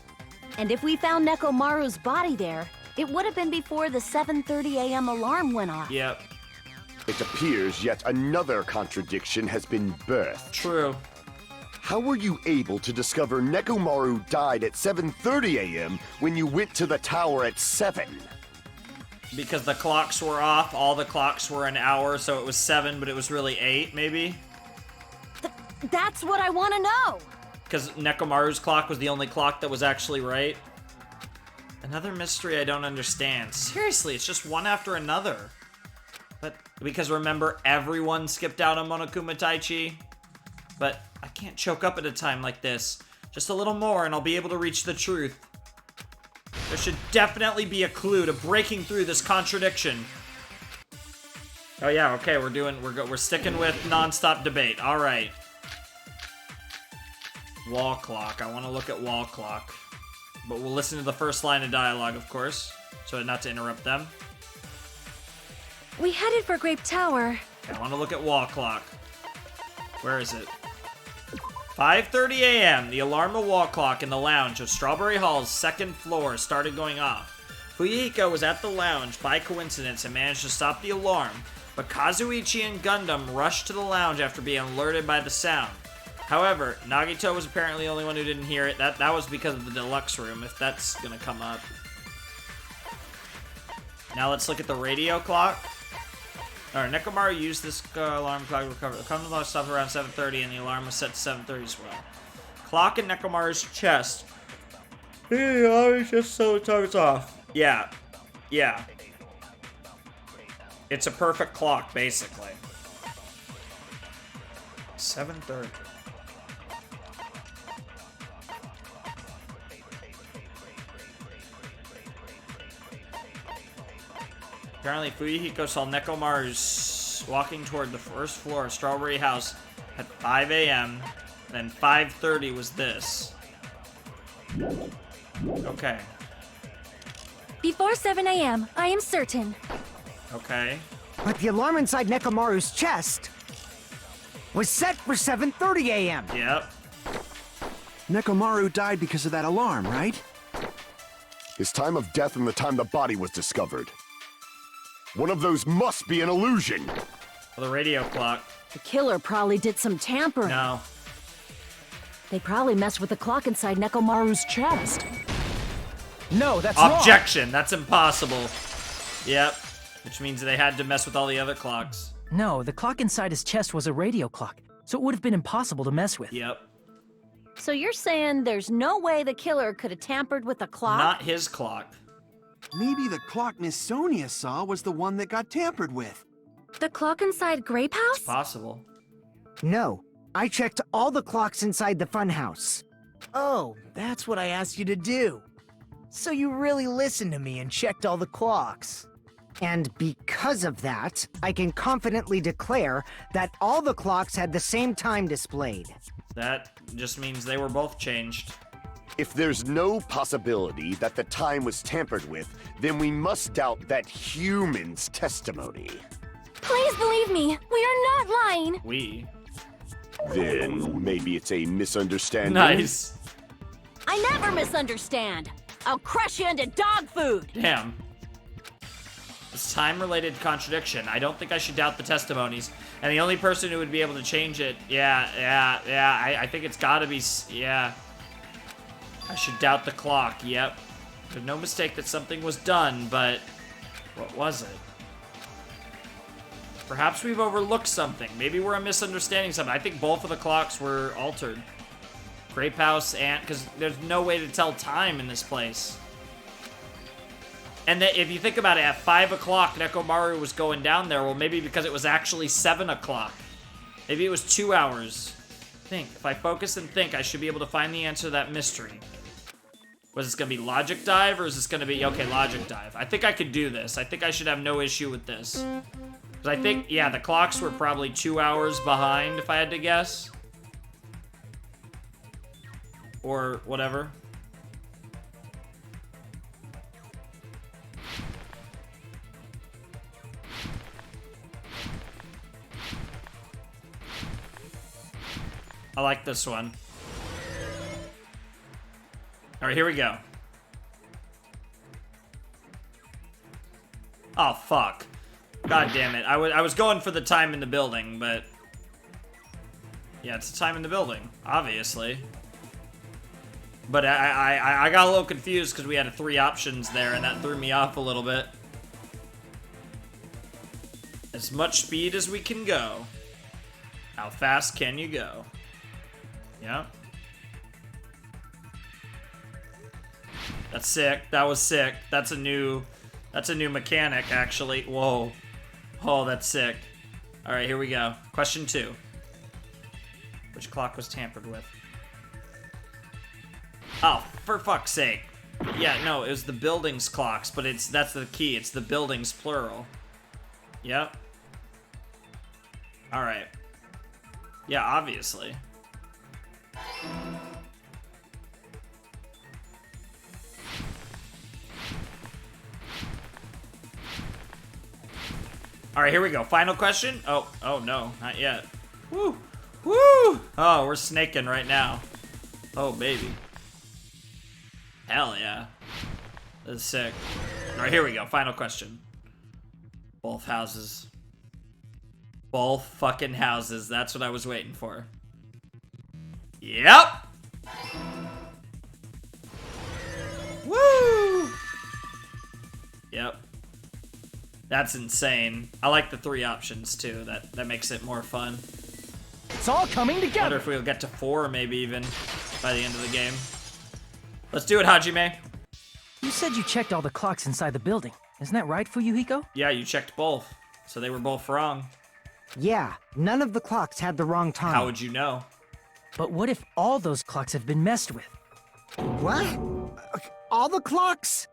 And if we found Nekomaru's body there, it would have been before the 7:30 a.m. alarm went off. Yep. It appears yet another contradiction has been birthed. True. How were you able to discover Nekomaru died at 7:30 a.m. when you went to the tower at 7? Because the clocks were off, all the clocks were an hour, so it was 7, but it was really 8, maybe? That's what I want to know! Because Nekomaru's clock was the only clock that was actually right. Another mystery I don't understand. Seriously, it's just one after another. But, because remember, everyone skipped out on Monokuma Tai-Chi? But I can't choke up at a time like this. Just a little more and I'll be able to reach the truth. There should definitely be a clue to breaking through this contradiction. Oh yeah, okay, we're sticking with non-stop debate. All right. Wall clock. I want to look at wall clock. But we'll listen to the first line of dialogue, of course, so not to interrupt them. We headed for Grape Tower. Okay, I want to look at wall clock. Where is it? 5:30 a.m. The alarm of wall clock in the lounge of Strawberry Hall's second floor started going off. Fuyuhiko was at the lounge by coincidence and managed to stop the alarm, but Kazuichi and Gundam rushed to the lounge after being alerted by the sound. However, Nagito was apparently the only one who didn't hear it. That was because of the deluxe room, if that's gonna come up. Now let's look at the radio clock. Alright, Nekomaru used this alarm clock to recover. The countdown clock stopped around 7:30 and the alarm was set to 7:30 as well. Clock in Nekomaru's chest. The alarm is just so it turns off. Yeah. Yeah. It's a perfect clock, basically. 7:30. Apparently, Fuyuhiko saw Nekomaru's walking toward the first floor of Strawberry House at 5 a.m. Then 5:30 was this. Okay. Before 7 a.m., I am certain. Okay. But the alarm inside Nekomaru's chest was set for 7:30 a.m. Yep. Nekomaru died because of that alarm, right? His time of death and the time the body was discovered. One of those must be an illusion. The radio clock. The killer probably did some tampering. No. They probably messed with the clock inside Nekomaru's chest. No, that's wrong. Objection. That's impossible. Yep. Which means they had to mess with all the other clocks. No, the clock inside his chest was a radio clock, so it would have been impossible to mess with. Yep. So you're saying there's no way the killer could have tampered with the clock? Not his clock. Maybe the clock Miss Sonia saw was the one that got tampered with. The clock inside Grape House? It's possible. No, I checked all the clocks inside the funhouse. Oh, that's what I asked you to do. So you really listened to me and checked all the clocks. And because of that, I can confidently declare that all the clocks had the same time displayed. That just means they were both changed. If there's no possibility that the time was tampered with, then we must doubt that human's testimony. Please believe me, we are not lying. We. Then maybe it's a misunderstanding. Nice. I never misunderstand. I'll crush you into dog food. Damn. This time-related contradiction. I don't think I should doubt the testimonies. And the only person who would be able to change it, I think it's gotta be, yeah. I should doubt the clock, yep. There's no mistake that something was done, but what was it? Perhaps we've overlooked something. Maybe we're misunderstanding something. I think both of the clocks were altered. Grape House and... because there's no way to tell time in this place. And if you think about it, at 5 o'clock, Nekomaru was going down there. Well, maybe because it was actually 7 o'clock. Maybe it was 2 hours. Think. If I focus and think, I should be able to find the answer to that mystery. Was this going to be Logic Dive, or is this going to be... okay, Logic Dive. I think I could do this. I think I should have no issue with this. Because I think, yeah, the clocks were probably 2 hours behind, if I had to guess. Or whatever. I like this one. All right, here we go. Oh, fuck. God damn it. I was going for the time in the building, but... yeah, it's the time in the building, obviously. But I got a little confused because we had 3 options there, and that threw me off a little bit. As much speed as we can go. How fast can you go? Yeah. That's sick. That was sick. That's a new mechanic, actually. Whoa. Oh, that's sick. All right, here we go. Question 2. Which clock was tampered with? Oh, for fuck's sake. Yeah, no, it was the building's clocks, but that's the key. It's the building's plural. Yep. All right. Yeah, obviously. All right, here we go. Final question. Oh no, not yet. Woo, woo. Oh, we're snaking right now. Oh baby. Hell yeah. This is sick. All right, here we go. Final question. Both houses. Both fucking houses. That's what I was waiting for. Yep. Woo. Yep. That's insane. I like the 3 options too. That makes it more fun. It's all coming Wonder together. if we'll get to 4 maybe even by the end of the game. Let's do it, Hajime. You said you checked all the clocks inside the building. Isn't that right, Fuyuhiko? Yeah, you checked both. So they were both wrong. Yeah, none of the clocks had the wrong time. How would you know? But what if all those clocks have been messed with? What? All the clocks?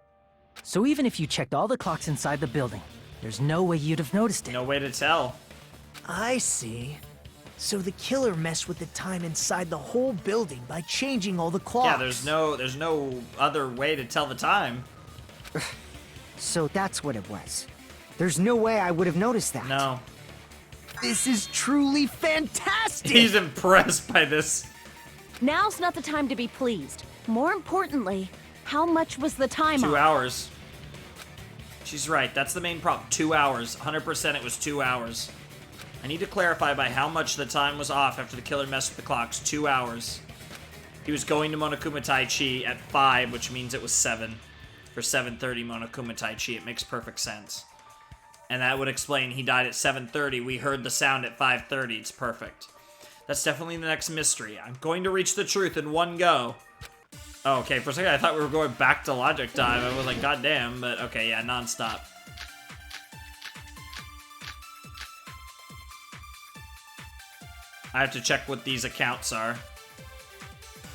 So even if you checked all the clocks inside the building, there's no way you'd have noticed it. No way to tell. I see. So the killer messed with the time inside the whole building by changing all the clocks. Yeah, there's no other way to tell the time. So that's what it was. There's no way I would have noticed that. No. This is truly fantastic! He's impressed by this. Now's not the time to be pleased. More importantly, how much was the time 2 off? hours. She's right. That's the main problem. 2 hours. 100% it was 2 hours. I need to clarify by how much the time was off after the killer messed with the clocks. 2 hours. He was going to Monokuma Taichi at 5, which means it was 7. For 7:30 Monokuma Taichi. It makes perfect sense. And that would explain he died at 7:30. We heard the sound at 5:30. It's perfect. That's definitely the next mystery. I'm going to reach the truth in one go. Oh, okay, for a second I thought we were going back to logic time. I was like, god damn, but okay, yeah, non-stop. I have to check what these accounts are.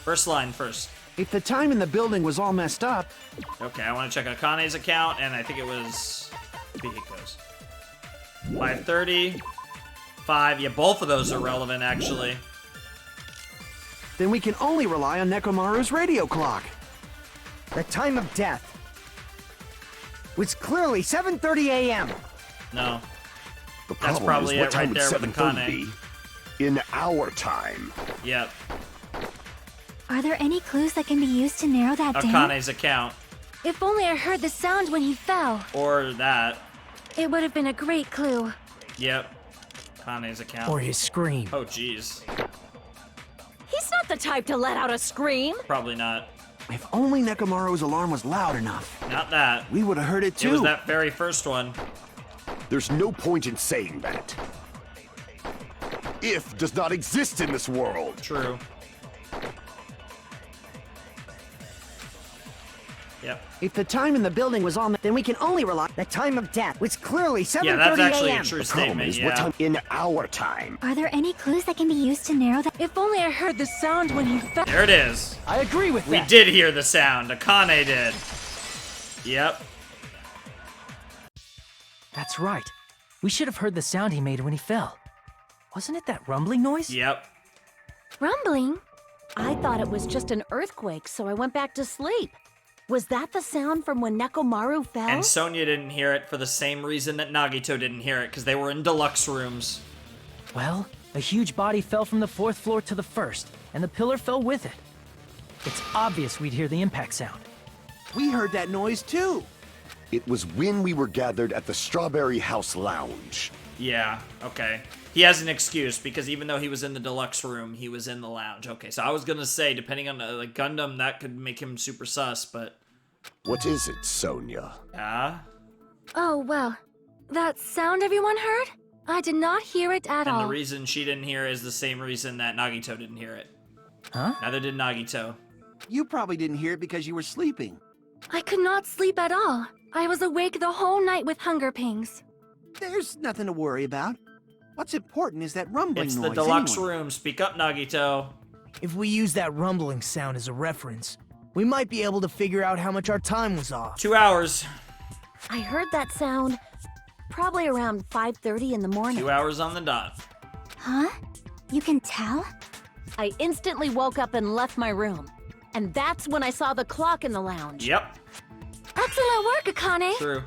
First line first. If the time in the building was all messed up, Okay, I want to check Akane's account, and I think it was Bihiko's. 5:30, 5. Yeah, both of those are relevant, actually. then we can only rely on Nekomaru's radio clock. The time of death was clearly 7:30 a.m. No. The That's problem probably is, what it right time there would with 7:30 be in our time? Yep. Are there any clues that can be used to narrow that down? Akane's account. If only I heard the sound when he fell. Or that. It would have been a great clue. Yep. Akane's account. Or his scream. Oh, jeez. He's not the type to let out a scream. Probably not. If only Nekomaru's alarm was loud enough, Not that. we would have heard it too. It was that very first one. There's no point in saying that. If does not exist in this world. True. Yep. If the time in the building was on, then we can only rely. The time of death was clearly 7:30 Yeah, that's actually a a.m. true The problem statement, is, yeah. what time in our time? Are there any clues that can be used to narrow that? If only I heard the sound when he fell. There it is. I agree with We that. did hear the sound. Akane did. Yep. That's right. We should have heard the sound he made when he fell. Wasn't it that rumbling noise? Yep. Rumbling? I thought it was just an earthquake, so I went back to sleep. Was that the sound from when Nekomaru fell? And Sonya didn't hear it for the same reason that Nagito didn't hear it, because they were in deluxe rooms. Well, a huge body fell from the 4th floor to the 1st, and the pillar fell with it. It's obvious we'd hear the impact sound. We heard that noise too. It was when we were gathered at the Strawberry House Lounge. Yeah, okay. He has an excuse, because even though he was in the deluxe room, he was in the lounge. Okay, so I was gonna say, depending on the Gundam, that could make him super sus, but... What is it, Sonya? Yeah? Oh, well. That sound everyone heard? I did not hear it at And all. the reason she didn't hear it is the same reason that Nagito didn't hear it. Huh? Neither did Nagito. You probably didn't hear it because you were sleeping. I could not sleep at all. I was awake the whole night with hunger pangs. There's nothing to worry about. What's important is that rumbling It's noise. the deluxe anyway. room. Speak up, Nagito. If we use that rumbling sound as a reference, we might be able to figure out how much our time was off. 2 hours. I heard that sound probably around 5:30 in the morning. 2 hours on the dot. Huh? You can tell? I instantly woke up and left my room. And that's when I saw the clock in the lounge. Yep, Excellent work, Akane! true.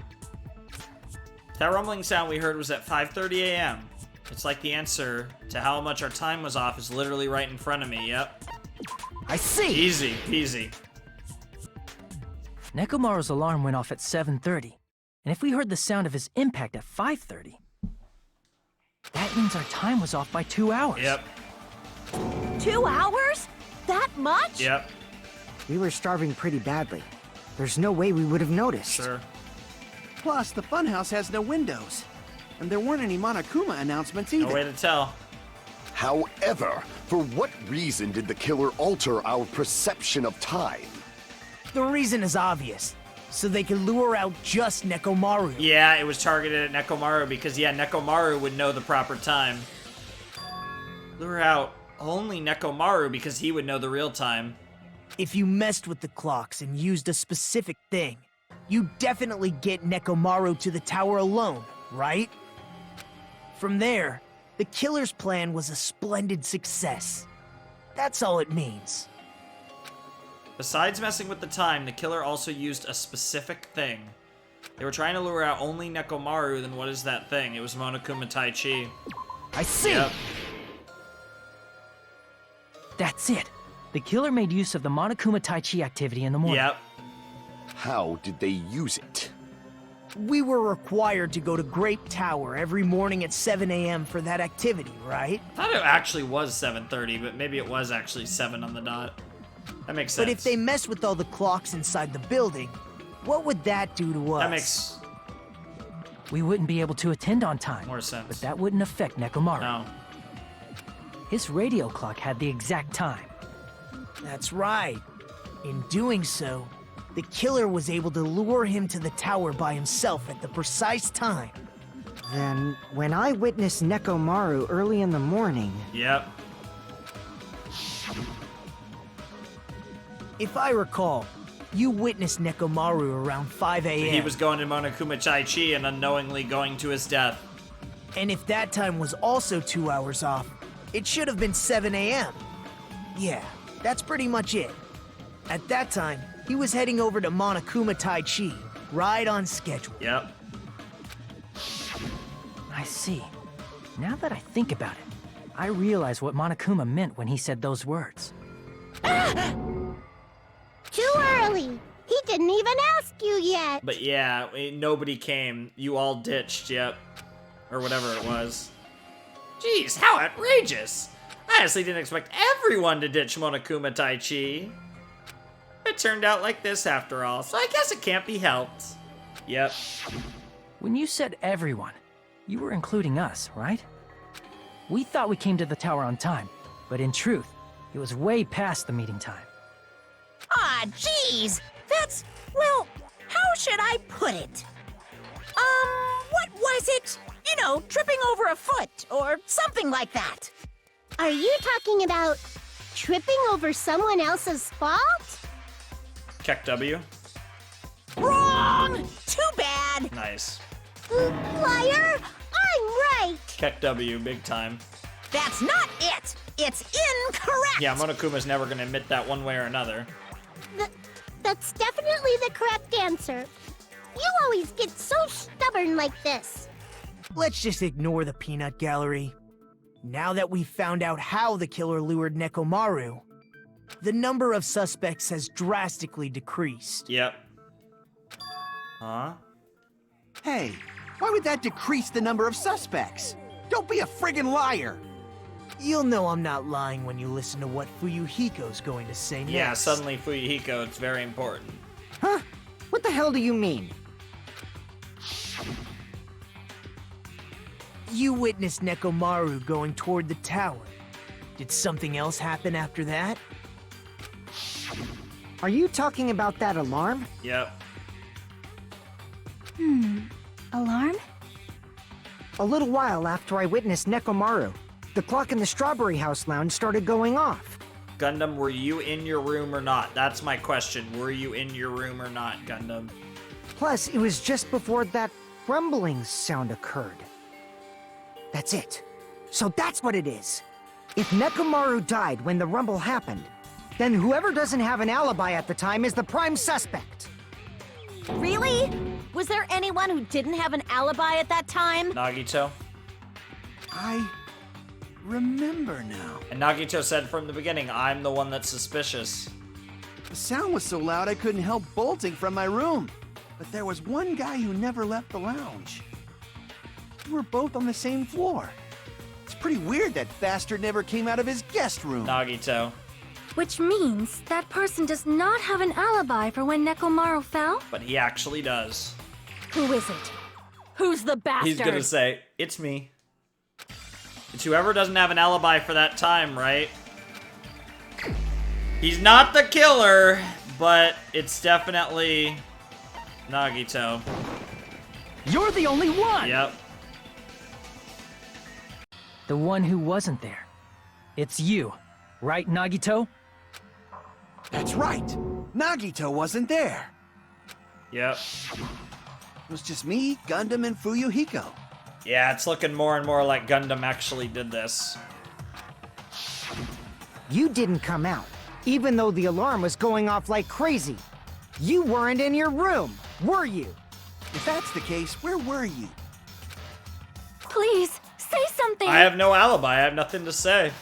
That rumbling sound we heard was at 5:30 a.m. It's like the answer to how much our time was off is literally right in front of me, yep. I see! Easy peasy. Nekomaru's alarm went off at 7:30, and if we heard the sound of his impact at 5:30, that means our time was off by 2 hours. Yep, 2 hours? That much? yep, We were starving pretty badly. There's no way we would have noticed. sure. Plus, the funhouse has no windows. And there weren't any Monokuma announcements either. No way to tell. However, for what reason did the killer alter our perception of time? The reason is obvious. So they could lure out just Nekomaru. Yeah, it was targeted at Nekomaru because, yeah, Nekomaru would know the proper time. Lure out only Nekomaru because he would know the real time. If you messed with the clocks and used a specific thing, you definitely get Nekomaru to the tower alone, right? From there, the killer's plan was a splendid success. That's all it means. Besides messing with the time, the killer also used a specific thing. They were trying to lure out only Nekomaru, then what is that thing? It was Monokuma Tai Chi. I see! Yep. That's it. The killer made use of the Monokuma Tai Chi activity in the morning. Yep. How did they use it? We were required to go to Grape Tower every morning at 7 a.m. for that activity, right? I thought it actually was 7:30, but maybe it was actually 7 on the dot. That makes sense. But if they messed with all the clocks inside the building, what would that do to us? That makes We wouldn't be able to attend on time. more sense. But that wouldn't affect Nekomaru. No. His radio clock had the exact time. That's right. In doing so, the killer was able to lure him to the tower by himself at the precise time. Then, when I witnessed Nekomaru early in the morning, Yep. If I recall, you witnessed Nekomaru around 5 a.m. He was going to Monokuma Tai Chi and unknowingly going to his death. And if that time was also 2 hours off, it should have been 7 a.m. Yeah, that's pretty much it. At that time, he was heading over to Monokuma Tai Chi, right on schedule. Yep. I see. Now that I think about it, I realize what Monokuma meant when he said those words. Too early. He didn't even ask you yet. But yeah, nobody came. You all ditched, yep. Or whatever it was. Jeez, how outrageous! I honestly didn't expect everyone to ditch Monokuma Tai Chi. It turned out like this after all, so I guess it can't be helped. Yep. When you said everyone, you were including us, right? We thought we came to the tower on time, but in truth, it was way past the meeting time. Ah, jeez. That's, well, how should I put it? What was it? You know, tripping over a foot or something like that. Are you talking about tripping over someone else's fault? Keck W. Wrong! Too bad. Nice. Liar! I'm right! Keck W, big time. That's not it. It's incorrect. Yeah, Monokuma's never gonna admit that one way or another. That's definitely the correct answer. You always get so stubborn like this. Let's just ignore the peanut gallery. Now that we've found out how the killer lured Nekomaru, the number of suspects has drastically decreased. Yep. Huh? Hey, why would that decrease the number of suspects? Don't be a friggin' liar! You'll know I'm not lying when you listen to what Fuyuhiko's going to say next. Yeah, suddenly Fuyuhiko, it's very important. huh? What the hell do you mean? You witnessed Nekomaru going toward the tower. Did something else happen after that? Are you talking about that alarm? Yep. Alarm? A little while after I witnessed Nekomaru, the clock in the Strawberry House lounge started going off. Gundam, were you in your room or not? That's my question. Were you in your room or not, Gundam? Plus, it was just before that rumbling sound occurred. That's it. So that's what it is. If Nekomaru died when the rumble happened, then whoever doesn't have an alibi at the time is the prime suspect. Really? Was there anyone who didn't have an alibi at that time? Nagito? I remember now. And Nagito said from the beginning, I'm the one that's suspicious. The sound was so loud I couldn't help bolting from my room. But there was one guy who never left the lounge. We were both on the same floor. It's pretty weird that bastard never came out of his guest room. Nagito. Which means that person does not have an alibi for when Nekomaru fell? But he actually does. Who is it? Who's the bastard? He's gonna say, it's me. It's whoever doesn't have an alibi for that time, right? He's not the killer, but it's definitely Nagito. You're the only one! Yep. The one who wasn't there. It's you, right, Nagito? That's right. Nagito wasn't there. Yep. It was just me, Gundam, and Fuyuhiko. Yeah, it's looking more and more like Gundam actually did this. You didn't come out, even though the alarm was going off like crazy. You weren't in your room, were you? If that's the case, where were you? Please, say something! I have no alibi. I have nothing to say.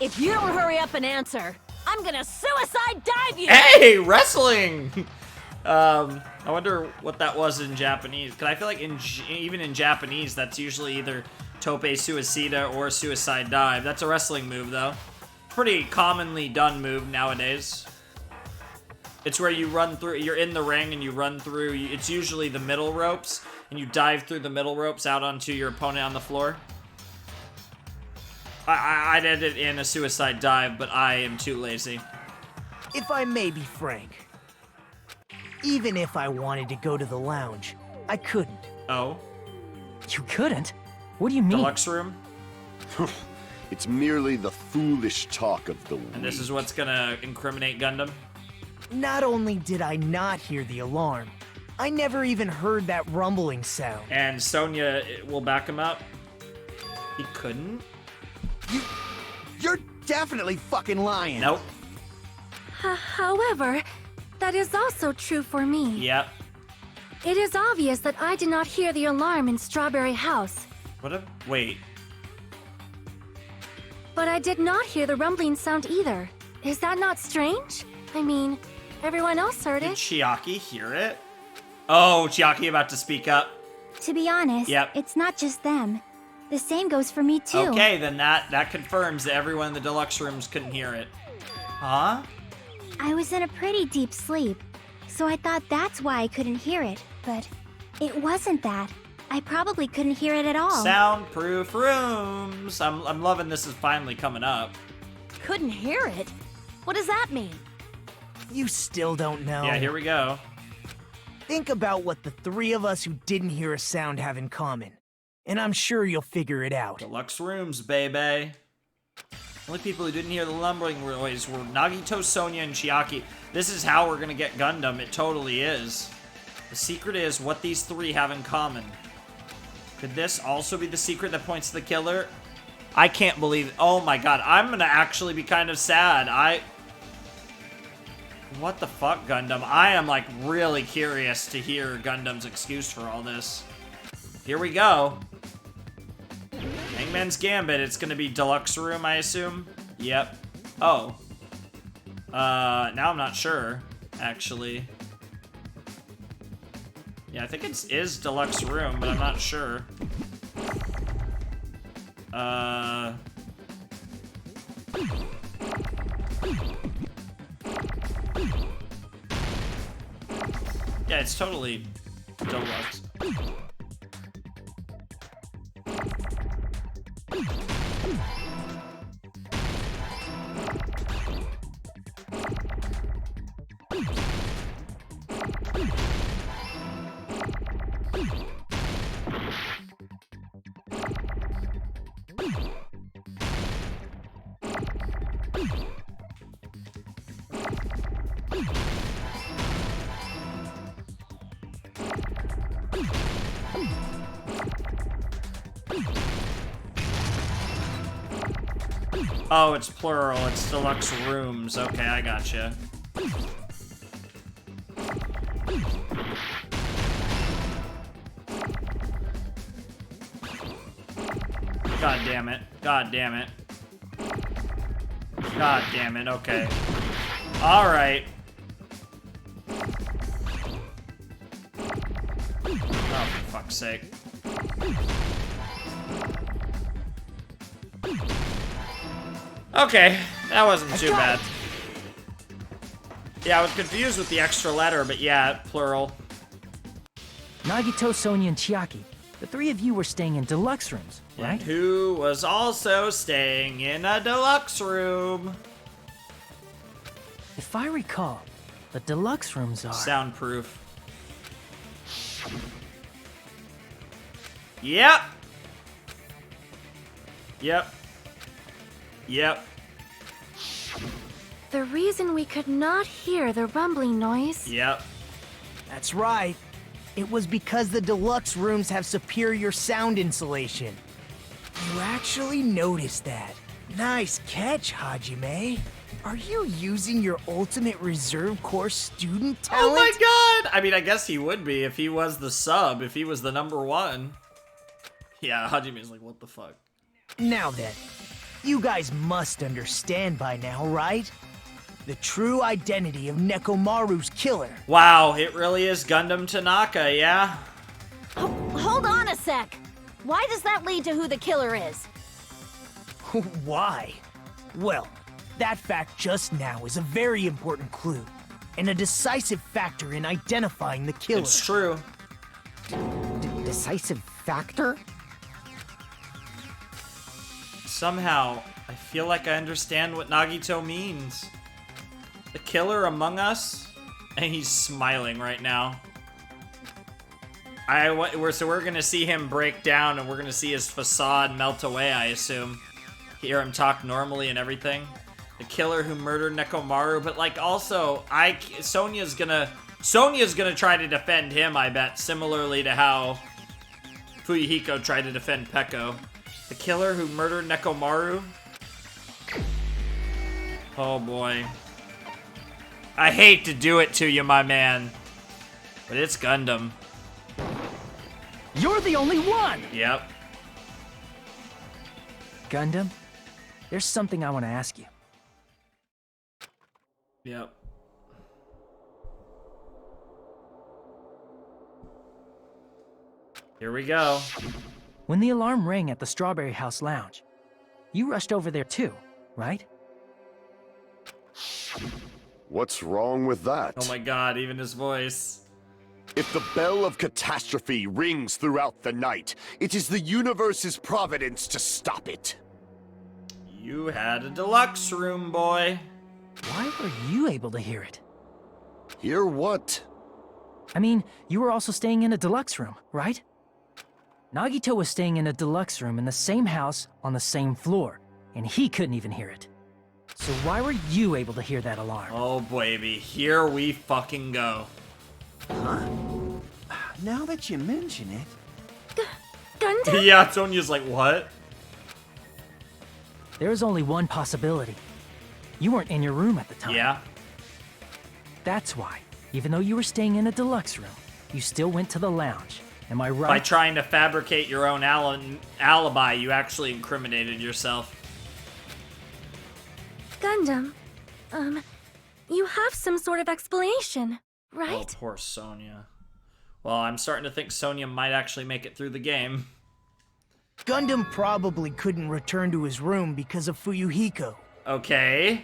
If you don't hurry up and answer, I'm gonna suicide dive you! Hey, wrestling! I wonder what that was in Japanese. Because I feel like even in Japanese, that's usually either tope suicida or suicide dive. That's a wrestling move, though. Pretty commonly done move nowadays. It's where you run through, you're in the ring and you run through, it's usually the middle ropes, and you dive through the middle ropes out onto your opponent on the floor. I'd edit in a suicide dive, but I am too lazy. If I may be frank, even if I wanted to go to the lounge, I couldn't. Oh? You couldn't? What do you mean? Deluxe room? It's merely the foolish talk of the weak. And this is what's gonna incriminate Gundam? Not only did I not hear the alarm, I never even heard that rumbling sound. And Sonya will back him up? He couldn't? You're definitely fucking lying. Nope. However, that is also true for me. Yep. It is obvious that I did not hear the alarm in Strawberry House. Wait. But I did not hear the rumbling sound either. Is that not strange? I mean, everyone else heard Did it. Chiaki hear it? Oh, Chiaki about to speak up. To be honest, Yep. it's not just them. The same goes for me too. Okay, then that confirms that everyone in the deluxe rooms couldn't hear it. Huh? I was in a pretty deep sleep, so I thought that's why I couldn't hear it, but it wasn't that. I probably couldn't hear it at all. Soundproof rooms. I'm loving this is finally coming up. Couldn't hear it? What does that mean? You still don't know. Yeah, here we go. Think about what the three of us who didn't hear a sound have in common, and I'm sure you'll figure it out. Deluxe rooms, baby. The only people who didn't hear the lumbering noise were Nagito, Sonya, and Chiaki. This is how we're gonna get Gundam. It totally is. The secret is what these three have in common. Could this also be the secret that points to the killer? I can't believe it. Oh my god, I'm gonna actually be kind of sad. What the fuck, Gundam? I am, like, really curious to hear Gundam's excuse for all this. Here we go. Hangman's Gambit. It's gonna be deluxe room, I assume? Yep. Oh. Now I'm not sure, actually. Yeah, I think it is deluxe room, but I'm not sure. Yeah, it's totally deluxe. Oh, it's plural. It's deluxe rooms. Okay, I gotcha. God damn it. God damn it. God damn it. Okay. Alright. Oh, for fuck's sake. Okay, that wasn't too bad. Yeah, I was confused with the extra letter, but yeah, plural. Nagito, Sonia, and Chiaki. The three of you were staying in deluxe rooms, right? And who was also staying in a deluxe room? If I recall, the deluxe rooms are... Soundproof. Yep. Yep. Yep. The reason we could not hear the rumbling noise. Yep. That's right. It was because the deluxe rooms have superior sound insulation. You actually noticed that. Nice catch, Hajime. Are you using your ultimate reserve course student talent? Oh my god! I mean, I guess he would be if he was the sub, if he was the #1. Yeah, Hajime's like, what the fuck? Now then, you guys must understand by now, right? The true identity of Nekomaru's killer. Wow, it really is Gundam Tanaka, yeah? Hold on a sec. Why does that lead to who the killer is? Why? Well, that fact just now is a very important clue, and a decisive factor in identifying the killer. It's true. Decisive factor? Somehow, I feel like I understand what Nagito means. The killer among us? And he's smiling right now. So we're gonna see him break down, and we're gonna see his facade melt away, I assume. Hear him talk normally and everything. The killer who murdered Nekomaru, but like also, Sonia's gonna try to defend him, I bet, similarly to how Fuyuhiko tried to defend Peko. The killer who murdered Nekomaru? Oh boy. I hate to do it to you, my man. But it's Gundam. You're the only one! Yep. Gundam, there's something I want to ask you. Yep. Here we go. When the alarm rang at the Strawberry House Lounge, you rushed over there too, right? What's wrong with that? Oh my god, even his voice. If the bell of catastrophe rings throughout the night, it is the universe's providence to stop it. You had a deluxe room, boy. Why were you able to hear it? Hear what? I mean, you were also staying in a deluxe room, right? Nagito was staying in a deluxe room in the same house on the same floor, and he couldn't even hear it. So why were you able to hear that alarm? Oh, baby. Here we fucking go. Huh? Now that you mention it... Gundam? Yeah, Sonia's like, what? There is only one possibility. You weren't in your room at the time. Yeah. That's why, even though you were staying in a deluxe room, you still went to the lounge. Am I right? By trying to fabricate your own alibi, you actually incriminated yourself. Gundam, you have some sort of explanation, right? Oh, poor Sonia. Well, I'm starting to think Sonia might actually make it through the game. Gundam probably couldn't return to his room because of Fuyuhiko. Okay.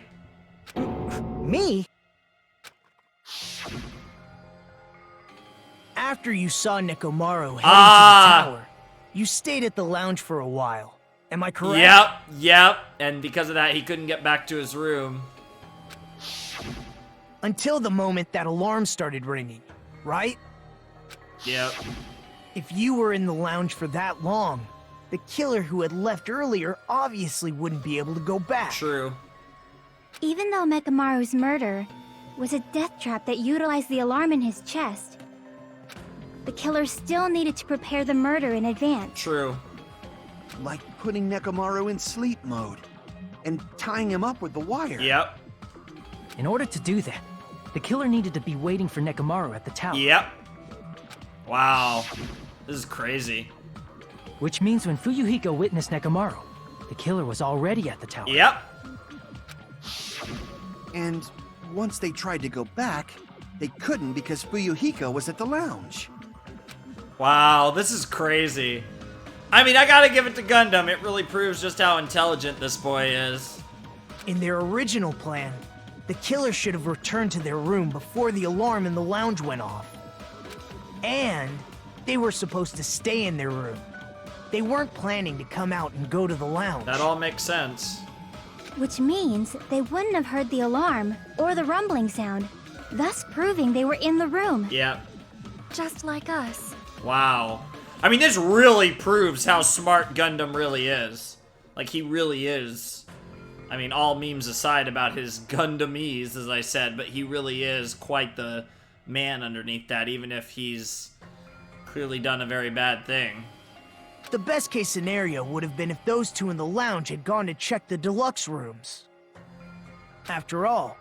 Me? After you saw Nekomaru heading to the tower, you stayed at the lounge for a while. Am I correct? Yep. And because of that, he couldn't get back to his room. Until the moment that alarm started ringing, right? Yep. If you were in the lounge for that long, the killer who had left earlier obviously wouldn't be able to go back. True. Even though Mekamaru's murder was a death trap that utilized the alarm in his chest, the killer still needed to prepare the murder in advance. True. Like putting Nekomaru in sleep mode and tying him up with the wire. Yep. In order to do that, the killer needed to be waiting for Nekomaru at the tower. Yep. Wow. This is crazy. Which means when Fuyuhiko witnessed Nekomaru, the killer was already at the tower. Yep. And once they tried to go back, they couldn't because Fuyuhiko was at the lounge. Wow, this is crazy. I mean, I gotta give it to Gundam. It really proves just how intelligent this boy is. In their original plan, the killer should have returned to their room before the alarm in the lounge went off. And They were supposed to stay in their room. They weren't planning to come out and go to the lounge. That all makes sense. Which means they wouldn't have heard the alarm or the rumbling sound, thus proving they were in the room. Yeah. Just like us. Wow. I mean, this really proves how smart Gundam really is. Like, he really is. I mean, all memes aside about his Gundamese, as I said, but he really is quite the man underneath that, even if he's clearly done a very bad thing. The best case scenario would have been if those two in the lounge had gone to check the deluxe rooms. After all,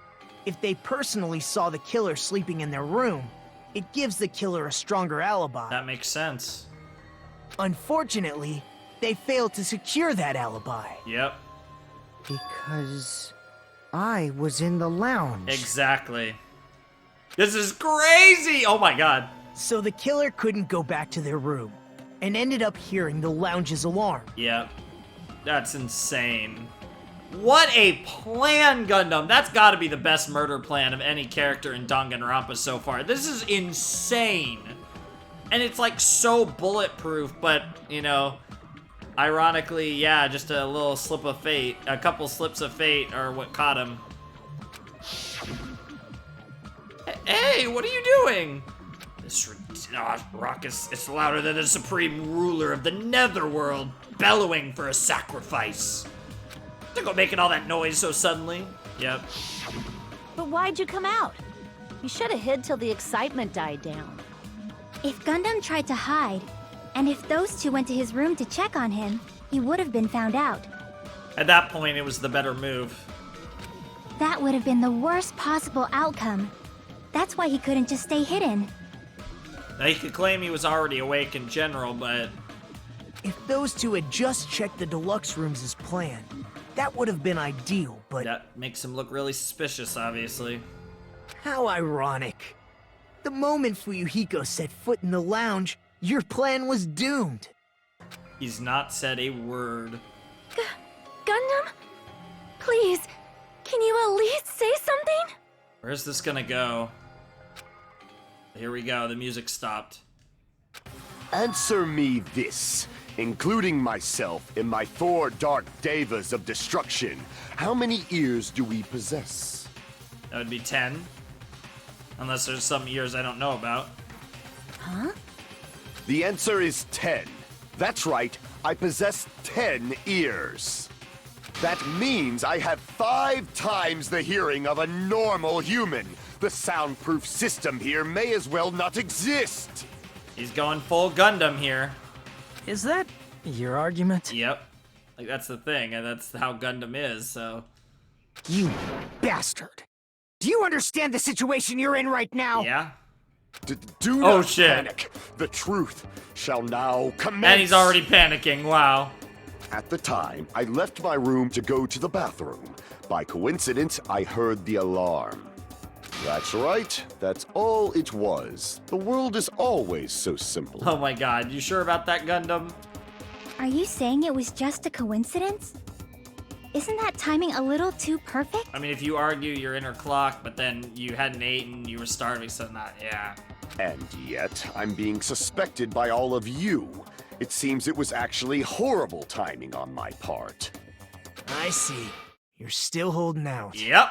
if they personally saw the killer sleeping in their room, it gives the killer a stronger alibi. That makes sense. Unfortunately, they failed to secure that alibi. Yep. Because I was in the lounge. Exactly. This is crazy! Oh my god. So the killer couldn't go back to their room, and ended up hearing the lounge's alarm. Yep. That's insane. What a plan, Gundam! That's gotta be the best murder plan of any character in Danganronpa so far. This is insane! And it's like so bulletproof, but, you know, ironically, yeah, just a little slip of fate. A couple slips of fate are what caught him. Hey, what are you doing? This raucous, it's louder than the supreme ruler of the netherworld, bellowing for a sacrifice. Don't go making all that noise so suddenly. Yep. But why'd you come out? You should have hid till the excitement died down. If Gundam tried to hide, and if those two went to his room to check on him, he would have been found out. At that point, it was the better move. That would have been the worst possible outcome. That's why he couldn't just stay hidden. Now, he could claim he was already awake in general, but... If those two had just checked the deluxe rooms as planned, that would have been ideal, but... That makes him look really suspicious, obviously. How ironic. The moment Fuyuhiko set foot in the lounge, your plan was doomed. He's not said a word. Gundam? Please, can you at least say something? Where's this gonna go? Here we go, the music stopped. Answer me this, including myself and my 4 dark devas of destruction. How many ears do we possess? That would be 10. Unless there's some ears I don't know about. Huh? The answer is 10. That's right, I possess 10 ears. That means I have 5 times the hearing of a normal human. The soundproof system here may as well not exist. He's going full Gundam here. Is that your argument? Yep. Like, that's the thing, and that's how Gundam is, so... You bastard! Do you understand the situation you're in right now? Yeah? Do Oh, not shit. panic. The truth shall now commence. And he's already panicking, wow. At the time, I left my room to go to the bathroom. By coincidence, I heard the alarm. That's right. That's all it was. The world is always so simple. Oh my god, you sure about that, Gundam? Are you saying it was just a coincidence? Isn't that timing a little too perfect? I mean, if you argue your inner clock, but then you hadn't eaten and you were starving, so not, yeah. And yet, I'm being suspected by all of you. It seems it was actually horrible timing on my part. I see. You're still holding out. Yep.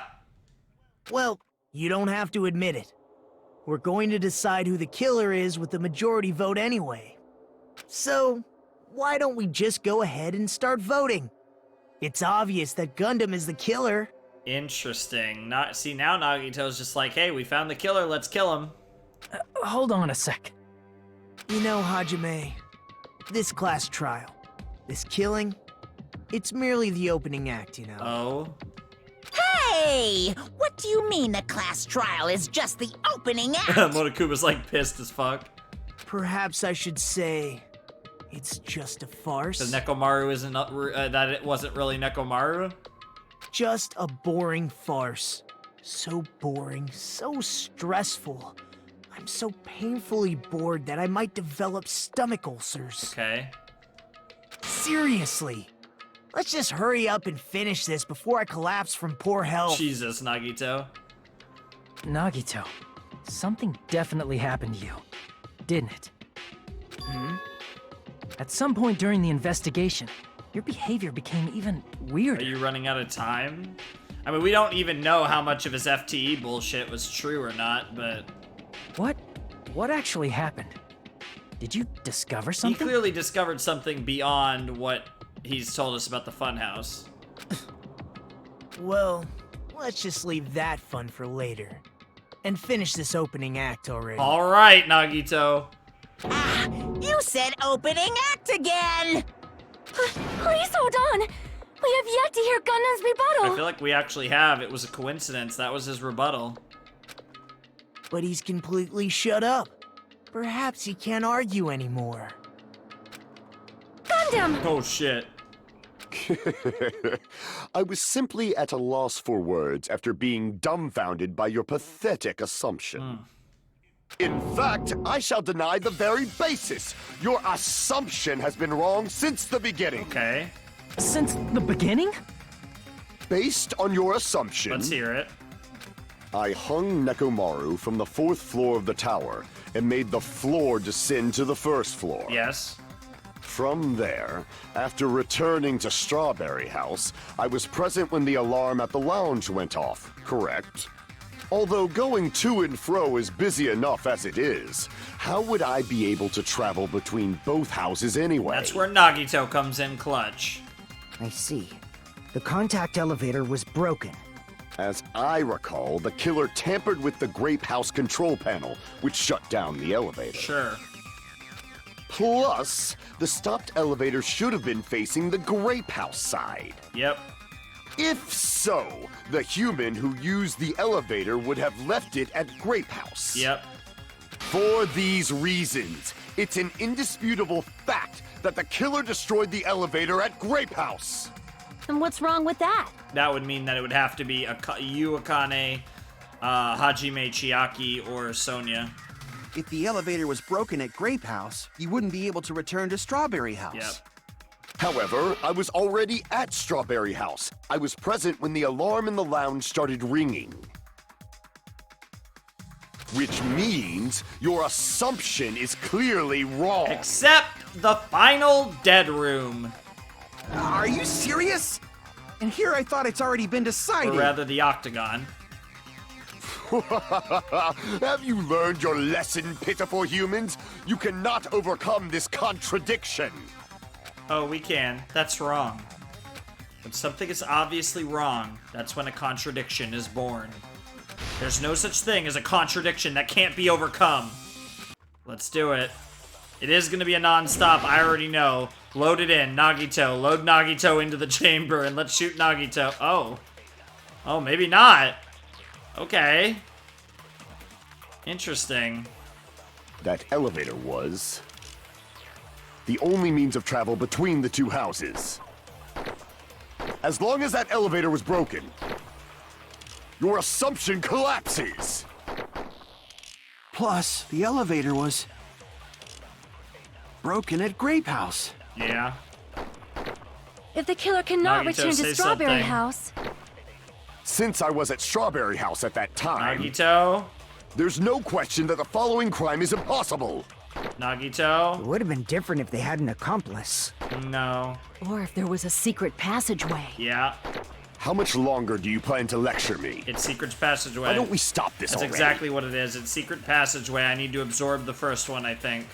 Well, you don't have to admit it. We're going to decide who the killer is with the majority vote anyway. So, why don't we just go ahead and start voting? It's obvious that Gundam is the killer. Interesting. See, now Nagito's just like, hey, we found the killer, let's kill him. Hold on a sec. You know, Hajime, this class trial, this killing, it's merely the opening act, you know. Oh? Hey! What do you mean the class trial is just the opening act? Monokuma's like pissed as fuck. Perhaps I should say, it's just a farce. Because Nekomaru isn't, that it wasn't really Nekomaru? Just a boring farce. So boring, so stressful. I'm so painfully bored that I might develop stomach ulcers. Okay. Seriously. Let's just hurry up and finish this before I collapse from poor health. Jesus, Nagito. Nagito, something definitely happened to you, didn't it? At some point during the investigation, your behavior became even Are weirder. you running out of time? I mean, we don't even know how much of his FTE bullshit was true or not, but... What actually happened? Did you discover He something? clearly discovered something beyond what he's told us about the funhouse. Well, let's just leave that fun for later. And finish this opening act already. Alright, Nagito. You said opening act again! Please hold on. We have yet to hear Gundam's I rebuttal. feel like we actually have. It was a coincidence. That was his rebuttal. But he's completely shut up. Perhaps he can't argue anymore. Gundam! Oh, shit. I was simply at a loss for words after being dumbfounded by your pathetic assumption. In fact, I shall deny the very basis. Your assumption has been wrong since the beginning. Okay. Since the beginning? Based on your assumption, Let's hear it. I hung Nekomaru from the 4th floor of the tower and made the floor descend to the 1st floor. Yes. From there, after returning to Strawberry House, I was present when the alarm at the lounge went off, correct? Although going to and fro is busy enough as it is, how would I be able to travel between both houses anyway? That's where Nagito comes in clutch. I see. The contact elevator was broken. As I recall, the killer tampered with the Grape House control panel, which shut down the elevator. Sure. Plus, the stopped elevator should have been facing the Grape House side. Yep. If so, the human who used the elevator would have left it at Grape House. Yep. For these reasons, it's an indisputable fact that the killer destroyed the elevator at Grape House. And what's wrong with that? That would mean that it would have to be Yu Akane, Hajime Chiaki, or Sonya. If the elevator was broken at Grape House, you wouldn't be able to return to Strawberry House. Yep. However, I was already at Strawberry House. I was present when the alarm in the lounge started ringing. Which means your assumption is clearly wrong. Except the final dead room. Are you serious? And here I thought it's already been decided. Or rather, the octagon. Have you learned your lesson, pitiful humans? You cannot overcome this contradiction. Oh, we can. That's wrong. When something is obviously wrong, that's when a contradiction is born. There's no such thing as a contradiction that can't be overcome. Let's do it. It is going to be a non-stop, I already know. Load it in, Nagito. Load Nagito into the chamber and let's shoot Nagito. Oh. Oh, maybe not. Okay. Interesting. That elevator was the only means of travel between the two houses. As long as that elevator was broken, your assumption collapses. Plus, the elevator was broken at Grape House. Yeah. If the killer cannot Nagito, return say to Strawberry something. House, Since I was at Strawberry House at that time, Nagito. there's no question that the following crime is impossible. Nagito. It would have been different if they had an accomplice. No. Or if there was a secret passageway. Yeah. How much longer do you plan to lecture me? It's Secret's Passageway. Why don't we stop this That's already? exactly what it is. It's Secret Passageway. I need to absorb the first one, I think.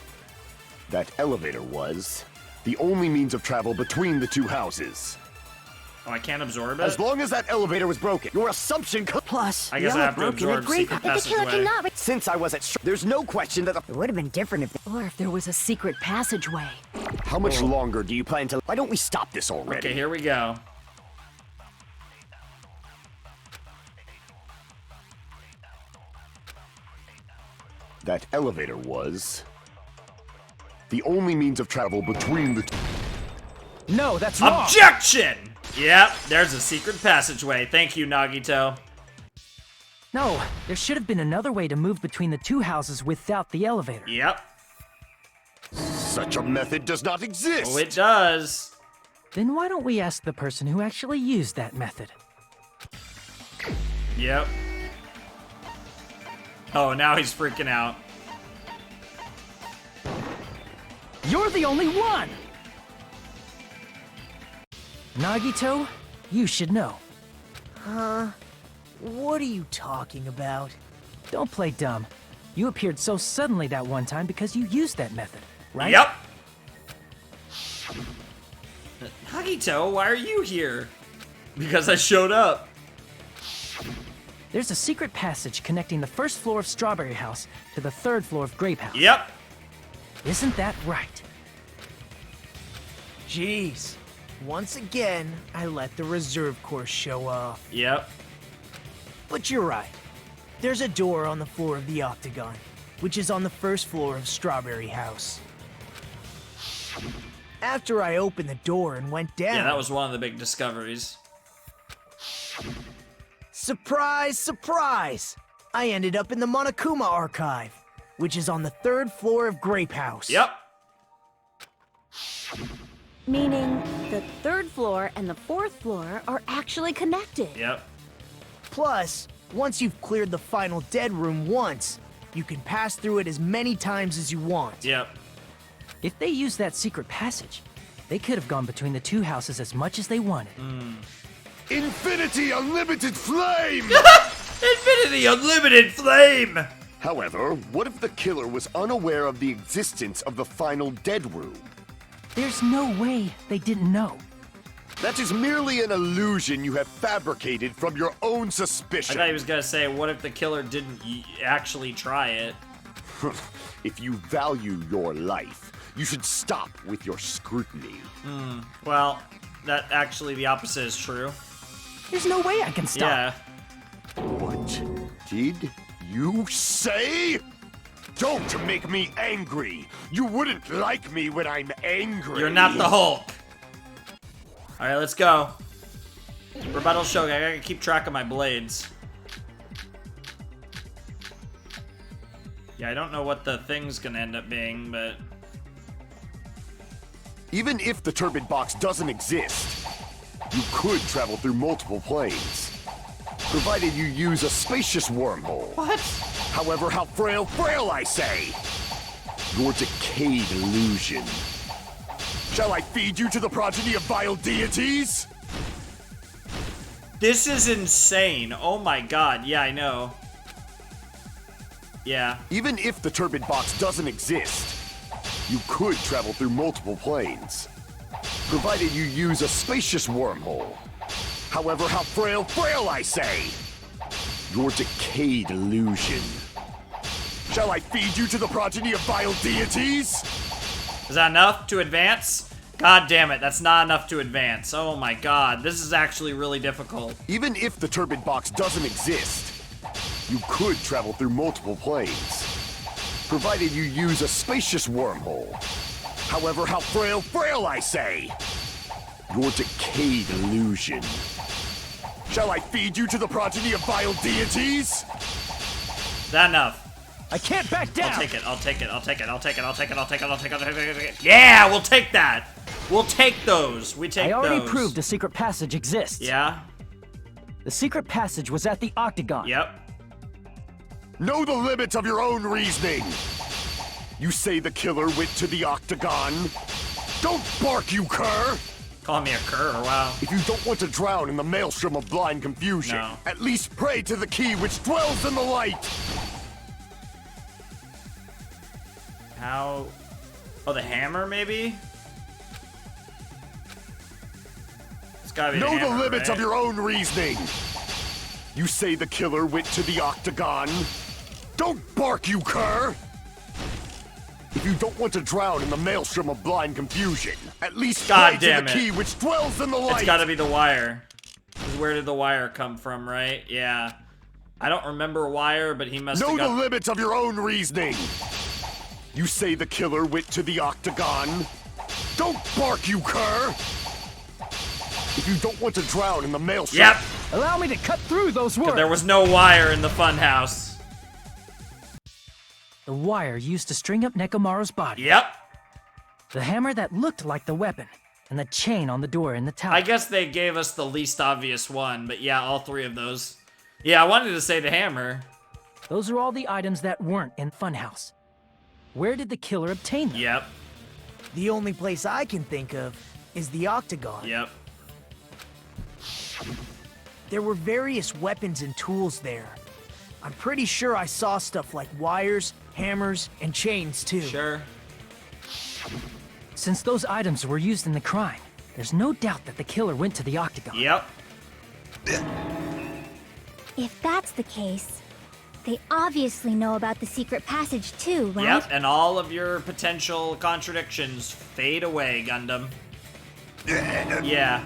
That elevator was the only means of travel between the two houses. Oh, I can't absorb it? As long as that elevator was broken, your assumption Plus, I guess I have to absorb Secret if the killer Passageway. cannot Since I was at there's no question that it would have been different if Or if there was a secret passageway. How much longer do you plan to... Why don't we stop this already? Okay, here we go. That elevator was the only means of travel between the... No, that's wrong. Objection! Yep, there's a secret passageway. Thank you, Nagito. No, there should have been another way to move between the two houses without the elevator. Yep. Such a method does not exist! Oh, it does. Then why don't we ask the person who actually used that method? Yep. Oh, now he's freaking out. You're the only one! Nagito, you should know. Huh? What are you talking about? Don't play dumb. You appeared so suddenly that one time because you used that method, right? Yep. Nagito, why are you here? Because I showed up. There's a secret passage connecting the first floor of Strawberry House to the third floor of Grape House. Yep. Isn't that right? Jeez. Once again, I let the reserve course show off. Yep. But you're right. There's a door on the floor of the Octagon, which is on the first floor of Strawberry House. After I opened the door and went down... Yeah, that was one of the big discoveries. Surprise, surprise! I ended up in the Monokuma Archive, which is on the third floor of Grape House. Yep. Meaning, the third floor and the fourth floor are actually connected. Yep. Plus, once you've cleared the final dead room once, you can pass through it as many times as you want. Yep. If they used that secret passage, they could have gone between the two houses as much as they wanted. Infinity Unlimited Flame! Infinity Unlimited Flame! However, what if the killer was unaware of the existence of the final dead room? There's no way they didn't know. That is merely an illusion you have fabricated from your own I suspicion. thought he was gonna say, what if the killer didn't actually try it? If you value your life, you should stop with your scrutiny. Well, that actually the opposite is true. There's no way I can stop. Yeah. What did you say? Don't make me angry. You wouldn't like me when I'm angry. You're not the Hulk. Alright, let's go. Rebuttal Shogun. I gotta keep track of my blades. Yeah, I don't know what the thing's gonna end up being, but... Even if the turbid box doesn't exist, you could travel through multiple planes. Provided you use a spacious wormhole. What? However, how frail, I say! Your decayed illusion. Shall I feed you to the progeny of vile deities? This is insane. Oh my god. Yeah, I know. Yeah. Even if the turbid box doesn't exist, you could travel through multiple planes. Provided you use a spacious wormhole. However, how frail, I say! Your decayed illusion. Shall I feed you to the progeny of vile deities? Is that enough to advance? God damn it, that's not enough to advance. Oh my god, this is actually really difficult. Even if the turbid box doesn't exist, you could travel through multiple planes. Provided you use a spacious wormhole. However, how frail, I say! Your decayed illusion. Shall I feed you to the progeny of vile deities? Is that enough? I can't back down! I'll take it, I'll take it, I'll take it, I'll take it, I'll take it, I'll take it, I'll take it, I'll take it, I'll take it. Yeah, we'll take that! We'll take those. We take I already those. proved a secret passage exists. Yeah? The secret passage was at the Octagon. Yep. Know the limits of your own reasoning! You say the killer went to the Octagon? Don't bark, you cur! Call me a cur, wow. If you don't want to drown in the maelstrom of blind confusion, No. at least pray to the key which dwells in the light! How... Oh, the hammer, maybe? It's gotta be Know the hammer, the limits right? of your own reasoning! You say the killer went to the Octagon? Don't bark, you cur! If you don't want to drown in the maelstrom of blind confusion, at least God pray damn to the it. key which dwells in the light! It's gotta be the wire. 'Cause where did the wire come from, right? Yeah. I don't remember wire, but he must have Know got... the limits of your own reasoning! You say the killer went to the Octagon? Don't bark, you cur! If you don't want to drown in the maelstrom... Yep! Allow me to cut through those words. There was no wire in the funhouse. The wire used to string up Nekomaru's body. Yep. The hammer that looked like the weapon. And the chain on the door in the tower. I guess they gave us the least obvious one, but yeah, all three of those. Yeah, I wanted to say the hammer. Those are all the items that weren't in Funhouse. Where did the killer obtain them? Yep. The only place I can think of is the Octagon. Yep. There were various weapons and tools there. I'm pretty sure I saw stuff like wires, hammers, and chains too. Sure. Since those items were used in the crime, there's no doubt that the killer went to the Octagon. Yep. If that's the case, they obviously know about the secret passage too, right? Yep, and all of your potential contradictions fade away, Gundam. Yeah.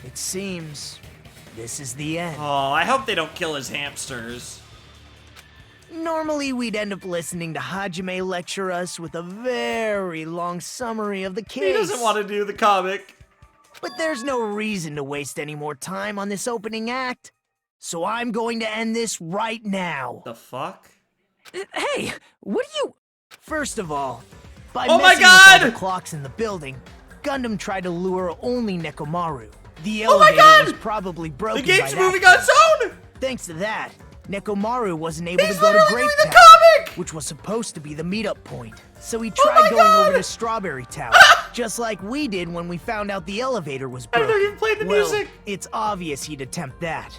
It seems this is the end. Oh, I hope they don't kill his hamsters. Normally, we'd end up listening to Hajime lecture us with a very long summary of the case. He doesn't want to do the comic. But there's no reason to waste any more time on this opening act. So I'm going to end this right now. The fuck? Hey, what are you... First of all, by Oh my messing with all God! the clocks in the building, Gundam tried to lure only Nekomaru. The Oh my elevator God! was probably broken The game's by that moving on its own! Thanks to that, Nekomaru wasn't able He's to go to literally Grape doing the Tower, comic! which was supposed to be the meetup point. So he my tried going God! over to Strawberry Tower, just like we did when we found out the elevator was I broken. didn't even play the Well, music. it's obvious he'd attempt that.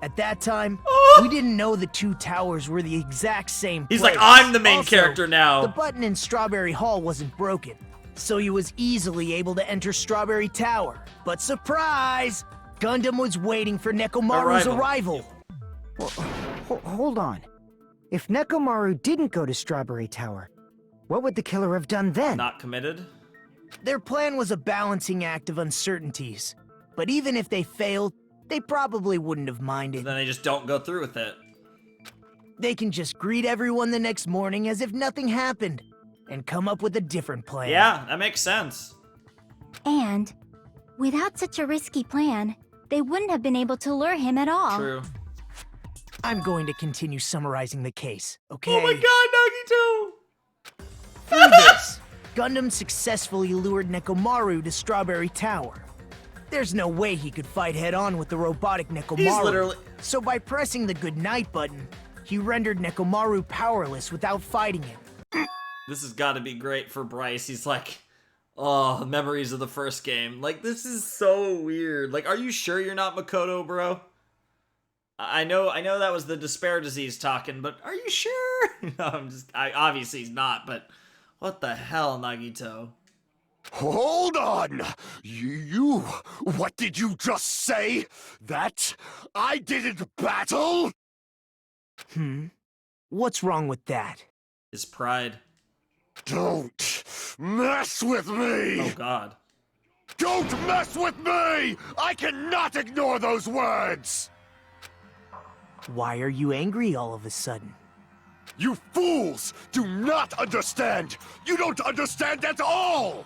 At that time, Oh. we didn't know the two towers were the exact same He's place. like, I'm the main Also, character now. The button in Strawberry Hall wasn't broken, so he was easily able to enter Strawberry Tower. But surprise! Gundam was waiting for Nekomaru's arrival. Hold on. If Nekomaru didn't go to Strawberry Tower, what would the killer have done then? Not committed? Their plan was a balancing act of uncertainties. But even if they failed, they probably wouldn't have minded. Then they just don't go through with it. They can just greet everyone the next morning as if nothing happened, and come up with a different plan. Yeah, that makes sense. And without such a risky plan, they wouldn't have been able to lure him at all. True. I'm going to continue summarizing the case, okay? Oh my god, Nagito! Through this, Gundam successfully lured Nekomaru to Strawberry Tower. There's no way he could fight head-on with the robotic Nekomaru. He's literally... So by pressing the goodnight button, he rendered Nekomaru powerless without fighting him. This has got to be great for Bryce. He's like, oh, memories of the first game. Like, this is so weird. Like, are you sure you're not Makoto, bro? I know that was the despair disease talking, but are you sure? No, obviously he's not, but what the hell, Nagito? Hold on! What did you just say? That I didn't battle? What's wrong with that? His pride. Don't mess with me! Oh god. Don't mess with me! I cannot ignore those words! Why are you angry all of a sudden? You fools do not understand! You don't understand at all!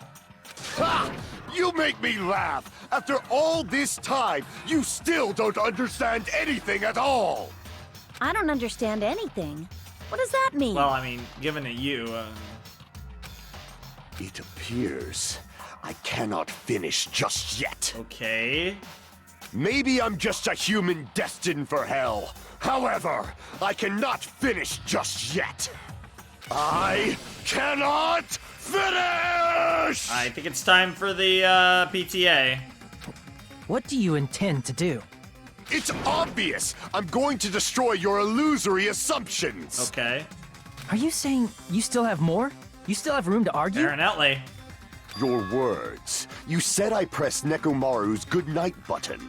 Ha! You make me laugh! After all this time, you still don't understand anything at all! I don't understand anything. What does that mean? Well, I mean, given it you, It appears I cannot finish just yet. okay. Maybe I'm just a human destined for hell. However, I cannot finish just yet. I cannot finish! I think it's time for the, PTA. What do you intend to do? It's obvious! I'm going to destroy your illusory assumptions! Okay. Are you saying you still have more? You still have room to argue? Apparently. Your words. You said I pressed Nekomaru's goodnight button.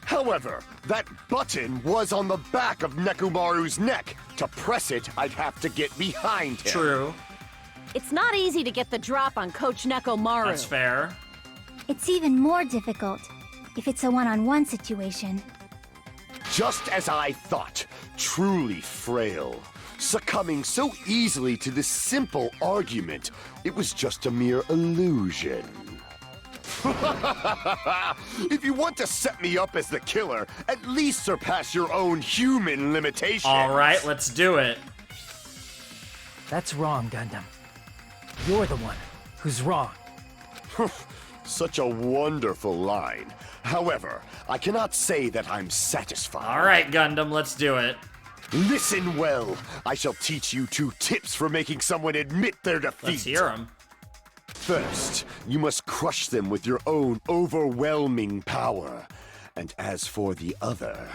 However, that button was on the back of Nekomaru's neck. To press it, I'd have to get behind him. True. It's not easy to get the drop on Coach Nekomaru. That's fair. It's even more difficult if it's a one-on-one situation. Just as I thought, truly frail. Succumbing so easily to this simple argument, it was just a mere illusion. If you want to set me up as the killer, at least surpass your own human limitations. Alright, let's do it. That's wrong, Gundam. You're the one who's wrong. Such a wonderful line. However, I cannot say that I'm satisfied. Alright, Gundam, let's do it. Listen well. I shall teach you 2 tips for making someone admit their defeat. Let's hear them. First, you must crush them with your own overwhelming power. And as for the other,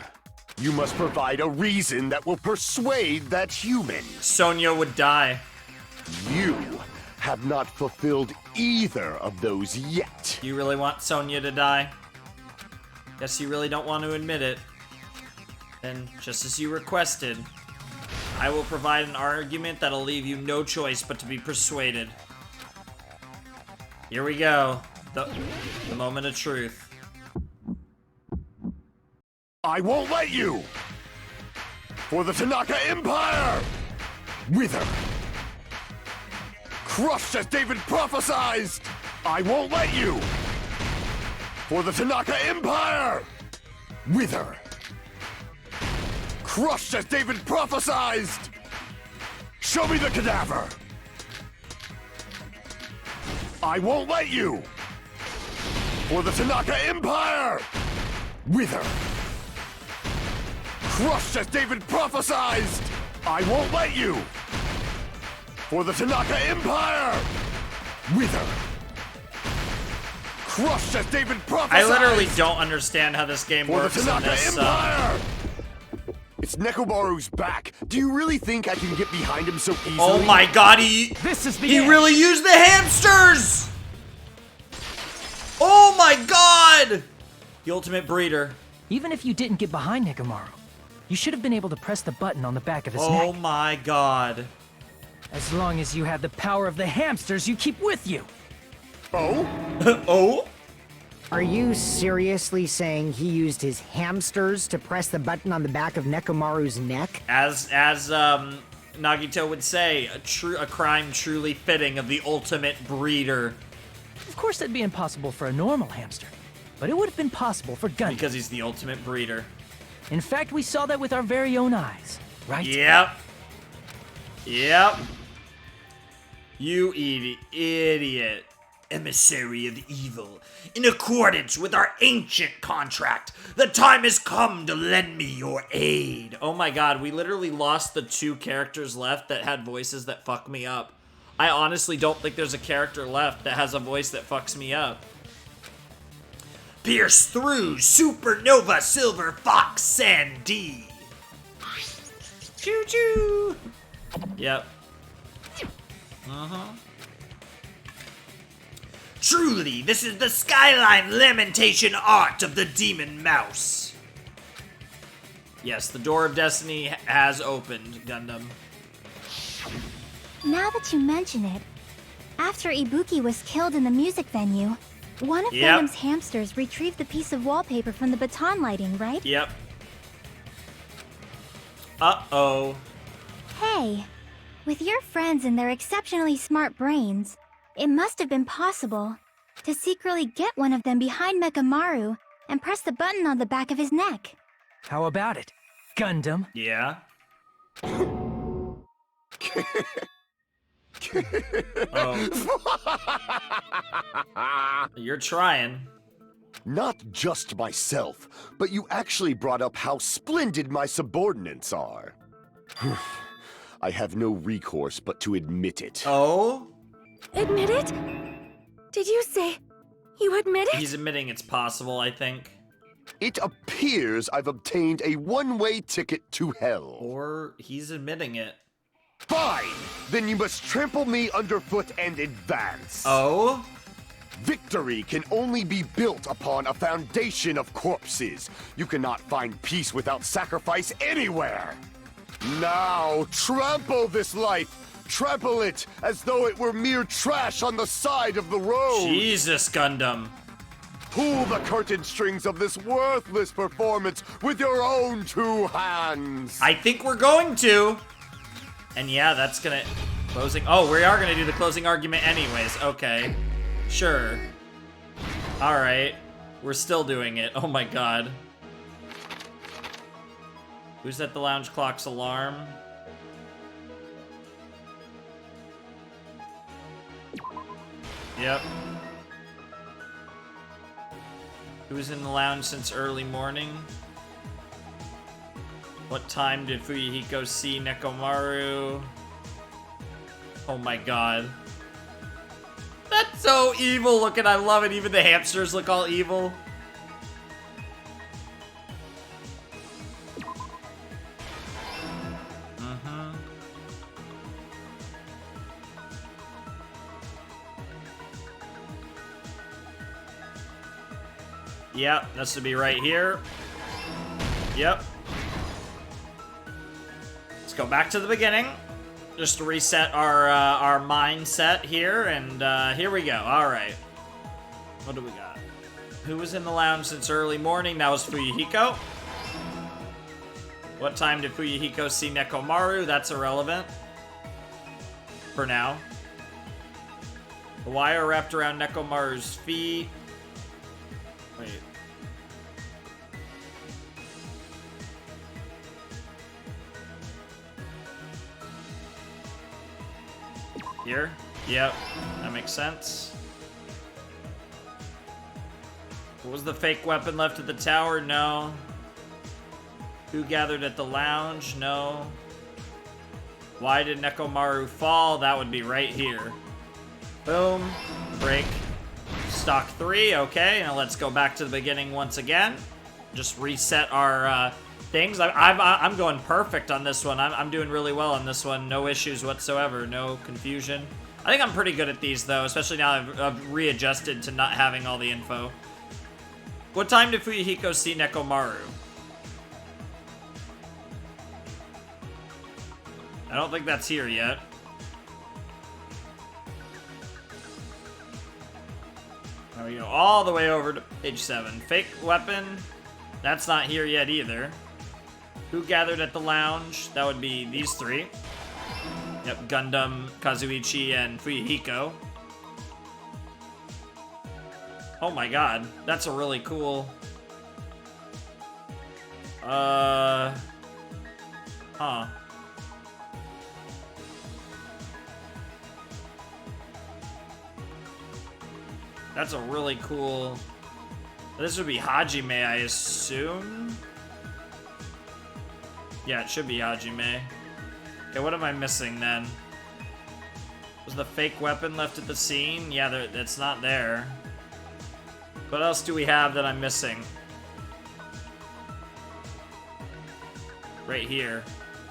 you must provide a reason that will persuade that human. Sonya would die. You have not fulfilled either of those yet. You really want Sonya to die? Guess you really don't want to admit it. Then, just as you requested, I will provide an argument that'll leave you no choice but to be persuaded. Here we go. The moment of truth. I won't let you! For the Tanaka Empire! Wither! Crushed as David prophesied! I won't let you! For the Tanaka Empire! Wither! Crushed as David prophesied! Show me the cadaver! I won't let you! For the Tanaka Empire! Wither! Crushed as David prophesied! I won't let you! For the Tanaka Empire! Wither! Crushed as David prophesied! I literally don't understand how this game For works the in Tanaka this. Empire! It's Nekomaru's back. Do you really think I can get behind him so easily? Oh my god, he really used the hamsters! Oh my god! The ultimate breeder. Even if you didn't get behind Nekomaru, you should have been able to press the button on the back of his neck. Oh my god. As long as you had the power of the hamsters you keep with you. Oh? Oh? Are you seriously saying he used his hamsters to press the button on the back of Nekomaru's neck? As Nagito would say, a crime truly fitting of the ultimate breeder. Of course that'd be impossible for a normal hamster, but it would have been possible for Gundam. Because he's the ultimate breeder. In fact, we saw that with our very own eyes, right? Yep. Yep. You idiot. Emissary of evil. In accordance with our ancient contract, the time has come to lend me your aid. Oh my god, we literally lost the 2 characters left that had voices that fuck me up. I honestly don't think there's a character left that has a voice that fucks me up. Pierce through Supernova Silver Fox Sandy. Choo-choo. Yep. Uh-huh. Truly, this is the skyline lamentation art of the demon mouse. Yes, the door of destiny has opened, Gundam. Now that you mention it, after Ibuki was killed in the music venue, one of Yep. Venom's hamsters retrieved the piece of wallpaper from the baton lighting, right? Yep. Uh-oh. Hey, with your friends and their exceptionally smart brains, it must have been possible to secretly get one of them behind Mekamaru and press the button on the back of his neck. How about it, Gundam? Yeah. Oh. You're trying. Not just myself, but you actually brought up how splendid my subordinates are. I have no recourse but to admit it. Oh? Admit it? Did you say you admit it? He's admitting it's possible, I think. It appears I've obtained a one-way ticket to hell. Or he's admitting it. Fine! Then you must trample me underfoot and advance. Oh? Victory can only be built upon a foundation of corpses. You cannot find peace without sacrifice anywhere. Now, trample this life. Trample it as though it were mere trash on the side of the road. Jesus, Gundam. Pull the curtain strings of this worthless performance with your own 2 hands. I think we're going to. And yeah, that's gonna... Closing... Oh, we are gonna do the closing argument anyways. Okay. Sure. Alright. We're still doing it. Oh my god. Who's at the lounge clock's alarm? Yep. Who's in the lounge since early morning? What time did Fuyuhiko see Nekomaru? Oh my god. That's so evil looking. I love it. Even the hamsters look all evil. Yep, this would be right here. Yep. Let's go back to the beginning. Just to reset our mindset here, and here we go. All right. What do we got? Who was in the lounge since early morning? That was Fuyuhiko. What time did Fuyuhiko see Nekomaru? That's irrelevant. For now. The wire wrapped around Nekomaru's feet. Wait. Here? Yep. That makes sense. Was the fake weapon left at the tower? No. Who gathered at the lounge? No. Why did Nekomaru fall? That would be right here. Boom. Break. Stock 3, okay, now let's go back to the beginning once again. Just reset our things. I'm going perfect on this one. I'm doing really well on this one. No issues whatsoever, no confusion. I think I'm pretty good at these though, especially now I've readjusted to not having all the info. What time did Fuyuhiko see Nekomaru? I don't think that's here yet. Now we go all the way over to page 7. Fake weapon. That's not here yet either. Who gathered at the lounge? That would be these 3. Yep, Gundam, Kazuichi, and Fuyuhiko. Oh my god. That's a really cool... Huh. That's a really cool... This would be Hajime, I assume? Yeah, it should be Hajime. Okay, what am I missing then? Was the fake weapon left at the scene? Yeah, it's not there. What else do we have that I'm missing? Right here.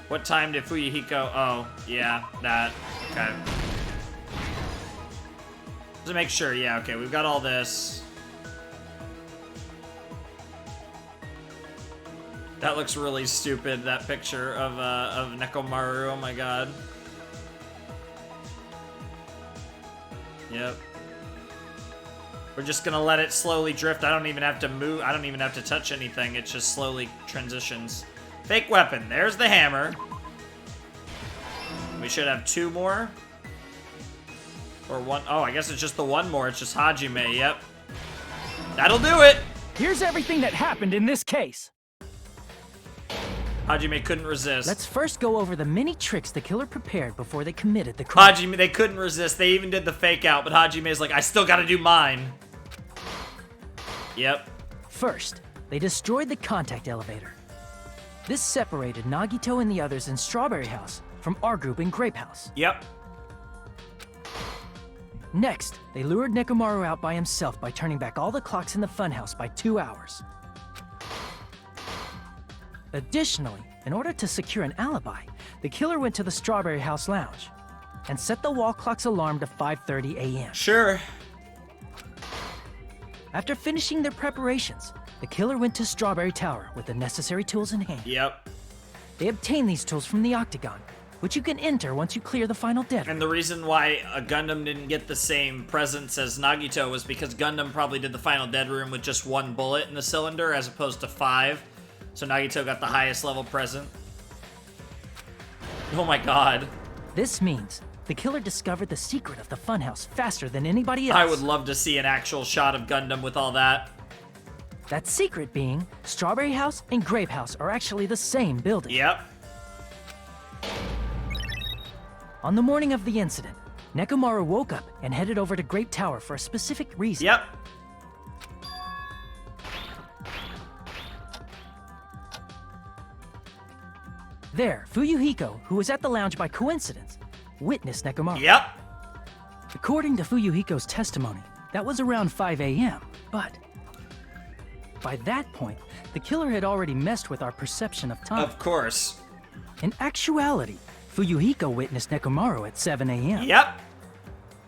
What time did Fuyuhiko... Oh, yeah, that. Okay. To make sure, yeah, okay, we've got all this. That looks really stupid, that picture of Nekomaru, oh my god. Yep. We're just gonna let it slowly drift. I don't even have to move, I don't even have to touch anything, it just slowly transitions. Fake weapon, there's the hammer. We should have 2 more. Or 1, oh, I guess it's just the 1 more, it's just Hajime, yep. That'll do it! Here's everything that happened in this case. Hajime couldn't resist. Let's first go over the many tricks the killer prepared before they committed the crime. Hajime, they couldn't resist. They even did the fake out, but Hajime's like, I still gotta do mine. Yep. First, they destroyed the contact elevator. This separated Nagito and the others in Strawberry House from our group in Grape House. Yep. Next, they lured Nekomaru out by himself by turning back all the clocks in the funhouse by 2 hours. Additionally, in order to secure an alibi, the killer went to the Strawberry House lounge and set the wall clock's alarm to 5:30 a.m. Sure. After finishing their preparations, the killer went to Strawberry Tower with the necessary tools in hand. Yep. They obtained these tools from the Octagon, which you can enter once you clear the final dead. And the reason why a Gundam didn't get the same presents as Nagito was because Gundam probably did the final dead room with just 1 bullet in the cylinder as opposed to 5. So Nagito got the highest level present. Oh my god. This means the killer discovered the secret of the funhouse faster than anybody else. I would love to see an actual shot of Gundam with all that. That secret being, Strawberry House and Grape House are actually the same building. Yep. On the morning of the incident, Nekomaru woke up and headed over to Grape Tower for a specific reason. Yep. There, Fuyuhiko, who was at the lounge by coincidence, witnessed Nekomaru. Yep. According to Fuyuhiko's testimony, that was around 5 a.m., but by that point, the killer had already messed with our perception of time. Of course. In actuality, Fuyuhiko witnessed Nekomaru at 7 a.m. Yep.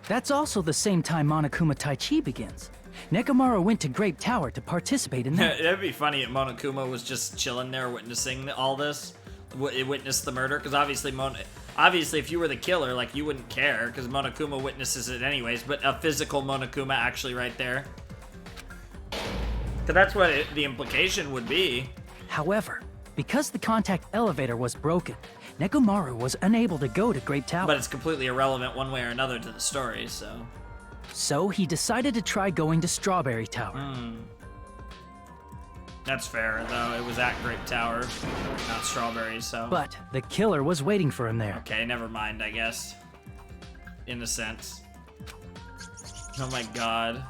That's also the same time Monokuma Taichi begins. Nekomaru went to Grape Tower to participate in that. It'd be funny if Monokuma was just chilling there witnessing all this, witnessed the murder, because obviously if you were the killer, like, you wouldn't care, because Monokuma witnesses it anyways, but a physical Monokuma actually right there. Because that's what the implication would be. However, because the contact elevator was broken, Nekomaru was unable to go to Grape Tower. But it's completely irrelevant one way or another to the story, so... So he decided to try going to Strawberry Tower. That's fair, though. It was at Grape Tower, not Strawberry, so... But the killer was waiting for him there. Okay, never mind, I guess. In a sense. Oh my god.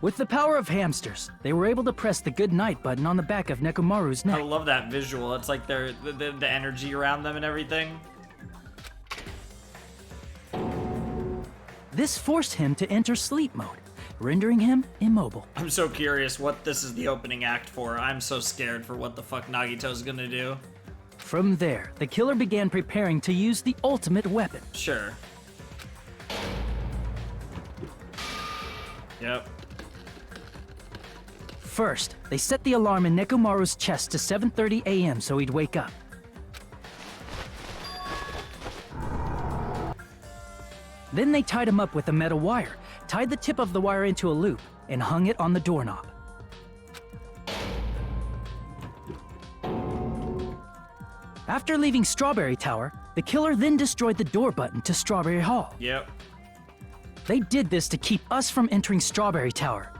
With the power of hamsters, they were able to press the good night button on the back of Nekomaru's neck. I love that visual. It's like the energy around them and everything. This forced him to enter sleep mode, rendering him immobile. I'm so curious what this is the opening act for. I'm so scared for what the fuck Nagito's gonna do. From there, the killer began preparing to use the ultimate weapon. Sure. Yep. First, they set the alarm in Nekomaru's chest to 7:30 a.m. so he'd wake up. Then they tied him up with a metal wire, tied the tip of the wire into a loop, and hung it on the doorknob. After leaving Strawberry Tower, the killer then destroyed the door button to Strawberry Hall. Yep. They did this to keep us from entering Strawberry Tower,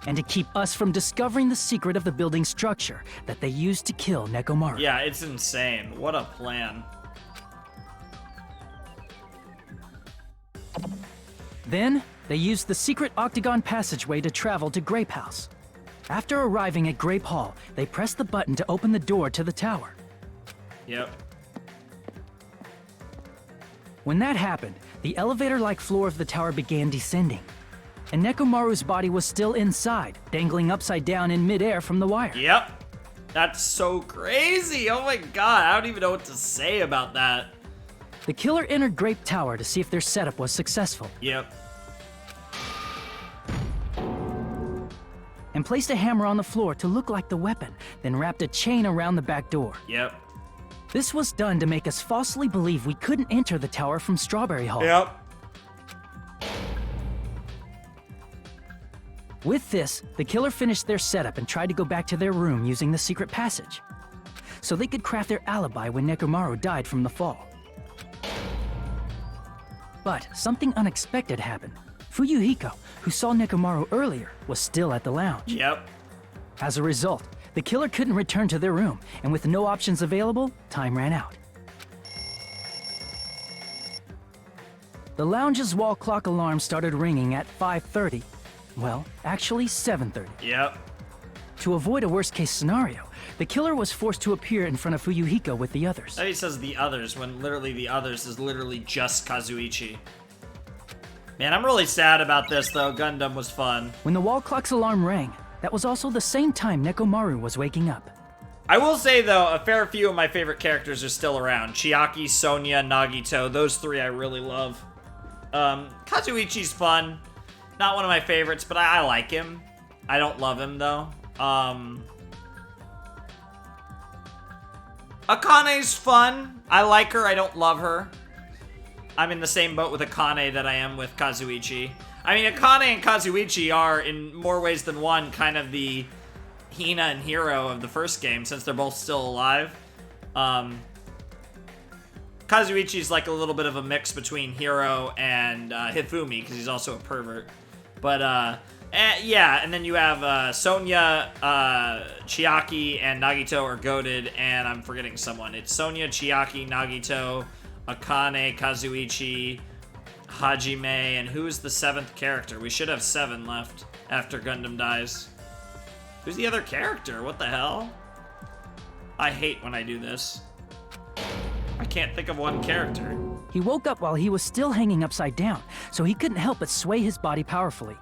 and to keep us from discovering the secret of the building structure that they used to kill Nekomaru. Yeah, it's insane. What a plan. Then, they used the secret octagon passageway to travel to Grape House. After arriving at Grape Hall, they pressed the button to open the door to the tower. Yep. When that happened, the elevator-like floor of the tower began descending, and Nekomaru's body was still inside, dangling upside down in midair from the wire. Yep. That's so crazy. Oh my god, I don't even know what to say about that. The killer entered Grape Tower to see if their setup was successful. Yep. And placed a hammer on the floor to look like the weapon, then wrapped a chain around the back door. Yep. This was done to make us falsely believe we couldn't enter the tower from Strawberry Hall. Yep. With this, the killer finished their setup and tried to go back to their room using the secret passage, so they could craft their alibi when Nekomaru died from the fall. But something unexpected happened. Fuyuhiko, who saw Nekomaru earlier, was still at the lounge. Yep. As a result, the killer couldn't return to their room, and with no options available, time ran out. The lounge's wall clock alarm started ringing at 5:30. Well, actually 7:30. Yep. To avoid a worst-case scenario, the killer was forced to appear in front of Fuyuhiko with the others. He says the others, when literally the others is literally just Kazuichi. Man, I'm really sad about this, though. Gundam was fun. When the wall clock's alarm rang, that was also the same time Nekomaru was waking up. I will say, though, a fair few of my favorite characters are still around. Chiaki, Sonya, Nagito, those three I really love. Kazuichi's fun. Not one of my favorites, but I like him. I don't love him, though. Akane's fun. I like her. I don't love her. I'm in the same boat with Akane that I am with Kazuichi. I mean, Akane and Kazuichi are, in more ways than one, kind of the Hina and Hiro of the first game, since they're both still alive. Kazuichi's like a little bit of a mix between Hiro and Hifumi, because he's also a pervert. But, yeah, and then you have Sonya, Chiaki, and Nagito are goated, and I'm forgetting someone. It's Sonya, Chiaki, Nagito, Akane, Kazuichi, Hajime, and who's the seventh character? We should have 7 left after Gundam dies. Who's the other character? What the hell? I hate when I do this. I can't think of one character. He woke up while he was still hanging upside down, so he couldn't help but sway his body powerfully.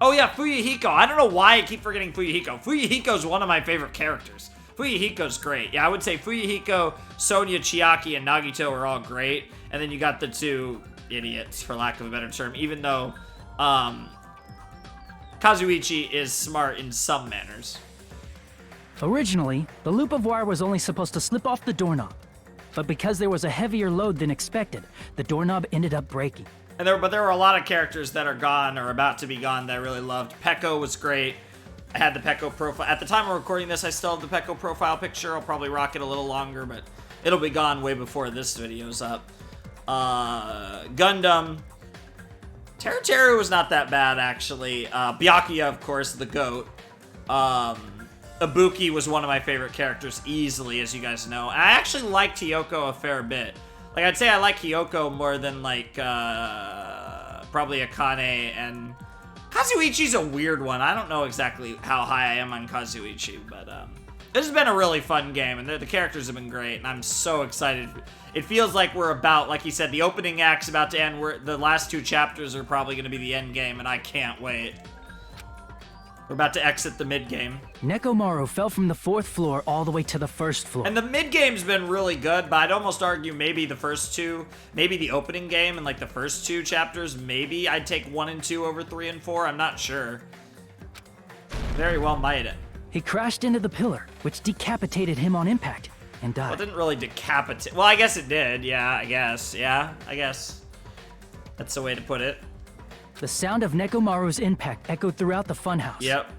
Oh yeah, Fuyuhiko. I don't know why I keep forgetting Fuyuhiko. Fuyuhiko's one of my favorite characters. Fuyuhiko's great. Yeah, I would say Fuyuhiko, Sonya, Chiaki, and Nagito are all great. And then you got the two idiots, for lack of a better term, even though Kazuichi is smart in some manners. Originally, the loop of wire was only supposed to slip off the doorknob. But because there was a heavier load than expected, the doorknob ended up breaking. But there were a lot of characters that are gone or about to be gone that I really loved. Pekko was great. I had the Pekko profile. At the time of recording this, I still have the Pekko profile picture. I'll probably rock it a little longer, but it'll be gone way before this video's up. Gundam. Teru was not that bad, actually. Byakuya, of course, the GOAT. Ibuki was one of my favorite characters easily, as you guys know. And I actually like Kyoko a fair bit. Like, I'd say I like Kyoko more than, like, probably Akane, and Kazuichi's a weird one. I don't know exactly how high I am on Kazuichi, but, this has been a really fun game, and the characters have been great, and I'm so excited. It feels like we're about, like you said, the opening act's about to end. The last two chapters are probably going to be the end game, and I can't wait. We're about to exit the mid-game. Nekomaru fell from the 4th floor all the way to the 1st floor. And the mid-game's been really good, but I'd almost argue maybe the first two, maybe the opening game and like the first two chapters, maybe I'd take 1 and 2 over 3 and 4. I'm not sure. Very well might it. He crashed into the pillar, which decapitated him on impact, and died. Well, it didn't really decapitate. Well, I guess it did. Yeah, I guess. Yeah, I guess. That's the way to put it. The sound of Nekomaru's impact echoed throughout the funhouse. Yep.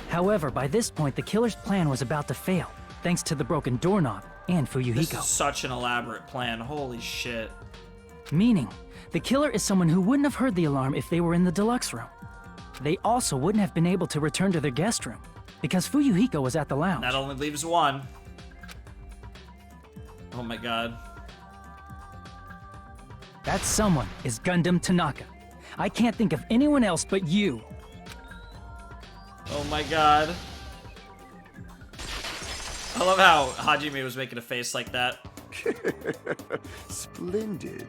However, by this point, the killer's plan was about to fail, thanks to the broken doorknob and Fuyuhiko. This is such an elaborate plan. Holy shit. Meaning, the killer is someone who wouldn't have heard the alarm if they were in the deluxe room. They also wouldn't have been able to return to their guest room, because Fuyuhiko was at the lounge. That only leaves one. Oh my god. That someone is Gundam Tanaka. I can't think of anyone else but you. Oh my god. I love how Hajime was making a face like that. Splendid.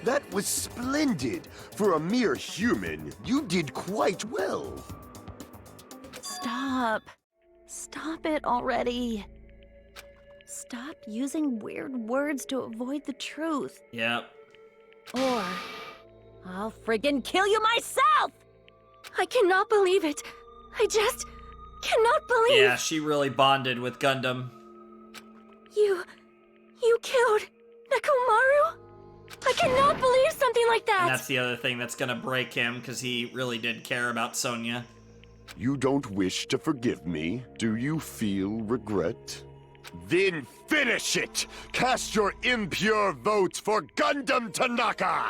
That was splendid. For a mere human, you did quite well. Stop. Stop it already. Stop using weird words to avoid the truth. Yep. Or I'll friggin' kill you myself! I cannot believe it. I just cannot believe. Yeah, she really bonded with Gundam. You killed Nekomaru? I cannot believe something like that. And that's the other thing that's gonna break him, because he really did care about Sonya. You don't wish to forgive me? Do you feel regret? Then finish it! Cast your impure votes for Gundam Tanaka!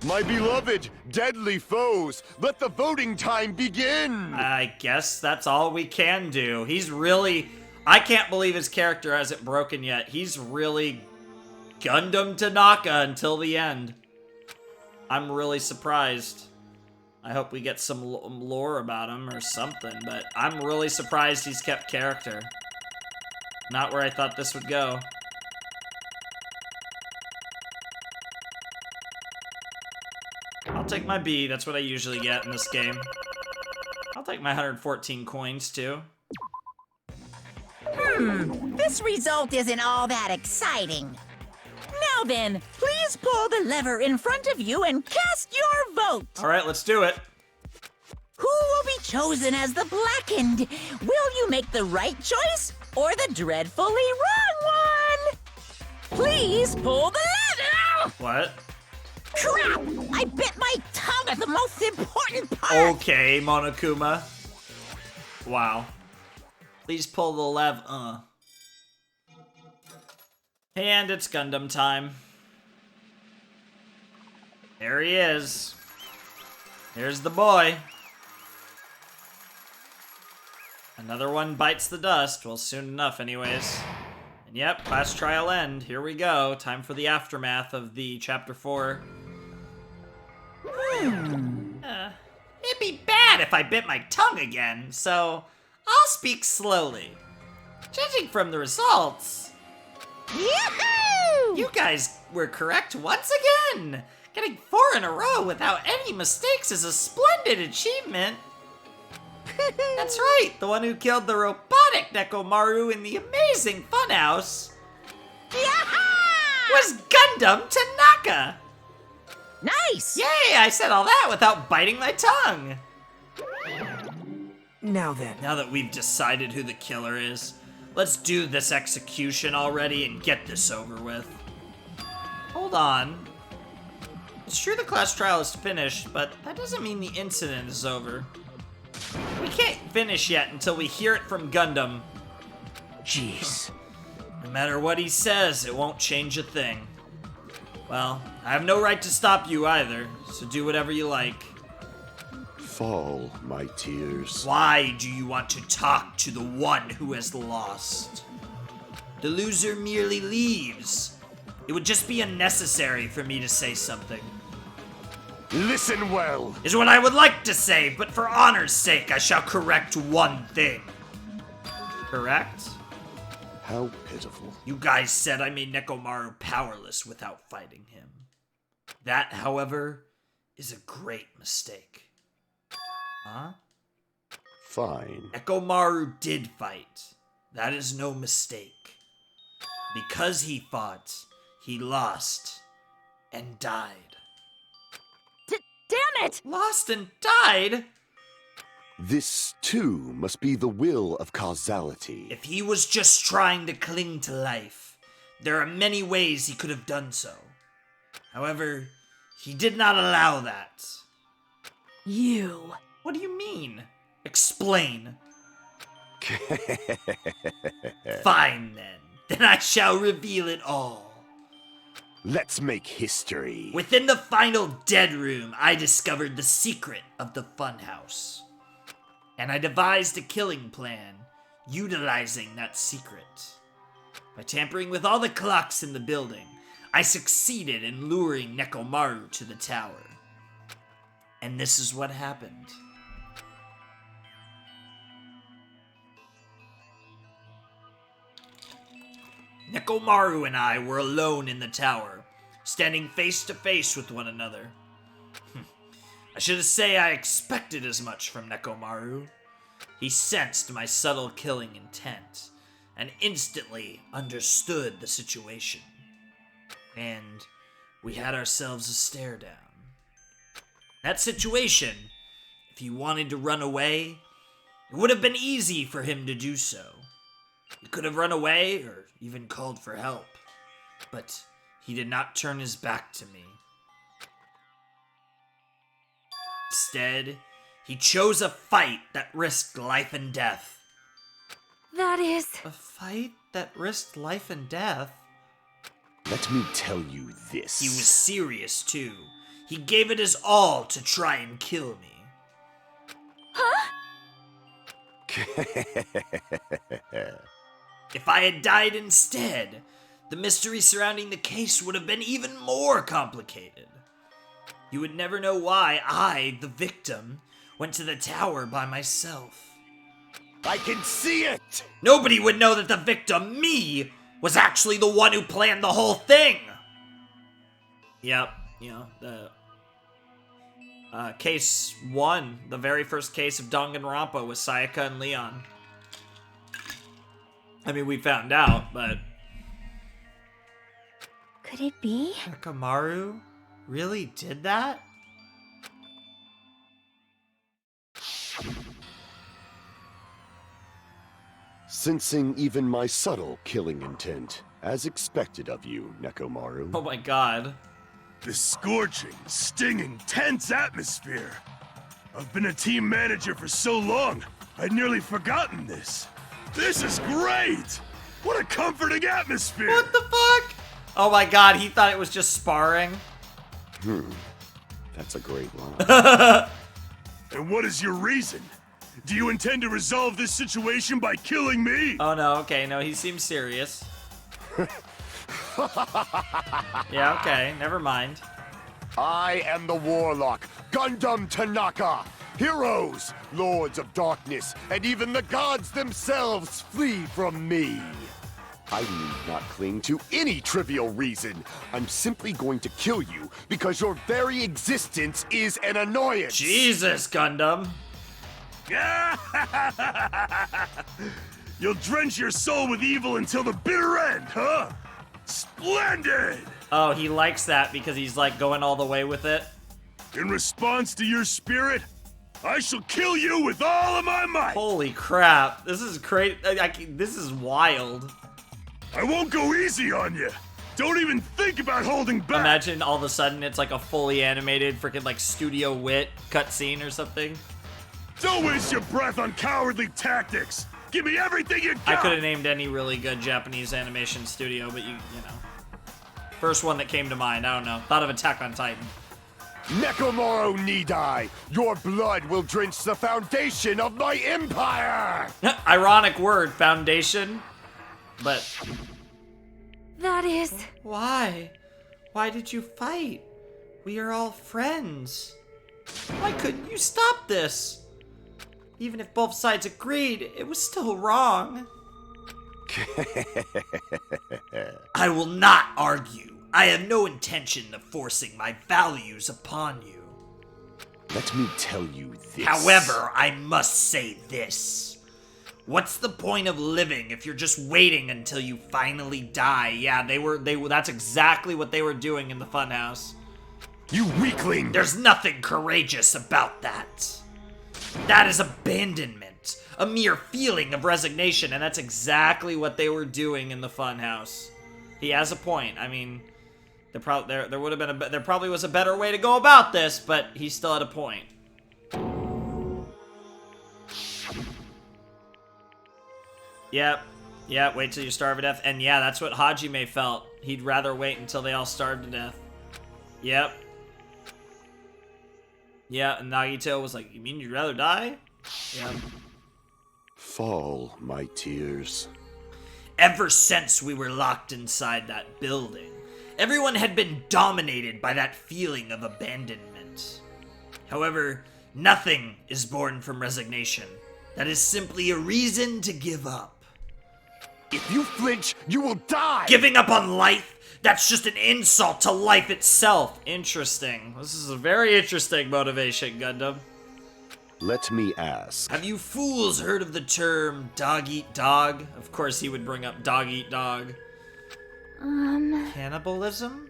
My beloved, deadly foes, let the voting time begin! I guess that's all we can do. He's really... I can't believe his character hasn't broken yet. He's really Gundam Tanaka until the end. I'm really surprised. I hope we get some lore about him or something, but I'm really surprised he's kept character. Not where I thought this would go. I'll take my B. That's what I usually get in this game. I'll take my 114 coins, too. This result isn't all that exciting. Now then, please pull the lever in front of you and cast your vote. All right, let's do it. Who will be chosen as the blackened? Will you make the right choice or the dreadfully wrong one? Please pull the lever! What? Crap! I bit my tongue at the most important part! Okay, Monokuma. Wow. Please pull the And it's Gundam time. There he is. Here's the boy. Another one bites the dust. Well, soon enough anyways. And yep, class trial end. Here we go. Time for the aftermath of the Chapter 4. It'd be bad if I bit my tongue again, so I'll speak slowly. Judging from the results, Yahoo! you guys were correct once again. Getting 4 in a row without any mistakes is a splendid achievement. That's right, the one who killed the robotic Nekomaru in the amazing funhouse was Gundam Tanaka. Nice! Yay, I said all that without biting my tongue. Now then. Now that we've decided who the killer is, let's do this execution already and get this over with. Hold on. It's true the class trial is finished, but that doesn't mean the incident is over. We can't finish yet until we hear it from Gundam. Jeez. No matter what he says, it won't change a thing. Well, I have no right to stop you either, so do whatever you like. Fall, my tears. Why do you want to talk to the one who has lost? The loser merely leaves. It would just be unnecessary for me to say something. Listen well. Is what I would like to say, but for honor's sake, I shall correct one thing. Correct? How pitiful. You guys said I made Nekomaru powerless without fighting him. That, however, is a great mistake. Huh? Fine. Nekomaru did fight. That is no mistake. Because he fought, he lost and died. Damn it! Lost and died? This, too, must be the will of causality. If he was just trying to cling to life, there are many ways he could have done so. However, he did not allow that. You. What do you mean? Explain. Fine then. Then I shall reveal it all. Let's make history. Within the final dead room, I discovered the secret of the funhouse. And I devised a killing plan, utilizing that secret. By tampering with all the clocks in the building, I succeeded in luring Nekomaru to the tower. And this is what happened. Nekomaru and I were alone in the tower, standing face to face with one another. I should say I expected as much from Nekomaru. He sensed my subtle killing intent, and instantly understood the situation. And we had ourselves a stare down. That situation, if he wanted to run away, it would have been easy for him to do so. He could have run away or even called for help, but he did not turn his back to me. Instead, he chose a fight that risked life and death. That is... A fight that risked life and death? Let me tell you this. He was serious, too. He gave it his all to try and kill me. Huh? If I had died instead, the mystery surrounding the case would have been even more complicated. You would never know why I, the victim, went to the tower by myself. I can see it! Nobody would know that the victim, me, was actually the one who planned the whole thing! Yep, the case 1, the very first case of Danganronpa with Sayaka and Leon. I mean, we found out, but... Could it be? Nekomaru really did that? Sensing even my subtle killing intent, as expected of you, Nekomaru. Oh my god. This scorching, stinging, tense atmosphere. I've been a team manager for so long, I'd nearly forgotten this. This is great! What a comforting atmosphere! What the fuck? Oh my god, he thought it was just sparring. That's a great line. And what is your reason? Do you intend to resolve this situation by killing me? Oh no, okay, no, he seems serious. Yeah, okay, never mind. I am the warlock, Gundam Tanaka. Heroes, lords of darkness, and even the gods themselves flee from me. I need not cling to any trivial reason. I'm simply going to kill you because your very existence is an annoyance. Jesus, Gundam. You'll drench your soul with evil until the bitter end, huh? Splendid! Oh, he likes that because he's like going all the way with it. In response to your spirit, I shall kill you with all of my might! Holy crap. This is crazy. This is wild. I won't go easy on you. Don't even think about holding back. Imagine all of a sudden it's like a fully animated freaking like Studio Wit cutscene or something. Don't waste your breath on cowardly tactics. Give me everything you got. I could have named any really good Japanese animation studio, but you know. First one that came to mind, I don't know. Thought of Attack on Titan. Nekomaru Nidai, your blood will drench the foundation of my empire! Ironic word, foundation. But That is... why? Why did you fight? We are all friends. Why couldn't you stop this? Even if both sides agreed, it was still wrong. I will not argue. I have no intention of forcing my values upon you. Let me tell you this. However, I must say this. What's the point of living if you're just waiting until you finally die? Yeah, that's exactly what they were doing in the funhouse. You weakling! There's nothing courageous about that. That is abandonment, a mere feeling of resignation, and that's exactly what they were doing in the funhouse. He has a point. I mean, there probably was a better way to go about this, but he still had a point. Yep, wait till you starve to death. And yeah, that's what Hajime felt. He'd rather wait until they all starved to death. Yep. Yeah, and Nagito was like, you mean you'd rather die? Yeah. Fall, my tears. Ever since we were locked inside that building, everyone had been dominated by that feeling of abandonment. However, nothing is born from resignation. That is simply a reason to give up. If you flinch, you will die! Giving up on life? That's just an insult to life itself. Interesting. This is a very interesting motivation, Gundam. Let me ask. Have you fools heard of the term dog eat dog? Of course he would bring up dog eat dog. Cannibalism?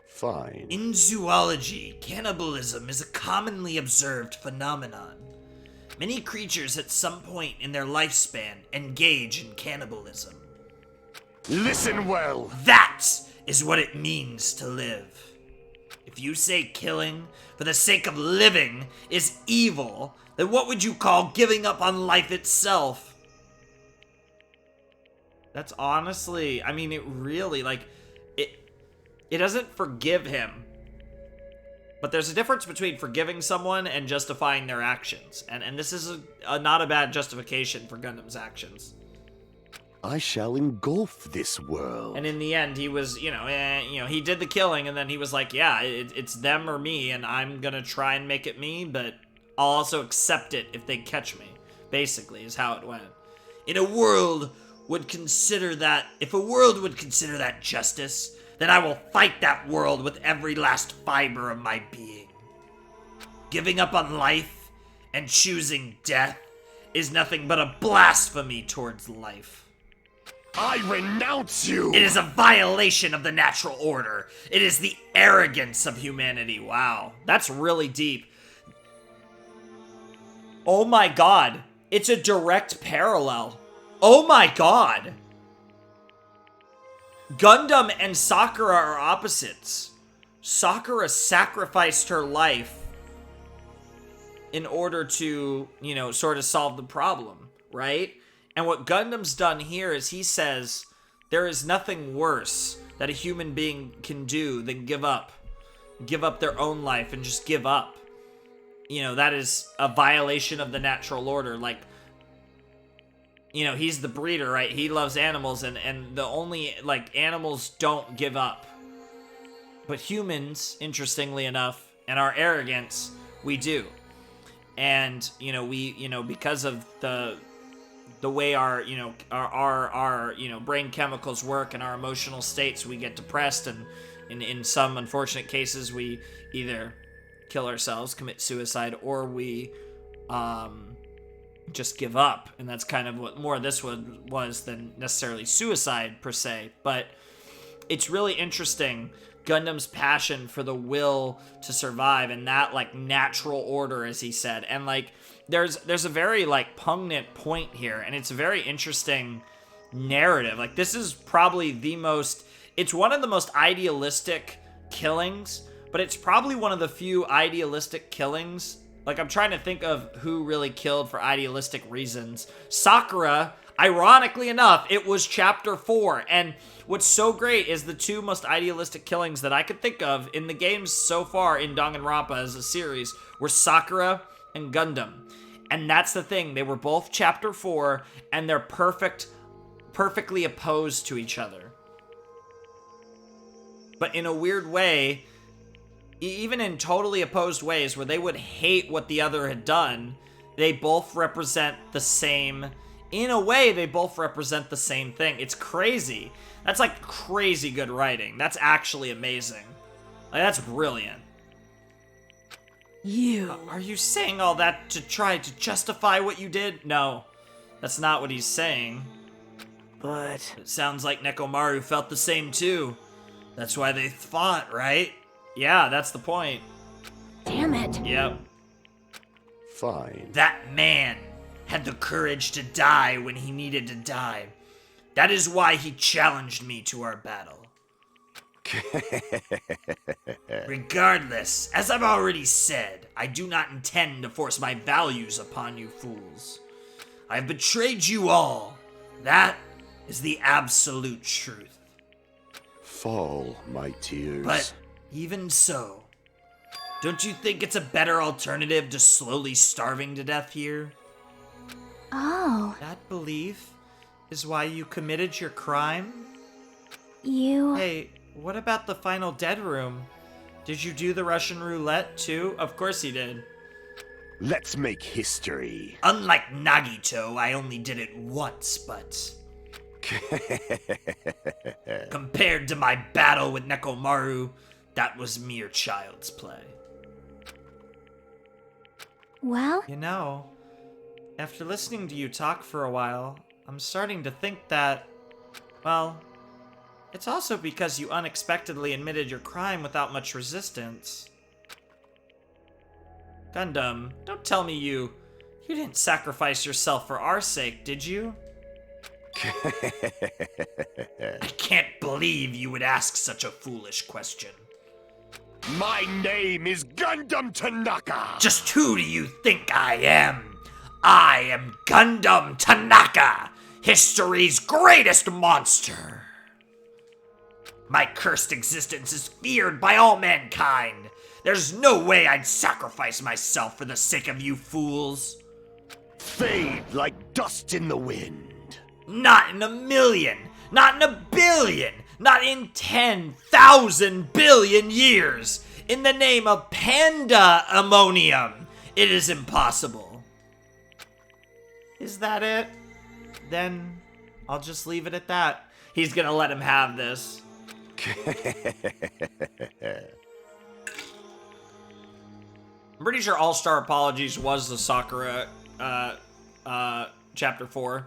Fine. In zoology, cannibalism is a commonly observed phenomenon. Many creatures at some point in their lifespan engage in cannibalism. Listen well. That is what it means to live. If you say killing for the sake of living is evil, then what would you call giving up on life itself? That's honestly, I mean, it really, it doesn't forgive him. But there's a difference between forgiving someone and justifying their actions. And this is not a bad justification for Gundam's actions. I shall engulf this world. And in the end, he was, he did the killing, and then he was like, yeah, it's them or me, and I'm gonna try and make it me, but I'll also accept it if they catch me, basically, is how it went. If a world would consider that justice, then I will fight that world with every last fiber of my being. Giving up on life and choosing death is nothing but a blasphemy towards life. I renounce you! It is a violation of the natural order. It is the arrogance of humanity. Wow, that's really deep. Oh my god, it's a direct parallel. Oh my god. Gundam and Sakura are opposites. Sakura sacrificed her life in order to, sort of solve the problem, right? And what Gundam's done here is he says there is nothing worse that a human being can do than give up. Give up their own life and just give up. That is a violation of the natural order. He's the breeder, right? He loves animals, and the only, animals don't give up. But humans, interestingly enough, and our arrogance, we do. And, because of the way our brain chemicals work and our emotional states, we get depressed, and in some unfortunate cases, we either kill ourselves, commit suicide, or we just give up. And that's kind of what more this was than necessarily suicide per se. But it's really interesting, Gundam's passion for the will to survive and that natural order, as he said. And there's a very poignant point here, and it's a very interesting narrative. This is probably it's one of the most idealistic killings, but it's probably one of the few idealistic killings. I'm trying to think of who really killed for idealistic reasons. Sakura, ironically enough, it was chapter 4. And what's so great is the two most idealistic killings that I could think of in the games so far in Danganronpa as a series were Sakura and Gundam. And that's the thing, they were both chapter 4, and they're perfectly opposed to each other. But in a weird way, even in totally opposed ways where they would hate what the other had done, they both represent the same. In a way, they both represent the same thing. It's crazy. That's crazy good writing. That's actually amazing. That's brilliant. Are you saying all that to try to justify what you did? No, that's not what he's saying. But it sounds like Nekomaru felt the same too. That's why they fought, right? Yeah, that's the point. Damn it. Yep. Fine. That man had the courage to die when he needed to die. That is why he challenged me to our battle. Regardless, as I've already said, I do not intend to force my values upon you fools. I have betrayed you all. That is the absolute truth. Fall, my tears. But even so, don't you think it's a better alternative to slowly starving to death here? Oh. That belief is why you committed your crime? Hey, what about the final dead room? Did you do the Russian roulette too? Of course he did. Let's make history. Unlike Nagito, I only did it once, but... compared to my battle with Nekomaru, that was mere child's play. Well? After listening to you talk for a while, I'm starting to think that, well, it's also because you unexpectedly admitted your crime without much resistance. Gundam, don't tell me you didn't sacrifice yourself for our sake, did you? I can't believe you would ask such a foolish question. My name is Gundam Tanaka! Just who do you think I am? I am Gundam Tanaka, history's greatest monster. My cursed existence is feared by all mankind. There's no way I'd sacrifice myself for the sake of you fools. Fade like dust in the wind. Not in a million, not in a billion, not in 10,000 billion years. In the name of Panda-ammonium, it is impossible. Is that it? Then I'll just leave it at that. He's gonna let him have this. I'm pretty sure All-Star Apologies was the Sakura, Chapter 4.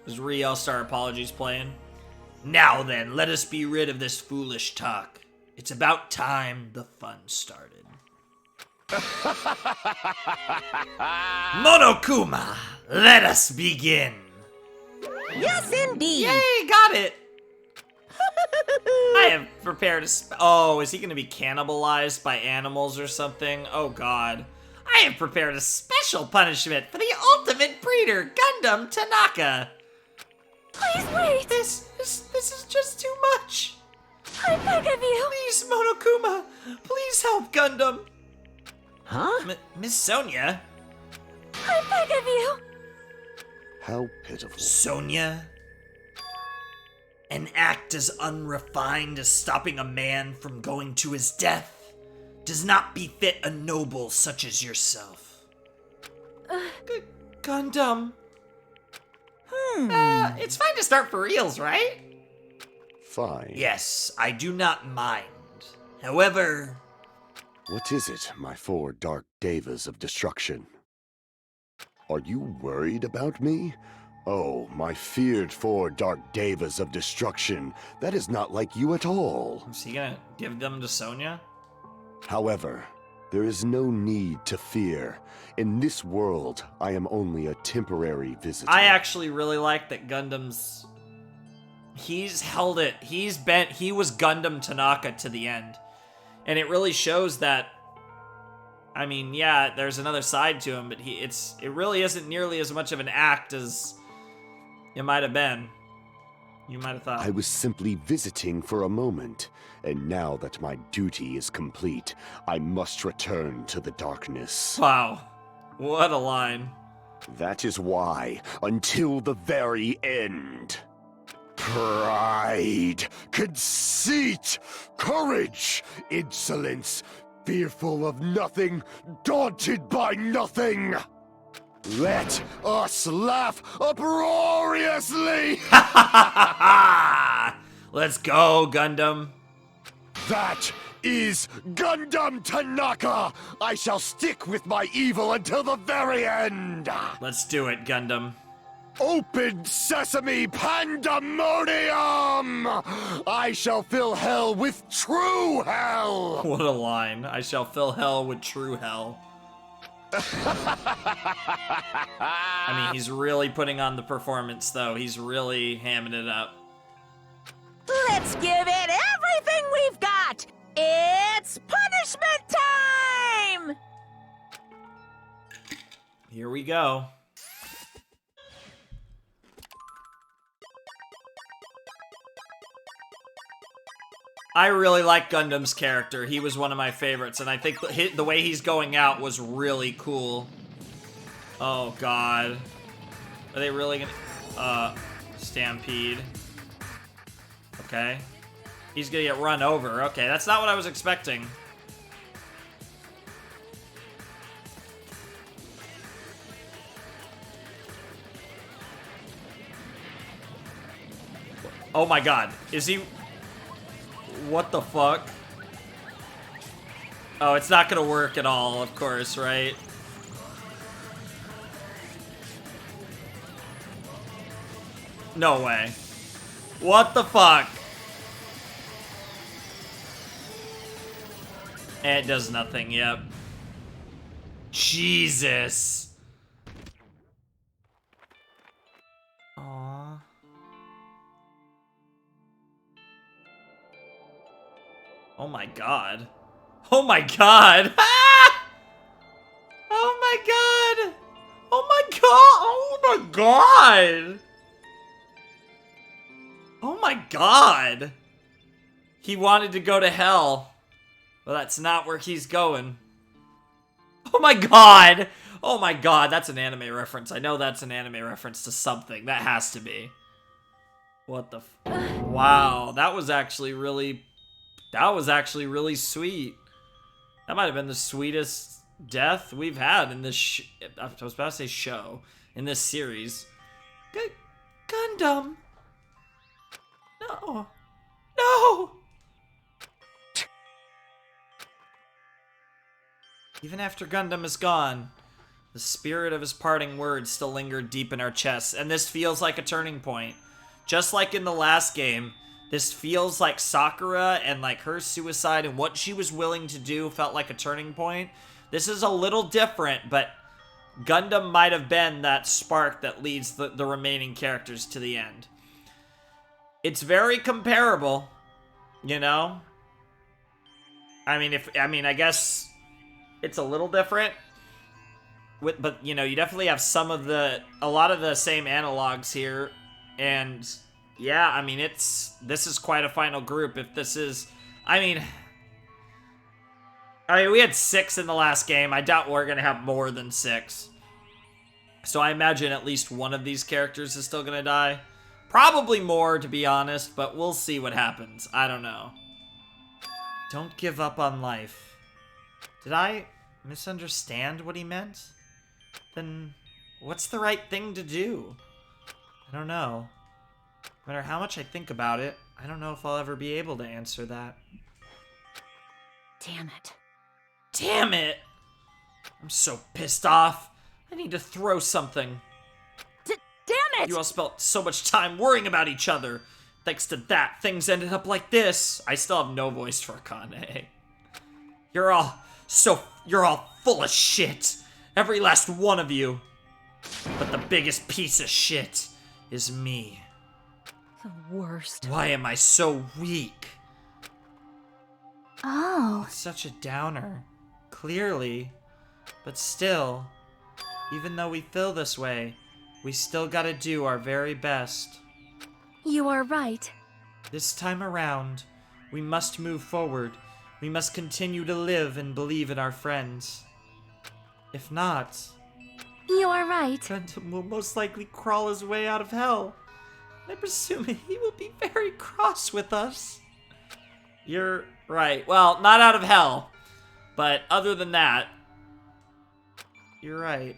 There's All-Star Apologies playing. Now then, let us be rid of this foolish talk. It's about time the fun started. Monokuma, let us begin. Yes, indeed. Yay, got it. I have prepared a oh, is he going to be cannibalized by animals or something? Oh, God. I have prepared a special punishment for the ultimate breeder, Gundam Tanaka. Please wait! This is just too much. I beg of you! Please, Monokuma, please help Gundam. Huh? Miss Sonia? I beg of you! How pitiful. Sonia? An act as unrefined as stopping a man from going to his death does not befit a noble such as yourself. Gundam. It's fine to start for reals, right? Fine. Yes, I do not mind. However... What is it, my 4 dark devas of destruction? Are you worried about me? Oh, my feared 4 dark devas of destruction. That is not like you at all. Is he gonna give them to Sonya? However, there is no need to fear. In this world, I am only a temporary visitor. I actually really like that Gundam's... He's held it. He was Gundam Tanaka to the end. And it really shows that... I mean, yeah, there's another side to him, but it really isn't nearly as much of an act as it might have been. You might have thought. I was simply visiting for a moment, and now that my duty is complete, I must return to the darkness. Wow. What a line. That is why, until the very end. Pride, conceit, courage, insolence, fearful of nothing, daunted by nothing. Let us laugh uproariously! Let's go, Gundam. That is Gundam Tanaka! I shall stick with my evil until the very end! Let's do it, Gundam. Open sesame pandemonium! I shall fill hell with true hell! What a line. I shall fill hell with true hell. I mean, he's really putting on the performance, though. He's really hamming it up. Let's give it everything we've got! It's punishment time! Here we go. I really like Gundam's character. He was one of my favorites, and I think the way he's going out was really cool. Oh, God. Are they really gonna... Stampede. Okay. He's gonna get run over. Okay, that's not what I was expecting. Oh my God. Is he... What the fuck? Oh, it's not gonna work at all, of course, right? No way. What the fuck? It does nothing, yep. Jesus. Aww. Oh my God. Oh my God. Oh my God. Oh my God. Oh my God. Oh my God. He wanted to go to hell. Well, that's not where he's going. Oh my God. Oh my God. That's an anime reference. I know that's an anime reference to something. That has to be. What the Wow. That was actually really sweet. That might have been the sweetest death we've had in this I was about to say show. In this series. Gundam. No. No! Even after Gundam is gone, the spirit of his parting words still lingered deep in our chests, and this feels like a turning point. Just like in the last game, this feels like Sakura and like her suicide and what she was willing to do felt like a turning point. This is a little different, but Gundam might have been that spark that leads the remaining characters to the end. It's very comparable, you know? I mean, I guess it's a little different. But, you know, you definitely have a lot of the same analogs here. And, yeah, I mean, this is quite a final group. If this is, I mean, we had 6 in the last game. I doubt we're going to have more than 6. So I imagine at least one of these characters is still going to die. Probably more, to be honest, but we'll see what happens. I don't know. Don't give up on life. Did I misunderstand what he meant? then what's the right thing to do? I don't know. No matter how much I think about it, I don't know if I'll ever be able to answer that. Damn it. Damn it! I'm so pissed off. I need to throw something. Damn it! You all spent so much time worrying about each other. Thanks to that, things ended up like this. I still have no voice for Akane. You're all full of shit. Every last one of you. But the biggest piece of shit is me. The worst. Why am I so weak? Oh. It's such a downer. Clearly. But still, even though we feel this way, we still gotta do our very best. You are right. This time around, we must move forward. We must continue to live and believe in our friends. If not, You are right. Gundam will most likely crawl his way out of hell. I presume he will be very cross with us. You're right. Well, not out of hell. But other than that, you're right.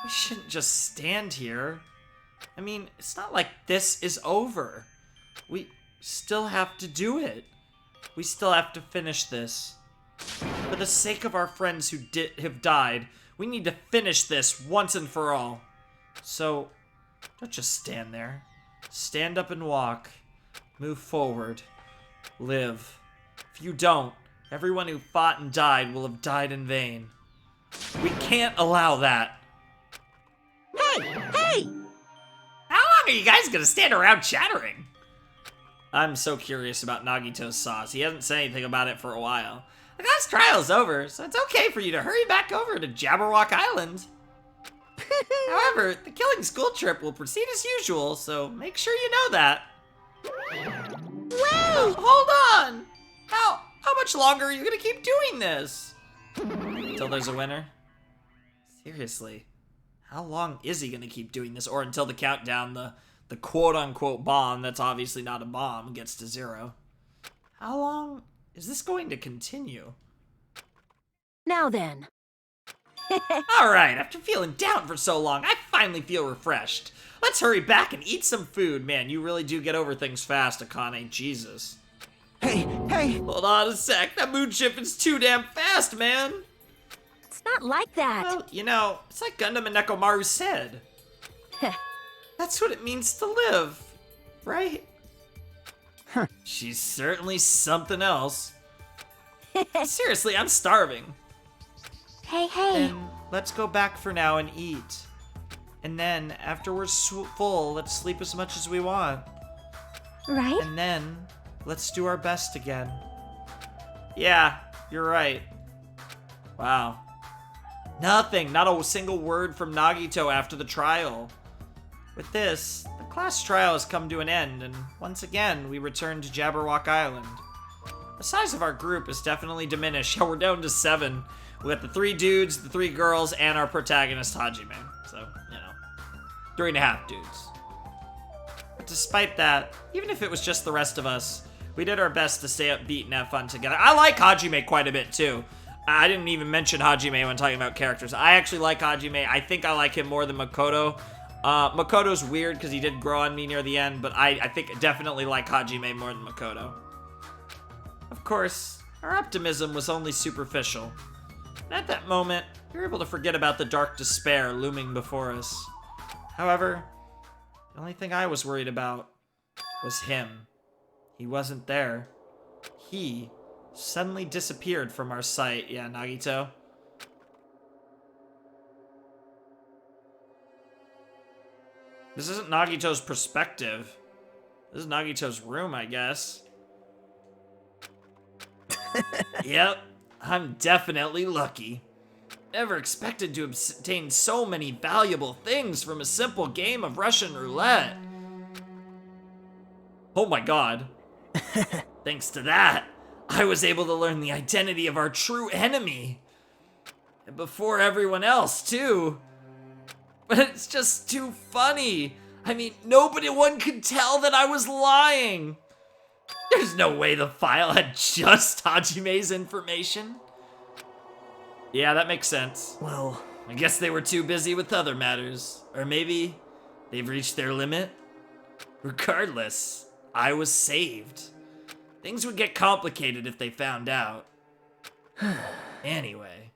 We shouldn't just stand here. I mean, it's not like this is over. We still have to do it. We still have to finish this. For the sake of our friends who have died, we need to finish this once and for all. So, don't just stand there. Stand up and walk. Move forward. Live. If you don't, everyone who fought and died will have died in vain. We can't allow that. Hey! How long are you guys gonna stand around chattering? I'm so curious about Nagito's sauce. He hasn't said anything about it for a while. The class trial's over, so it's okay for you to hurry back over to Jabberwock Island. However, the killing school trip will proceed as usual, so make sure you know that. Wait! Hold on! How much longer are you gonna keep doing this? Until there's a winner? Seriously, how long is he gonna keep doing this? Or until the countdown, the quote-unquote bomb, that's obviously not a bomb, gets to 0? How long is this going to continue? Now then. Alright, after feeling down for so long, I finally feel refreshed. Let's hurry back and eat some food. Man, you really do get over things fast, Akane. Jesus. Hey! Hold on a sec. That mood shift is too damn fast, man. It's not like that. Well, you know, it's like Gundam and Nekomaru said. That's what it means to live, right? Huh. She's certainly something else. Seriously, I'm starving. Hey. Then let's go back for now and eat. And then, after we're full, let's sleep as much as we want. Right? And then, let's do our best again. Yeah, you're right. Wow. Nothing, not a single word from Nagito after the trial. With this, the class trial has come to an end, and once again, we return to Jabberwock Island. The size of our group has definitely diminished. Yeah, we're down to 7. We got the 3 dudes, the 3 girls, and our protagonist, Hajime. So, you know, 3.5 dudes. But despite that, even if it was just the rest of us, we did our best to stay upbeat and have fun together. I like Hajime quite a bit, too. I didn't even mention Hajime when talking about characters. I actually like Hajime. I think I like him more than Makoto. Makoto's weird because he did grow on me near the end, but I think definitely like Hajime more than Makoto. Of course, our optimism was only superficial. And at that moment, we were able to forget about the dark despair looming before us. However, the only thing I was worried about was him. He wasn't there. He suddenly disappeared from our sight. Yeah, Nagito? This isn't Nagito's perspective. This is Nagito's room, I guess. Yep, I'm definitely lucky. Never expected to obtain so many valuable things from a simple game of Russian roulette. Oh my god. Thanks to that, I was able to learn the identity of our true enemy. And before everyone else, too. But it's just too funny. I mean, one could tell that I was lying. There's no way the file had just Hajime's information. Yeah, that makes sense. Well, I guess they were too busy with other matters. Or maybe they've reached their limit. Regardless, I was saved. Things would get complicated if they found out. Anyway,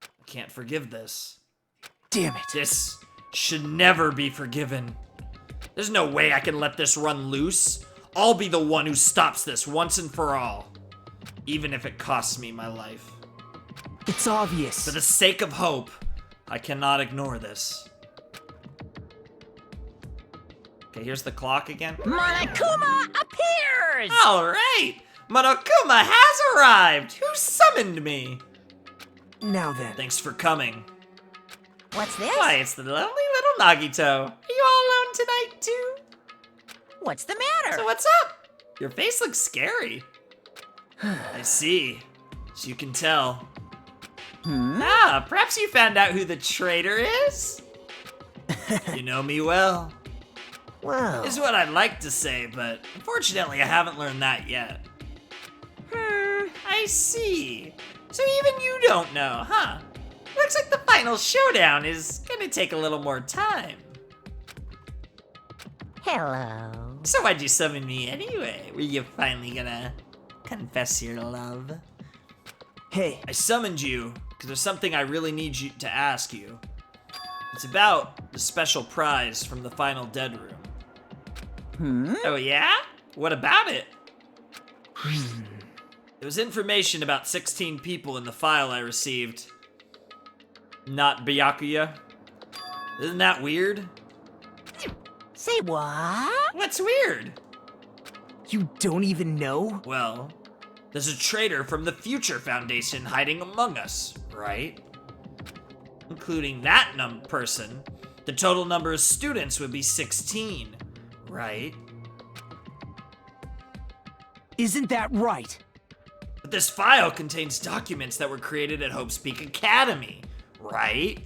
I can't forgive this. Damn it. This should never be forgiven. There's no way I can let this run loose. I'll be the one who stops this once and for all. Even if it costs me my life. It's obvious. For the sake of hope, I cannot ignore this. Okay, here's the clock again. Monokuma appears! Alright! Monokuma has arrived! Who summoned me? Now then. Thanks for coming. What's this? Why, it's the lovely little Nagito. Are you all alone tonight, too? What's the matter? So what's up? Your face looks scary. I see. As you can tell. Ah, perhaps you found out who the traitor is? You know me well. Well. Is what I'd like to say, but unfortunately I haven't learned that yet. I see. So even you don't know, huh? Looks like the final showdown is gonna take a little more time. Hello. So why'd you summon me anyway? Were you finally gonna confess your love? Hey. I summoned you because there's something I really need you to ask you. It's about the special prize from the final dead room. Oh yeah? What about it? There was information about 16 people in the file I received. Not Byakuya. Isn't that weird? Say what? What's weird? You don't even know? Well, there's a traitor from the Future Foundation hiding among us, right? Including that person, the total number of students would be 16, right? Isn't that right? But this file contains documents that were created at Hope's Peak Academy, right?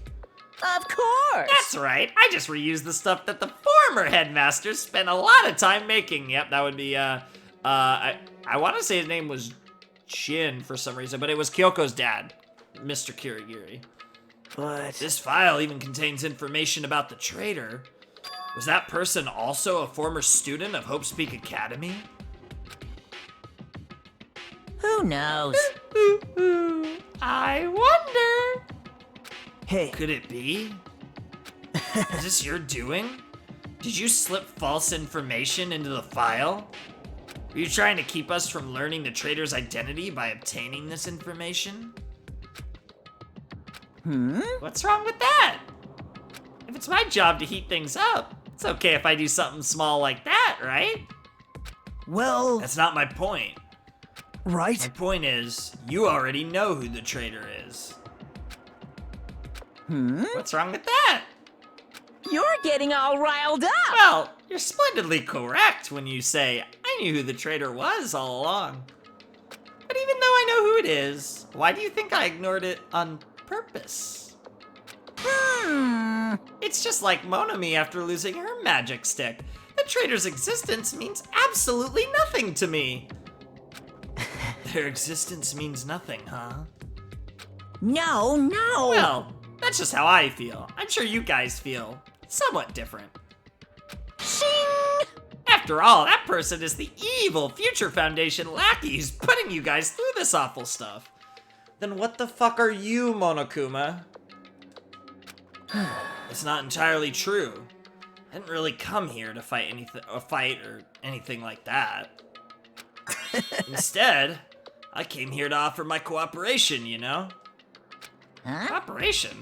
Of course. That's right. I just reused the stuff that the former headmaster spent a lot of time making. Yep, that would be, I want to say his name was Shin for some reason, but it was Kyoko's dad, Mr. Kirigiri. But This file even contains information about the traitor. Was that person also a former student of Hope's Peak Academy? Who knows? I wonder. hey, Could it be? Is this your doing? Did you slip false information into the file? Were you trying to keep us from learning the traitor's identity by obtaining this information? What's wrong with that? If it's my job to heat things up, it's okay if I do something small like that, right? well, That's not my point. right? My point is, you already know who the traitor is. What's wrong with that? You're getting all riled up. Well, you're splendidly correct when you say I knew who the traitor was all along. But even though I know who it is, why do you think I ignored it on purpose? It's just like Monami after losing her magic stick. The traitor's existence means absolutely nothing to me. Their existence means nothing, huh? No. Well, that's just how I feel. I'm sure you guys feel somewhat different. Shing! After all, that person is the evil Future Foundation lackey who's putting you guys through this awful stuff. Then what the fuck are you, Monokuma? It's not entirely true. I didn't really come here to fight or anything like that. Instead, I came here to offer my cooperation, you know? Huh? Cooperation?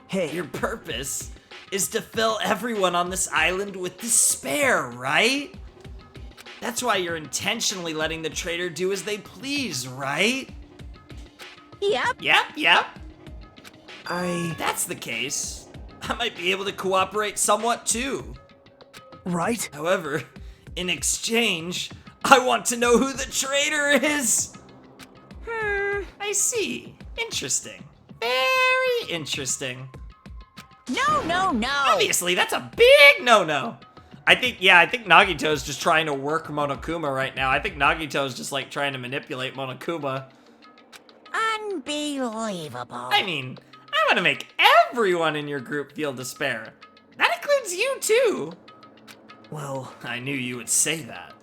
Hey, Your purpose is to fill everyone on this island with despair, right? That's why you're intentionally letting the traitor do as they please, right? Yep. Yep. I... That's the case. I might be able to cooperate somewhat too. right? However, in exchange, I want to know who the traitor is. I see. Interesting. Very interesting. No. Obviously, that's a big no-no. I think Nagito's just trying to work Monokuma right now. I think Nagito's just like trying to manipulate Monokuma. Unbelievable. I mean, I want to make everyone in your group feel despair. That includes you, too. Well, I knew you would say that.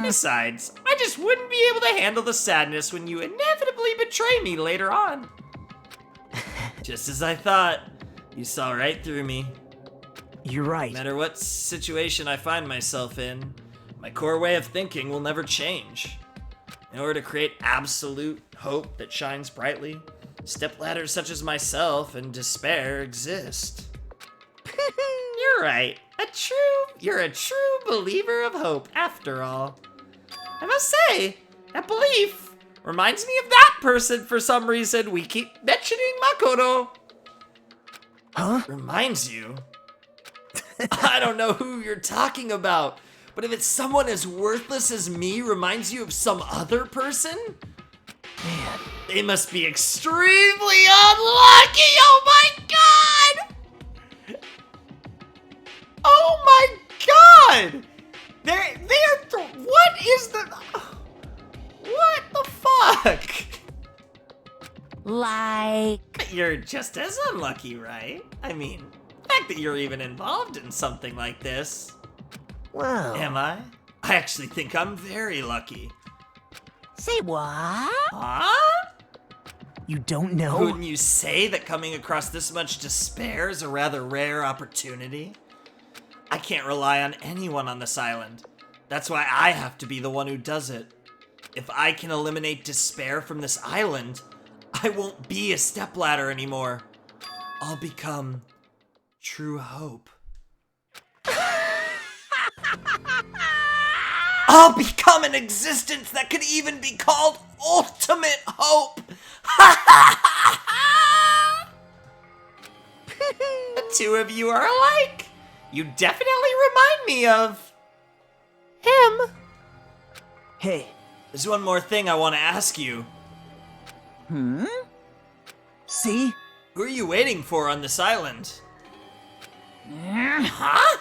Besides, I just wouldn't be able to handle the sadness when you inevitably betray me later on. Just as I thought, you saw right through me. you're right. No matter what situation I find myself in, my core way of thinking will never change. In order to create absolute hope that shines brightly, stepladders such as myself and despair exist. You're right. You're a true believer of hope, after all. I must say, that belief reminds me of that person for some reason we keep mentioning Makoto. Huh? Reminds you? I don't know who you're talking about, but if it's someone as worthless as me reminds you of some other person? Man. They must be extremely unlucky! Oh my god! Oh my god! What is the... What the fuck? Like... You're just as unlucky, right? I mean, the fact that you're even involved in something like this. Well... Am I? I actually think I'm very lucky. Say what? Huh? You don't know? Wouldn't you say that coming across this much despair is a rather rare opportunity? I can't rely on anyone on this island. That's why I have to be the one who does it. If I can eliminate despair from this island, I won't be a stepladder anymore. I'll become true hope. I'll become an existence that could even be called ultimate hope. The two of you are alike. You definitely remind me of him. Hey. There's one more thing I want to ask you. See? Who are you waiting for on this island? Huh?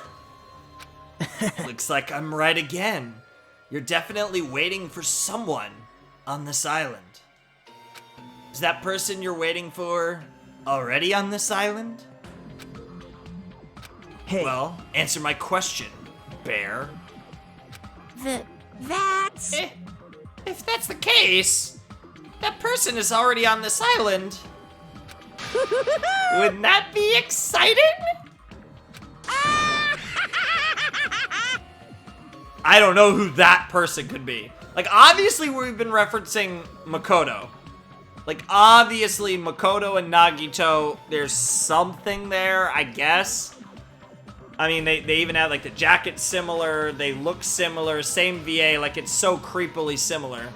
Looks like I'm right again. You're definitely waiting for someone on this island. Is that person you're waiting for already on this island? Hey. Well, answer my question, bear. That's... If that's the case, that person is already on this island. Wouldn't that be exciting? I don't know who that person could be. Like, obviously we've been referencing Makoto. Like, obviously Makoto and Nagito, there's something there, I guess. I mean, they even have, like, the jacket similar, they look similar, same VA, like, it's so creepily similar.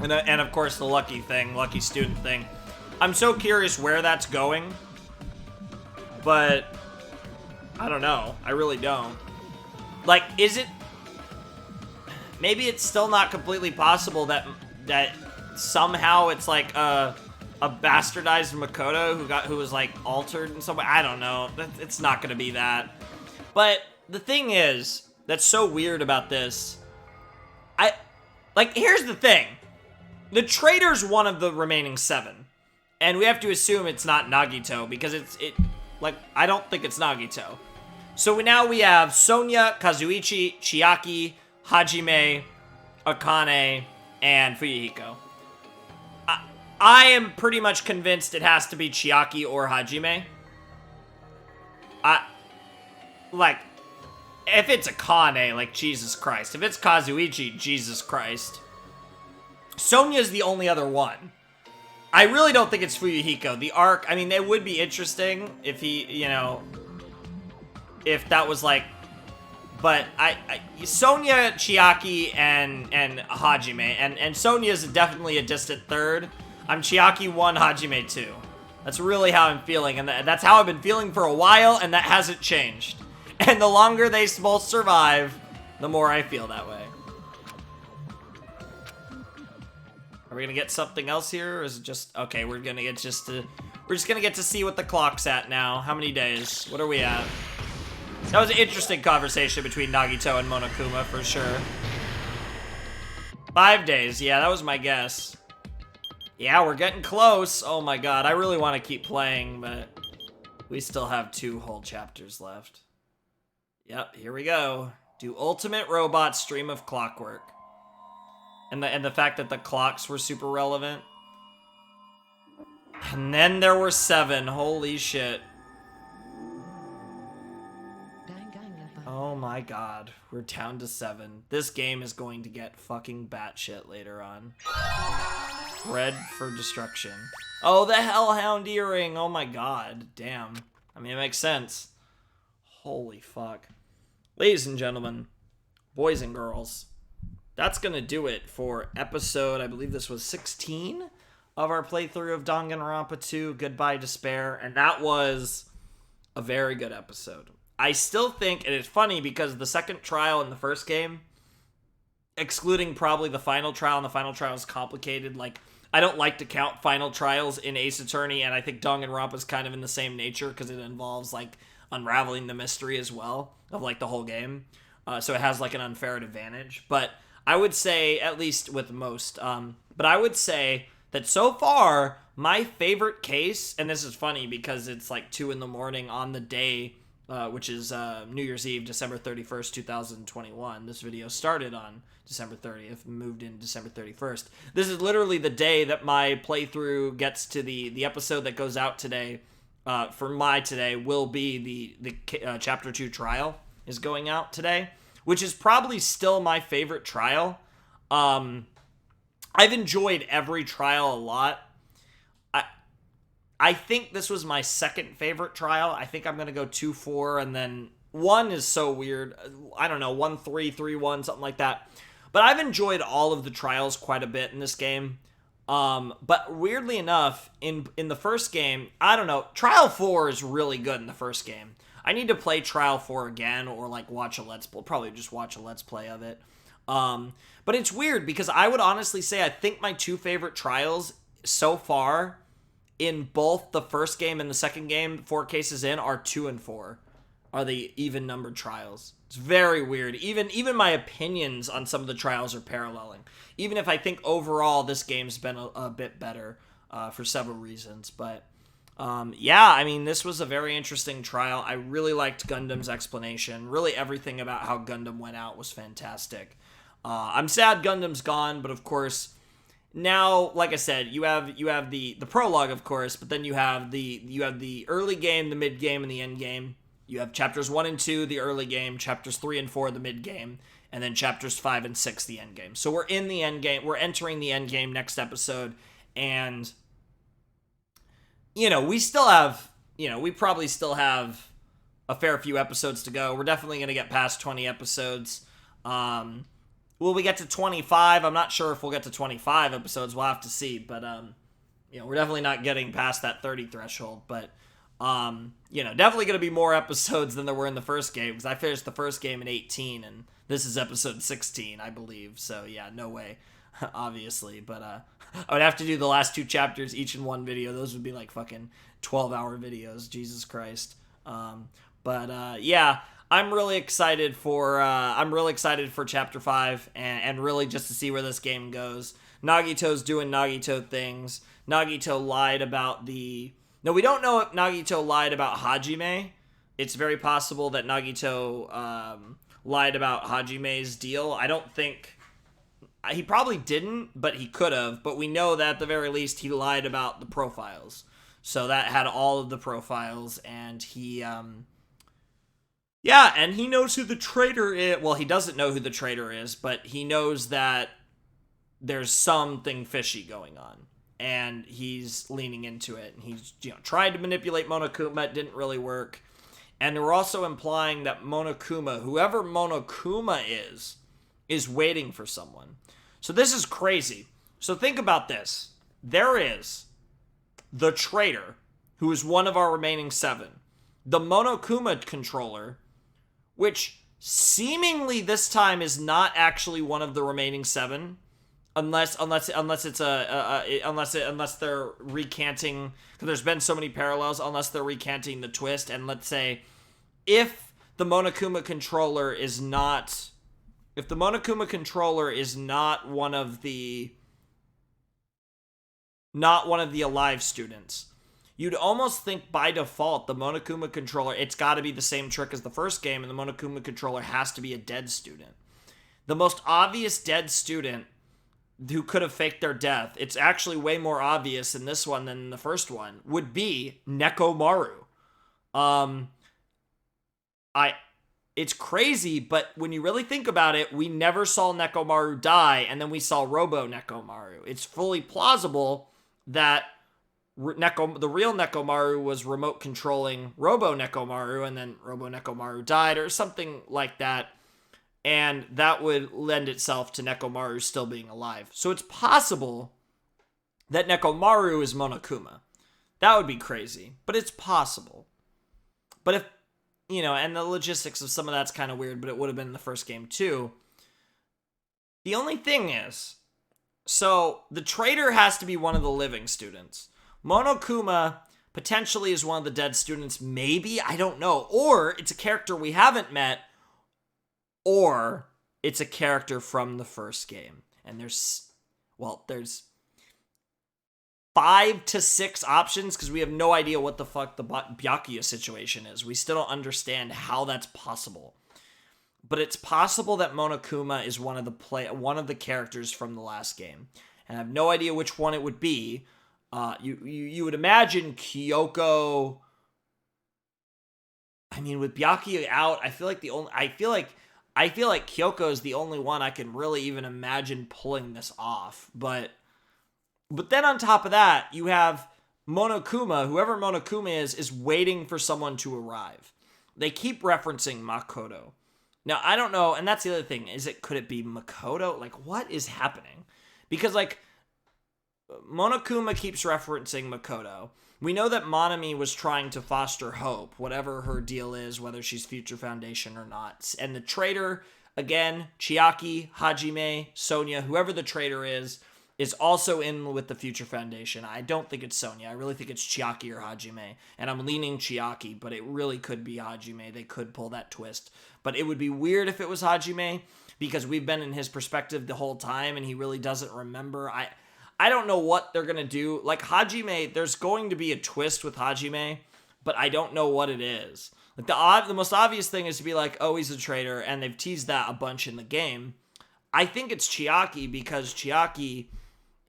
And of course, the lucky student thing. I'm so curious where that's going. But, I don't know. I really don't. Like, is it... Maybe it's still not completely possible that somehow it's like a bastardized Makoto who was like altered in some way. I don't know. It's not gonna be that. But the thing is, that's so weird about this. Here's the thing. The traitor's one of the remaining 7. And we have to assume it's not Nagito because I don't think it's Nagito. So now we have Sonya, Kazuichi, Chiaki, Hajime, Akane, and Fuyuhiko. I am pretty much convinced it has to be Chiaki or Hajime. If it's Akane, like, Jesus Christ. If it's Kazuichi, Jesus Christ. Sonya's the only other one. I really don't think it's Fuyuhiko. The arc, I mean, it would be interesting if he, if that was like, but Sonya, Chiaki, and Hajime, and Sonya's definitely a distant third. I'm Chiaki 1, Hajime 2. That's really how I'm feeling, and that's how I've been feeling for a while, and that hasn't changed. And the longer they both survive, the more I feel that way. Are we gonna get something else here, or is it just... Okay, we're just gonna get to see what the clock's at now. How many days? What are we at? That was an interesting conversation between Nagito and Monokuma, for sure. 5 days, yeah, that was my guess. Yeah, we're getting close. Oh my god, I really want to keep playing, but we still have 2 whole chapters left. Yep, here we go. Do Ultimate Robot Stream of Clockwork. And the fact that the clocks were super relevant. And then there were 7. Holy shit. Oh my god. We're down to 7. This game is going to get fucking batshit later on. Red for destruction. Oh, the Hellhound earring. Oh my god. Damn. I mean, it makes sense. Holy fuck. Ladies and gentlemen, boys and girls, that's gonna do it for episode, I believe this was 16 of our playthrough of Danganronpa 2, Goodbye Despair, and that was a very good episode. I still think, and it's funny because the second trial in the first game, excluding probably the final trial, and the final trial is complicated, like, I don't like to count final trials in Ace Attorney, and I think Danganronpa is kind of in the same nature because it involves, like, unraveling the mystery as well of, like, the whole game. So it has, like, an unfair advantage. But I would say, at least with most, but I would say that so far, my favorite case, and this is funny because it's, like, 2 in the morning on the day, which is New Year's Eve, December 31st, 2021. This video started on December 30th, moved in December 31st. This is literally the day that my playthrough gets to the episode that goes out today. For my today will be the Chapter 2 trial is going out today, which is probably still my favorite trial. I've enjoyed every trial a lot. I think this was my second favorite trial. I think I'm going to go 2-4, and then 1 is so weird. I don't know, 1-3, 3-1, something like that. But I've enjoyed all of the trials quite a bit in this game. But weirdly enough, in the first game, I don't know, Trial 4 is really good in the first game. I need to play Trial 4 again, or like watch a Let's Play, probably just watch a Let's Play of it. But it's weird, because I would honestly say I think my 2 favorite trials so far in both the first game and the second game, 4 cases in, are 2 and 4. Are the even-numbered trials. It's very weird. Even my opinions on some of the trials are paralleling. Even if I think overall this game's been a bit better for several reasons. But, yeah, I mean, this was a very interesting trial. I really liked Gundam's explanation. Really everything about how Gundam went out was fantastic. I'm sad Gundam's gone, but of course, now, like I said, you have the prologue, of course, but then you have the early game, the mid game, and the end game. You have chapters 1 and 2, the early game, chapters 3 and 4, the mid game, and then chapters 5 and 6, the end game. So we're in the end game. We're entering the end game next episode, and we still have, we probably still have a fair few episodes to go. We're definitely going to get past 20 episodes. Will we get to 25? I'm not sure if we'll get to 25 episodes. We'll have to see, but we're definitely not getting past that 30 threshold, but definitely going to be more episodes than there were in the first game, because I finished the first game in 18, and this is episode 16, I believe, so yeah, no way, obviously, but I would have to do the last 2 chapters each in one video. Those would be like fucking 12-hour videos, Jesus Christ. Yeah, I'm really excited for chapter 5, and really just to see where this game goes. Nagito's doing Nagito things. Nagito lied about No, we don't know if Nagito lied about Hajime. It's very possible that Nagito lied about Hajime's deal. I don't think... He probably didn't, but he could have. But we know that at the very least he lied about the profiles. So that had all of the profiles, and he... Yeah, and he knows who the traitor is. Well, he doesn't know who the traitor is, but he knows that there's something fishy going on. And he's leaning into it. And he's, tried to manipulate Monokuma. It didn't really work. And they're also implying that Monokuma, whoever Monokuma is waiting for someone. So this is crazy. So think about this. There is the traitor, who is one of our remaining 7. The Monokuma controller, which seemingly this time is not actually one of the remaining 7. Unless they're recanting, because there's been so many parallels, unless they're recanting the twist, and let's say, if the Monokuma controller is not one of the not one of the alive students. You'd almost think by default the Monokuma controller, it's got to be the same trick as the first game, and the Monokuma controller has to be a dead student. The most obvious dead student who could have faked their death, it's actually way more obvious in this one than in the first one, would be Nekomaru. It's crazy, but when you really think about it, we never saw Nekomaru die, and then we saw Robo Nekomaru. It's fully plausible that the real Nekomaru was remote controlling Robo Nekomaru, and then Robo Nekomaru died, or something like that, and that would lend itself to Nekomaru still being alive. So it's possible that Nekomaru is Monokuma. That would be crazy, but it's possible. But if, and the logistics of some of that's kind of weird, but it would have been in the first game too. The only thing is, so the traitor has to be one of the living students. Monokuma potentially is one of the dead students, maybe, I don't know. Or it's a character we haven't met, or it's a character from the first game. And there's 5 to 6 options, because we have no idea what the fuck the Byakuya situation is. We still don't understand how that's possible. But it's possible that Monokuma is one of the characters from the last game. And I have no idea which one it would be. You would imagine Kyoko. I mean, with Byakuya out, I feel like Kyoko is the only one I can really even imagine pulling this off. But then on top of that, you have Monokuma. Whoever Monokuma is waiting for someone to arrive. They keep referencing Makoto. Now, I don't know, and that's the other thing. Could it be Makoto? Like, what is happening? Because, Monokuma keeps referencing Makoto. We know that Monami was trying to foster hope, whatever her deal is, whether she's Future Foundation or not. And the traitor, again, Chiaki, Hajime, Sonia, whoever the traitor is also in with the Future Foundation. I don't think it's Sonia. I really think it's Chiaki or Hajime. And I'm leaning Chiaki, but it really could be Hajime. They could pull that twist. But it would be weird if it was Hajime, because we've been in his perspective the whole time, and he really doesn't remember. I don't know what they're going to do. Like, Hajime, there's going to be a twist with Hajime, but I don't know what it is. Like, the most obvious thing is to be like, oh, he's a traitor, and they've teased that a bunch in the game. I think it's Chiaki, because Chiaki,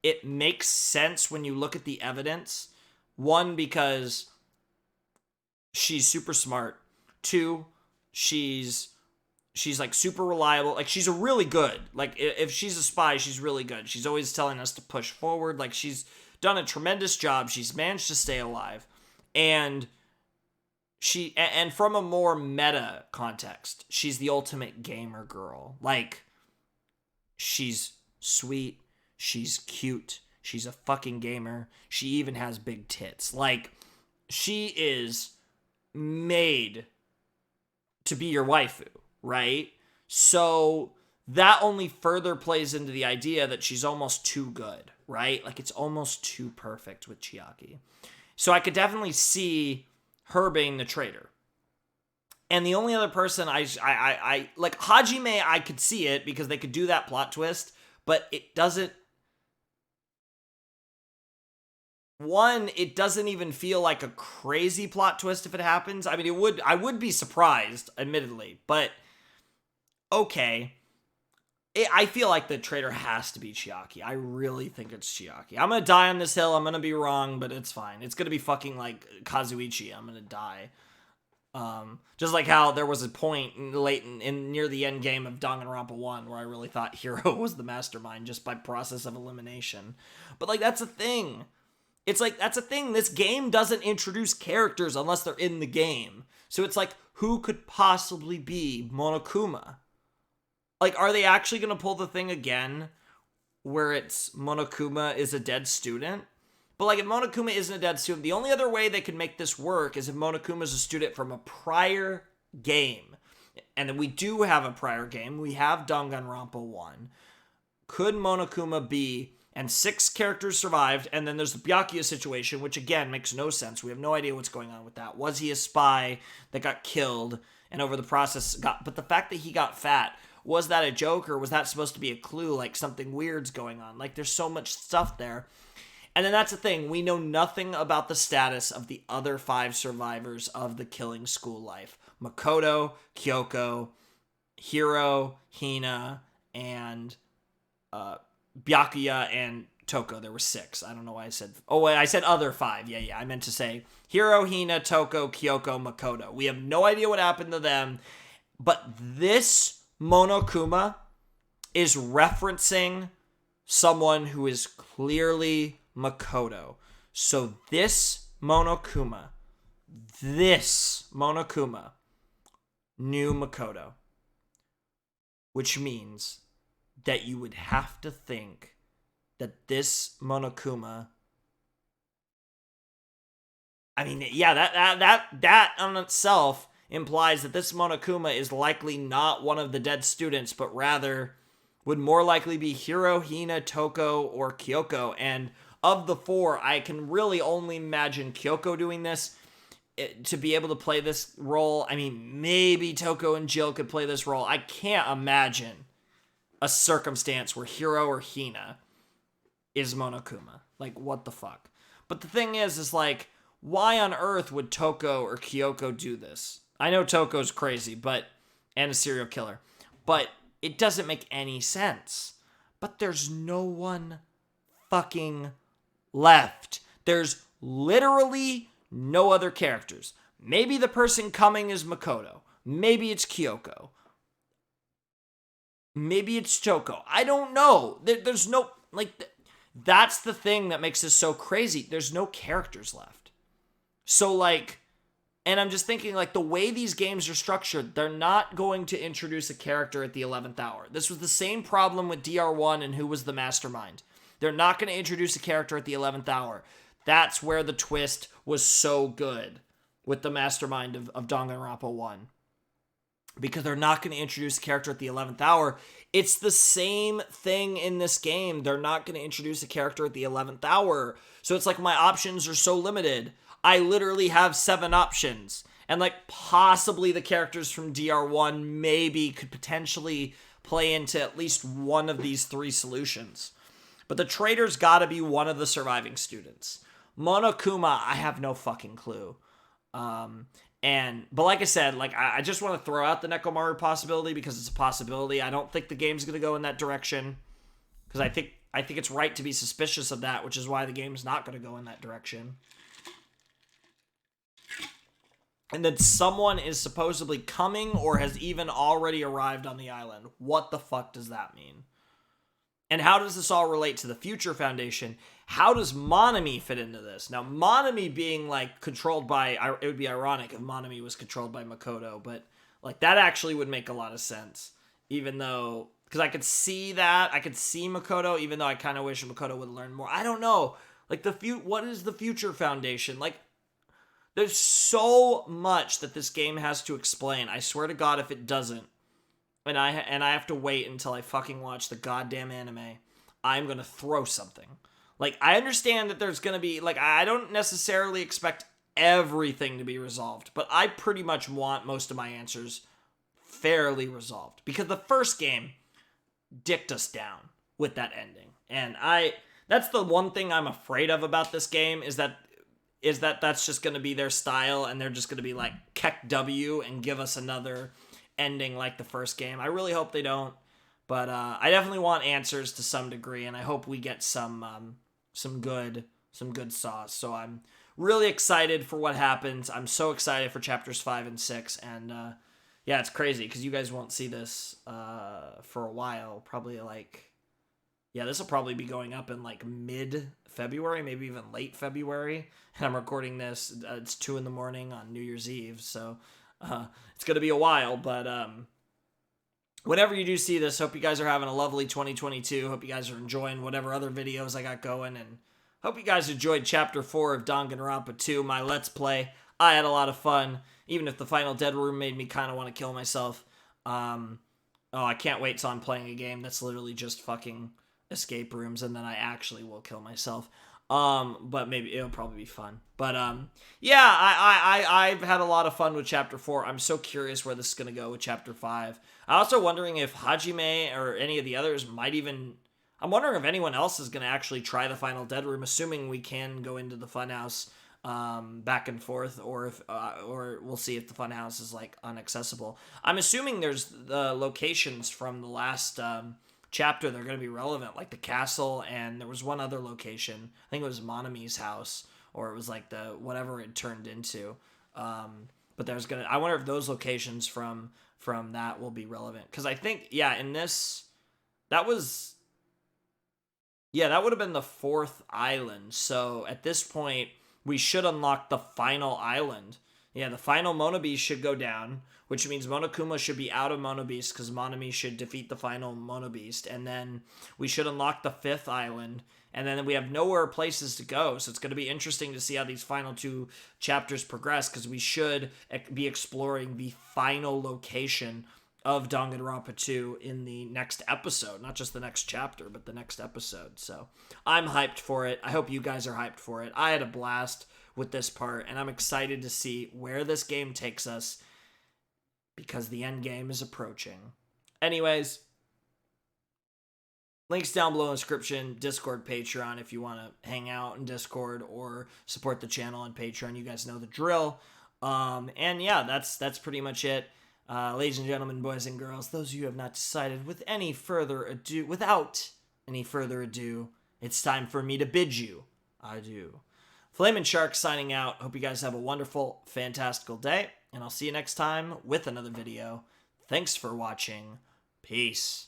it makes sense when you look at the evidence. 1, because she's super smart. 2, she's super reliable. Like, she's a really good. Like, if she's a spy, she's really good. She's always telling us to push forward. Like, she's done a tremendous job. She's managed to stay alive. And from a more meta context, she's the ultimate gamer girl. Like, she's sweet. She's cute. She's a fucking gamer. She even has big tits. Like, she is made to be your waifu, right? So that only further plays into the idea that she's almost too good, right? Like, it's almost too perfect with Chiaki. So I could definitely see her being the traitor. And the only other person I like, Hajime, I could see it because they could do that plot twist, but it doesn't. One, it doesn't even feel like a crazy plot twist if it happens. I mean, I would be surprised, admittedly, but okay. I feel like the traitor has to be Chiaki. I really think it's Chiaki. I'm gonna die on this hill. I'm gonna be wrong, but it's fine. It's gonna be fucking like Kazuichi. I'm gonna die. Just like how there was a point near the end game of Danganronpa 1 where I really thought Hiro was the mastermind just by process of elimination. But like, that's a thing. It's like, that's a thing. This game doesn't introduce characters unless they're in the game. So it's like, who could possibly be Monokuma? Like, are they actually going to pull the thing again where it's Monokuma is a dead student? But like, if Monokuma isn't a dead student, the only other way they could make this work is if Monokuma is a student from a prior game. And then we do have a prior game. We have Danganronpa 1. Could Monokuma be... And 6 characters survived, and then there's the Byakuya situation, which again makes no sense. We have no idea what's going on with that. Was he a spy that got killed, and over the process but the fact that he got fat, was that a joke, or was that supposed to be a clue, like something weird's going on? Like, there's so much stuff there. And then that's the thing. We know nothing about the status of the other 5 survivors of the killing school life. Makoto, Kyoko, Hiro, Hina, and Byakuya and Toko. There were 6. I don't know why I said... Oh, wait, I said other 5. Yeah. I meant to say Hiro, Hina, Toko, Kyoko, Makoto. We have no idea what happened to them. But this Monokuma is referencing someone who is clearly Makoto. So this Monokuma knew Makoto. Which means that you would have to think that this Monokuma... I mean, yeah, that on itself implies that this Monokuma is likely not one of the dead students, but rather would more likely be Hiro, Hina, Toko, or Kyoko. And of the 4, I can really only imagine Kyoko doing this to be able to play this role. I mean, maybe Toko and Jill could play this role. I can't imagine a circumstance where Hiro or Hina is Monokuma. Like, what the fuck? But the thing is like, why on earth would Toko or Kyoko do this? I know Toko's crazy, and a serial killer, but it doesn't make any sense. But there's no one fucking left. There's literally no other characters. Maybe the person coming is Makoto. Maybe it's Kyoko. Maybe it's Toko. I don't know. There's no... that's the thing that makes this so crazy. There's no characters left. So, and I'm just thinking, the way these games are structured, they're not going to introduce a character at the 11th hour. This was the same problem with DR1 and Who Was the Mastermind. They're not going to introduce a character at the 11th hour. That's where the twist was so good with the Mastermind of Danganronpa 1. Because they're not going to introduce a character at the 11th hour. It's the same thing in this game. They're not going to introduce a character at the 11th hour. So it's like my options are so limited. I literally have 7 options. And possibly the characters from DR1 maybe could potentially play into at least one of these 3 solutions. But the traitor's gotta be one of the surviving students. Monokuma, I have no fucking clue. But like I said, I just want to throw out the Nekomaru possibility because it's a possibility. I don't think the game's gonna go in that direction. Because I think it's right to be suspicious of that, which is why the game's not gonna go in that direction. And that someone is supposedly coming or has even already arrived on the island. What the fuck does that mean? And how does this all relate to the Future Foundation? How does Monami fit into this? Now, Monami being, controlled by... It would be ironic if Monami was controlled by Makoto, but, that actually would make a lot of sense. Even though... Because I could see that. I could see Makoto, even though I kind of wish Makoto would learn more. I don't know. What is the Future Foundation? There's so much that this game has to explain. I swear to God, if it doesn't, and I have to wait until I fucking watch the goddamn anime, I'm gonna throw something. I understand that there's gonna be, I don't necessarily expect everything to be resolved, but I pretty much want most of my answers fairly resolved. Because the first game dicked us down with that ending. And that's the one thing I'm afraid of about this game, is that that's just going to be their style, and they're just going to be Keck W and give us another ending like the first game. I really hope they don't, but I definitely want answers to some degree, and I hope we get some good sauce. So I'm really excited for what happens. I'm so excited for chapters 5 and 6, and yeah, it's crazy because you guys won't see this for a while. Probably this will probably be going up in mid-February, maybe even late February. And I'm recording this, it's 2 a.m. on New Year's Eve, so it's going to be a while. But whenever you do see this, hope you guys are having a lovely 2022. Hope you guys are enjoying whatever other videos I got going. And hope you guys enjoyed Chapter 4 of Danganronpa 2, my Let's Play. I had a lot of fun, even if the final dead room made me kind of want to kill myself. I can't wait till I'm playing a game that's literally just fucking escape rooms, and then I actually will kill myself. But maybe it'll probably be fun. But yeah, I've had a lot of fun with Chapter 4. I'm so curious where this is gonna go with Chapter 5. I'm also wondering if Hajime or any of the others might even... I'm wondering if anyone else is going to actually try the final dead room, assuming we can go into the funhouse back and forth, or if or we'll see if the funhouse is like unaccessible. I'm assuming there's the locations from the last chapter that are going to be relevant, like the castle, and there was one other location. I think it was Monami's house, or it was like the whatever it turned into. But there's gonna. I wonder if those locations from that will be relevant, because I think in this that was. Yeah, that would have been the 4th island. So at this point, we should unlock the final island. Yeah, the final Mono Beast should go down, which means Monokuma should be out of Mono Beast because Monami should defeat the final Mono Beast. And then we should unlock the 5th island. And then we have nowhere places to go. So it's going to be interesting to see how these final 2 chapters progress, because we should be exploring the final location of Danganronpa 2 in the next episode. Not just the next chapter, but the next episode. So I'm hyped for it. I hope you guys are hyped for it. I had a blast with this part, and I'm excited to see where this game takes us, because the end game is approaching. Anyways, links down below in the description, Discord, Patreon, if you want to hang out in Discord or support the channel on Patreon. You guys know the drill. And yeah, that's pretty much it. Ladies and gentlemen, boys and girls, those of you who have not decided, without any further ado, it's time for me to bid you adieu. Flamin' Shark signing out. Hope you guys have a wonderful, fantastical day, and I'll see you next time with another video. Thanks for watching. Peace.